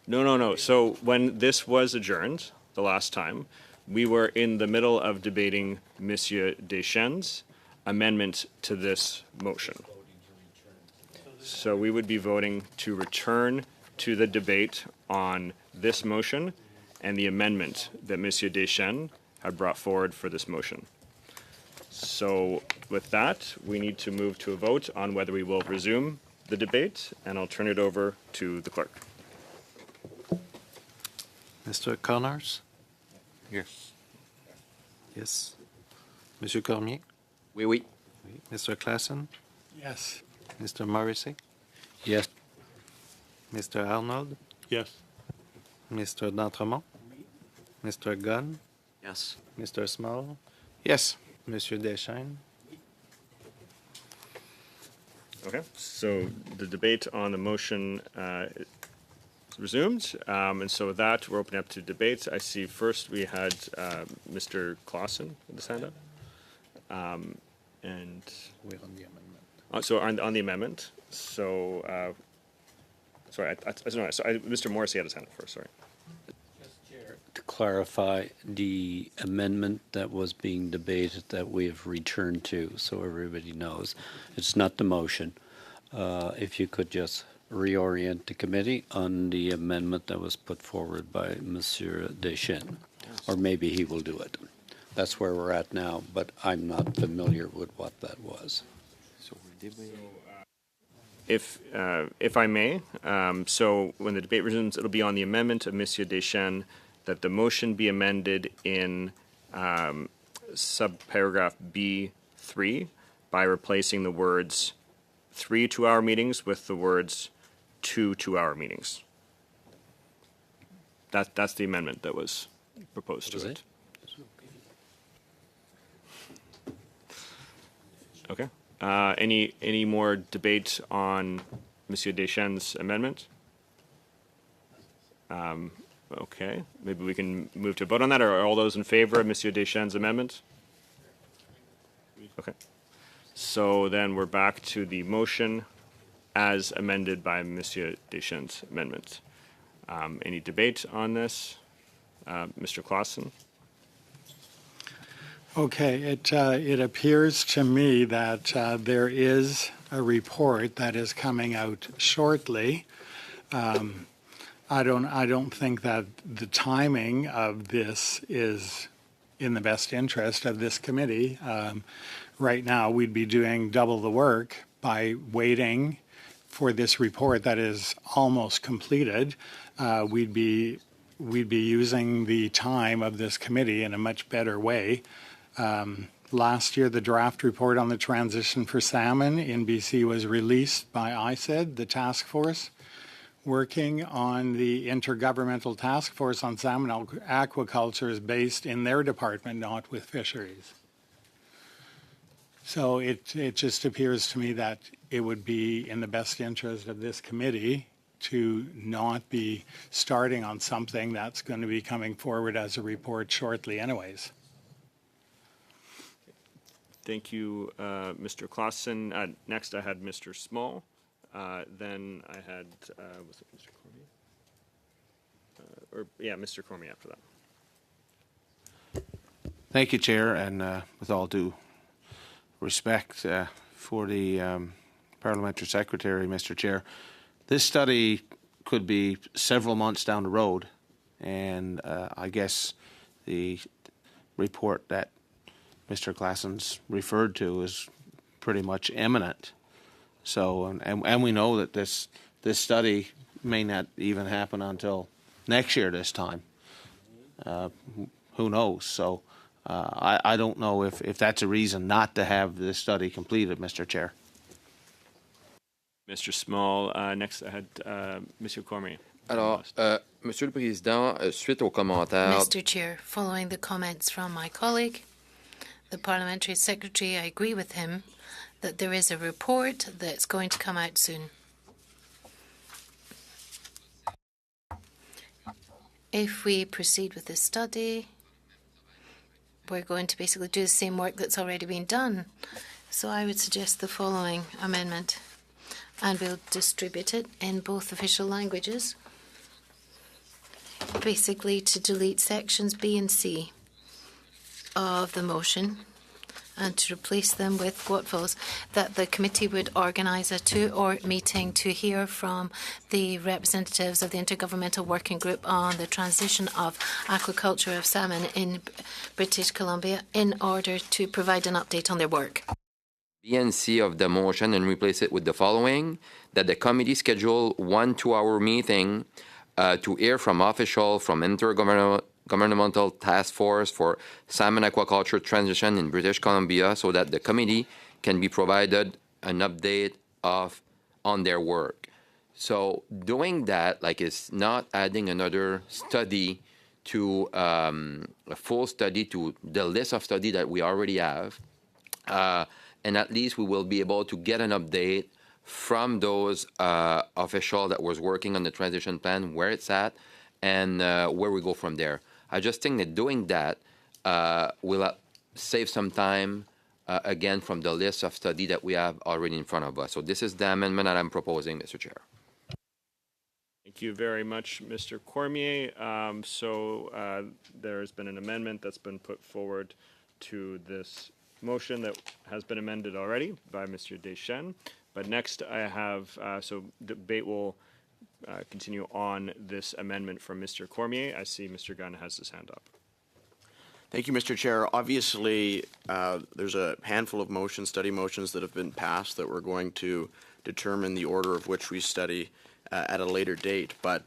no. So when this was adjourned the last time, we were in the middle of debating Monsieur Deschênes' amendment to this motion. So we would be voting to return to the debate on this motion and the amendment that Monsieur Deschênes had brought forward for this motion. So with that, we need to move to a vote on whether we will resume the debate, and I'll turn it over to the clerk. Mr. Connors? Yes. Yes. Monsieur Cormier? Oui, oui. Mr. Klassen? Yes. Mr. Morrissey? Yes. Mr. Arnold? Yes. Mr. D'Entremont? Mr. Gunn? Yes. Mr. Small? Yes. Monsieur Deschênes? Okay, so the debate on the motion is resumed. And so with that, we're opening up to debates. I see first we had Mr. Clausen with his hand up. And we're on the amendment. So on the amendment. So, sorry, Mr. Morrissey had his hand up first, sorry. To clarify, the amendment that was being debated that we have returned to, so everybody knows, it's not the motion. If you could just reorient the committee on the amendment that was put forward by Monsieur Deschênes, or maybe he will do it. That's where we're at now, but I'm not familiar with what that was. So did we? If I may, so when the debate resumes, it'll be on the amendment of Monsieur Deschênes that the motion be amended in subparagraph B3 by replacing the words 3 2-hour meetings with the words 2 2-hour meetings. That's the amendment that was proposed to it. Okay. Any more debate on Monsieur Deschênes' amendment? Okay. Maybe we can move to vote on that. Are all those in favor of Monsieur Deschênes' amendment? Okay. So then we're back to the motion as amended by Monsieur Deschênes' amendment. Any debate on this? Mr. Clausen? Okay, it appears to me that there is a report that is coming out shortly. I don't think that the timing of this is in the best interest of this committee. Right now, we'd be doing double the work by waiting for this report that is almost completed. We'd be using the time of this committee in a much better way. Last year, the draft report on the transition for salmon in BC was released by ICED, the task force, working on the Intergovernmental Task Force on Salmon Aquaculture is based in their department, not with Fisheries. So it just appears to me that it would be in the best interest of this committee to not be starting on something that's going to be coming forward as a report shortly anyways. Thank you, Mr. Clausen. Next, I had Mr. Small. Then I had, was it Mr. Cormier? Mr. Cormier after that. Thank you, Chair, and with all due respect for the Parliamentary Secretary, Mr. Chair, this study could be several months down the road, and I guess the report that Mr. Claasson's referred to is pretty much imminent. So, and we know that this study may not even happen until next year this time. Who knows? So I don't know if that's a reason not to have this study completed, Mr. Chair. Mr. Small, next I had Monsieur Cormier. Alors, Monsieur le Président, suite aux commentaires. Mr. Chair, following the comments from my colleague, the Parliamentary Secretary, I agree with him that there is a report that's going to come out soon. If we proceed with this study, we're going to basically do the same work that's already been done. So I would suggest the following amendment, and we'll distribute it in both official languages. Basically, to delete sections B and C of the motion and to replace them with what follows: that the committee would organise a two-hour meeting to hear from the representatives of the Intergovernmental Working Group on the transition of aquaculture of salmon in British Columbia in order to provide an update on their work. B and C of the motion and replace it with the following: that the committee schedule 1 2-hour meeting to hear from officials from Intergovernmental Task Force for Salmon Aquaculture Transition in British Columbia, so that the committee can be provided an update on their work. So doing that, like, is not adding another study to a full study to the list of study that we already have, and at least we will be able to get an update from those officials that was working on the transition plan, where it's at, and where we go from there. I just think that doing that will save some time, again, from the list of study that we have already in front of us. So this is the amendment that I'm proposing, Mr. Chair. Thank you very much, Mr. Cormier. There has been an amendment that's been put forward to this motion that has been amended already by Mr. Deschênes. But next I have, debate will continue on this amendment from Mr. Cormier. I see Mr. Gunn has his hand up. Thank you, Mr. Chair. Obviously, there's a handful of study motions that have been passed that we're going to determine the order of which we study at a later date. But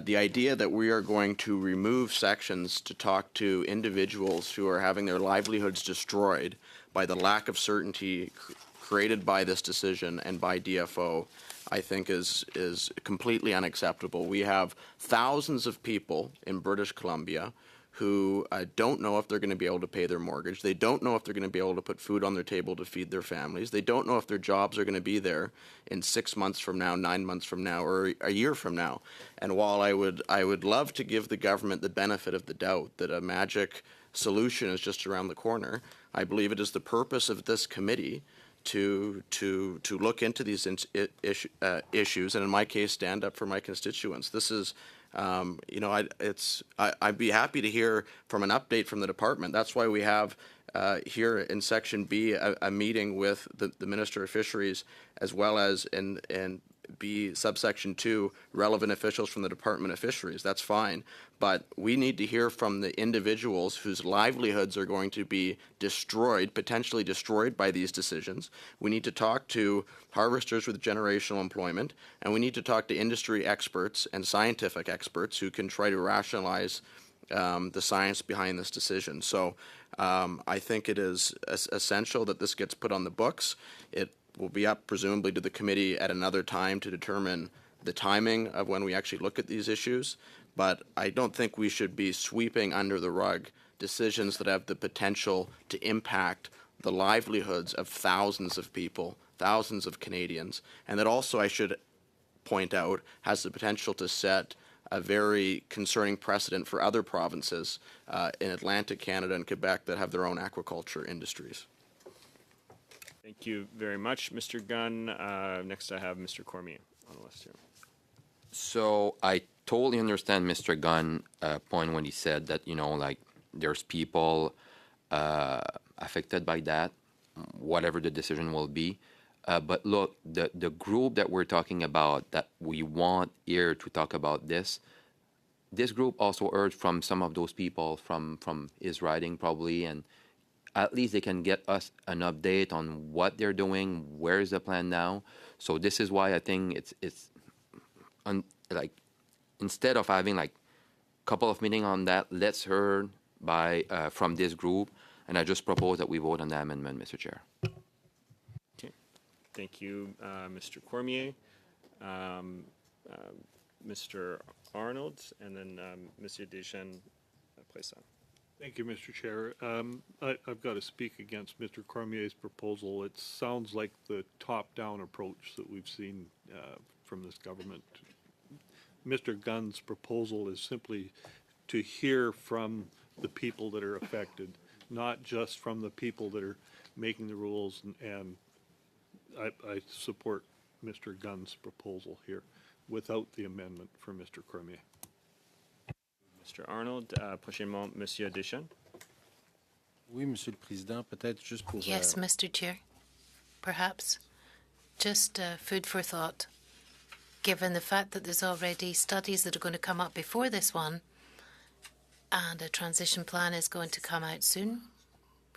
the idea that we are going to remove sections to talk to individuals who are having their livelihoods destroyed by the lack of certainty created by this decision and by DFO, I think is completely unacceptable. We have thousands of people in British Columbia who don't know if they're going to be able to pay their mortgage. They don't know if they're going to be able to put food on their table to feed their families. They don't know if their jobs are going to be there in 6 months from now, 9 months from now, or a year from now. And while I would love to give the government the benefit of the doubt that a magic solution is just around the corner, I believe it is the purpose of this committee to look into these issues, and in my case, stand up for my constituents. This is, I'd be happy to hear from an update from the department. That's why we have here in Section B a meeting with the Minister of Fisheries, as well as in B subsection 2 relevant officials from the Department of Fisheries. That's fine, but we need to hear from the individuals whose livelihoods are going to be destroyed, potentially destroyed by these decisions. We need to talk to harvesters with generational employment, and we need to talk to industry experts and scientific experts who can try to rationalize the science behind this decision. So I think it is essential that this gets put on the books. It will be up presumably to the committee at another time to determine the timing of when we actually look at these issues, but I don't think we should be sweeping under the rug decisions that have the potential to impact the livelihoods of thousands of people, thousands of Canadians, and that also, I should point out, has the potential to set a very concerning precedent for other provinces in Atlantic Canada and Quebec that have their own aquaculture industries. Thank you very much, Mr. Gunn. Next, I have Mr. Cormier on the list here. So I totally understand Mr. Gunn's point when he said that, there's people affected by that, whatever the decision will be. But look, the group that we're talking about, that we want here to talk about this group also heard from some of those people from his riding probably, and at least they can get us an update on what they're doing, where is the plan now. So this is why I think it's like, instead of having like a couple of meetings on that, let's hear by from this group, and I just propose that we vote on the amendment, Mr. Chair. Okay, thank you, Mr. Cormier, Mr. Arnold, and then Monsieur Deschênes Plaisant. Thank you, Mr. Chair. I've got to speak against Mr. Cormier's proposal. It sounds like the top-down approach that we've seen from this government. Mr. Gunn's proposal is simply to hear from the people that are affected, not just from the people that are making the rules, and I support Mr. Gunn's proposal here without the amendment for Mr. Cormier. Mr. Arnold, prochainement, Monsieur Deschênes. Oui, Monsieur le Président, peut-être juste pour... Yes, Mr. Chair. Perhaps just food for thought. Given the fact that there's already studies that are going to come up before this one, and a transition plan is going to come out soon,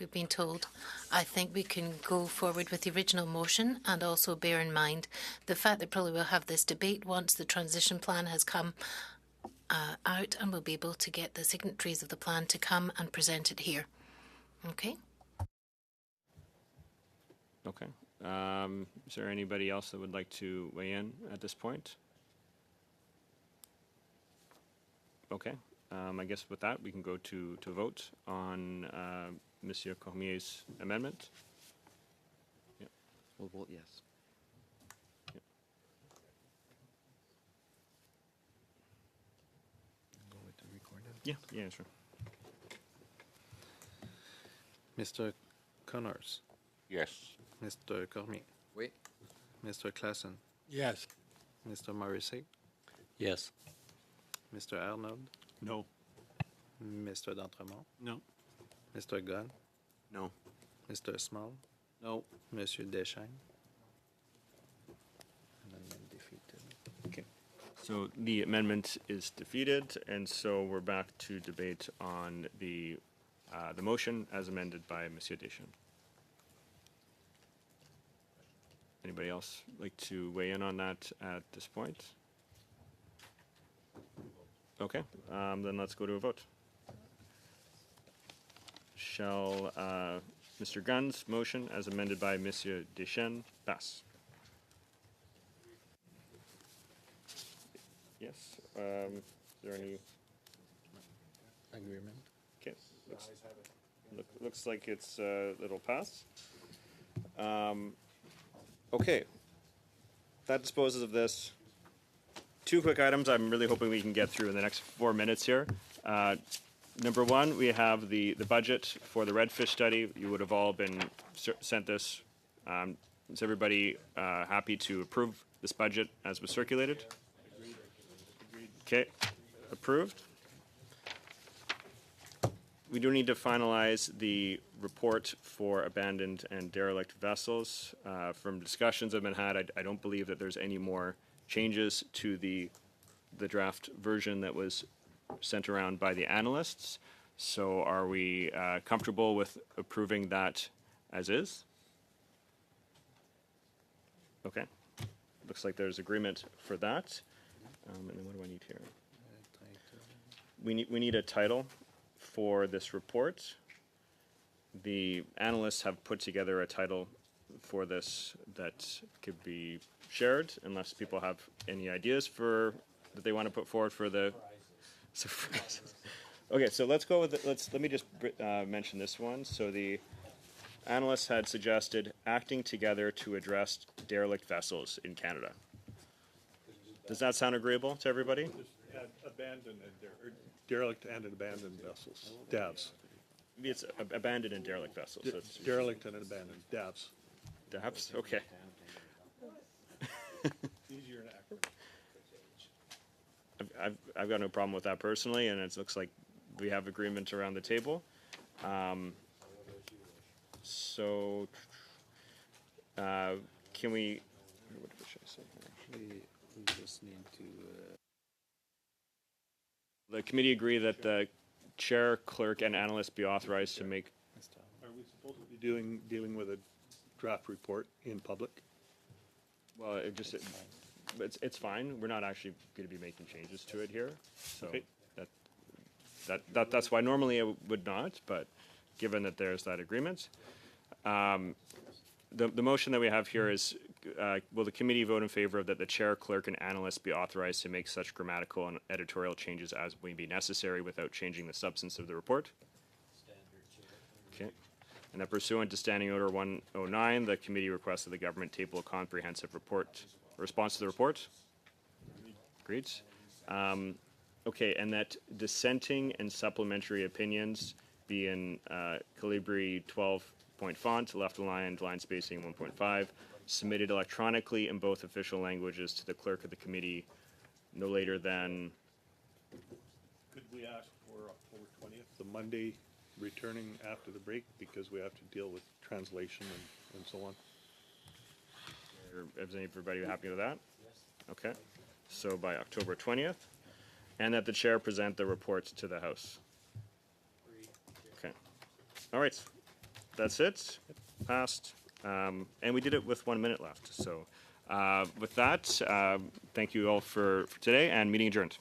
we've been told, I think we can go forward with the original motion and also bear in mind the fact that probably we'll have this debate once the transition plan has come out, and we'll be able to get the signatories of the plan to come and present it here. Okay? Okay. Is there anybody else that would like to weigh in at this point? Okay. I guess with that, we can go to vote on Monsieur Cormier's amendment. Yeah. We'll vote yes. Yeah. Yeah, sure. Mr. Connors. Yes. Mr. Cormier. Oui. Mr. Klassen. Yes. Mr. Morrissey. Yes. Mr. Arnold. No. Mr. D'Entremont. No. Mr. Gunn. No. Mr. Small. No. Monsieur Deschênes. Okay. So the amendment is defeated, and so we're back to debate on the motion as amended by Monsieur Deschênes. Anybody else like to weigh in on that at this point? Okay, then let's go to a vote. Shall Mr. Gunn's motion as amended by Monsieur Deschênes pass? Yes. Is there any agreement? Okay. Looks like it'll pass. Okay. That disposes of this. Two quick items I'm really hoping we can get through in the next 4 minutes here. Number one, we have the budget for the redfish study. You would have all been sent this. Is everybody happy to approve this budget as was circulated? Okay, approved. We do need to finalize the report for abandoned and derelict vessels. From discussions that have been had, I don't believe that there's any more changes to the draft version that was sent around by the analysts. So are we comfortable with approving that as is? Okay. Looks like there's agreement for that. And then what do I need here? We need a title for this report. The analysts have put together a title for this that could be shared, unless people have any ideas that they want to put forward for the surprises. Okay, so let's go with let me just mention this one. So the analysts had suggested acting together to address derelict vessels in Canada. Does that sound agreeable to everybody? Abandoned and derelict and abandoned vessels, DAVs. It's abandoned and derelict vessels. Derelict and abandoned, DAVs. DAVs, okay. Easier than acronym. I've got no problem with that personally, and it looks like we have agreement around the table. So, can we? What should I say here? We just need to. The committee agree that the chair, clerk, and analyst be authorized to make. Are we supposed to be dealing with a draft report in public? Well, it's fine. We're not actually going to be making changes to it here, so Okay. that's why normally I would not. But given that there's that agreement, the motion that we have here is: will the committee vote in favor of that the chair, clerk, and analyst be authorized to make such grammatical and editorial changes as may be necessary without changing the substance of the report? Okay. And that pursuant to Standing Order 109, the committee requests that the government table a comprehensive response to the report. Agreed. Okay, and that dissenting and supplementary opinions be in Calibri 12-point font, left aligned, line spacing 1.5, submitted electronically in both official languages to the clerk of the committee no later than. Could we ask for October 20th, the Monday returning after the break, because we have to deal with translation and so on? Is everybody happy with that? Yes. Okay. So by October 20th, and that the chair present the report to the House. Okay. All right. That's it. Passed. And we did it with 1 minute left. So with that, thank you all for today, and meeting adjourned.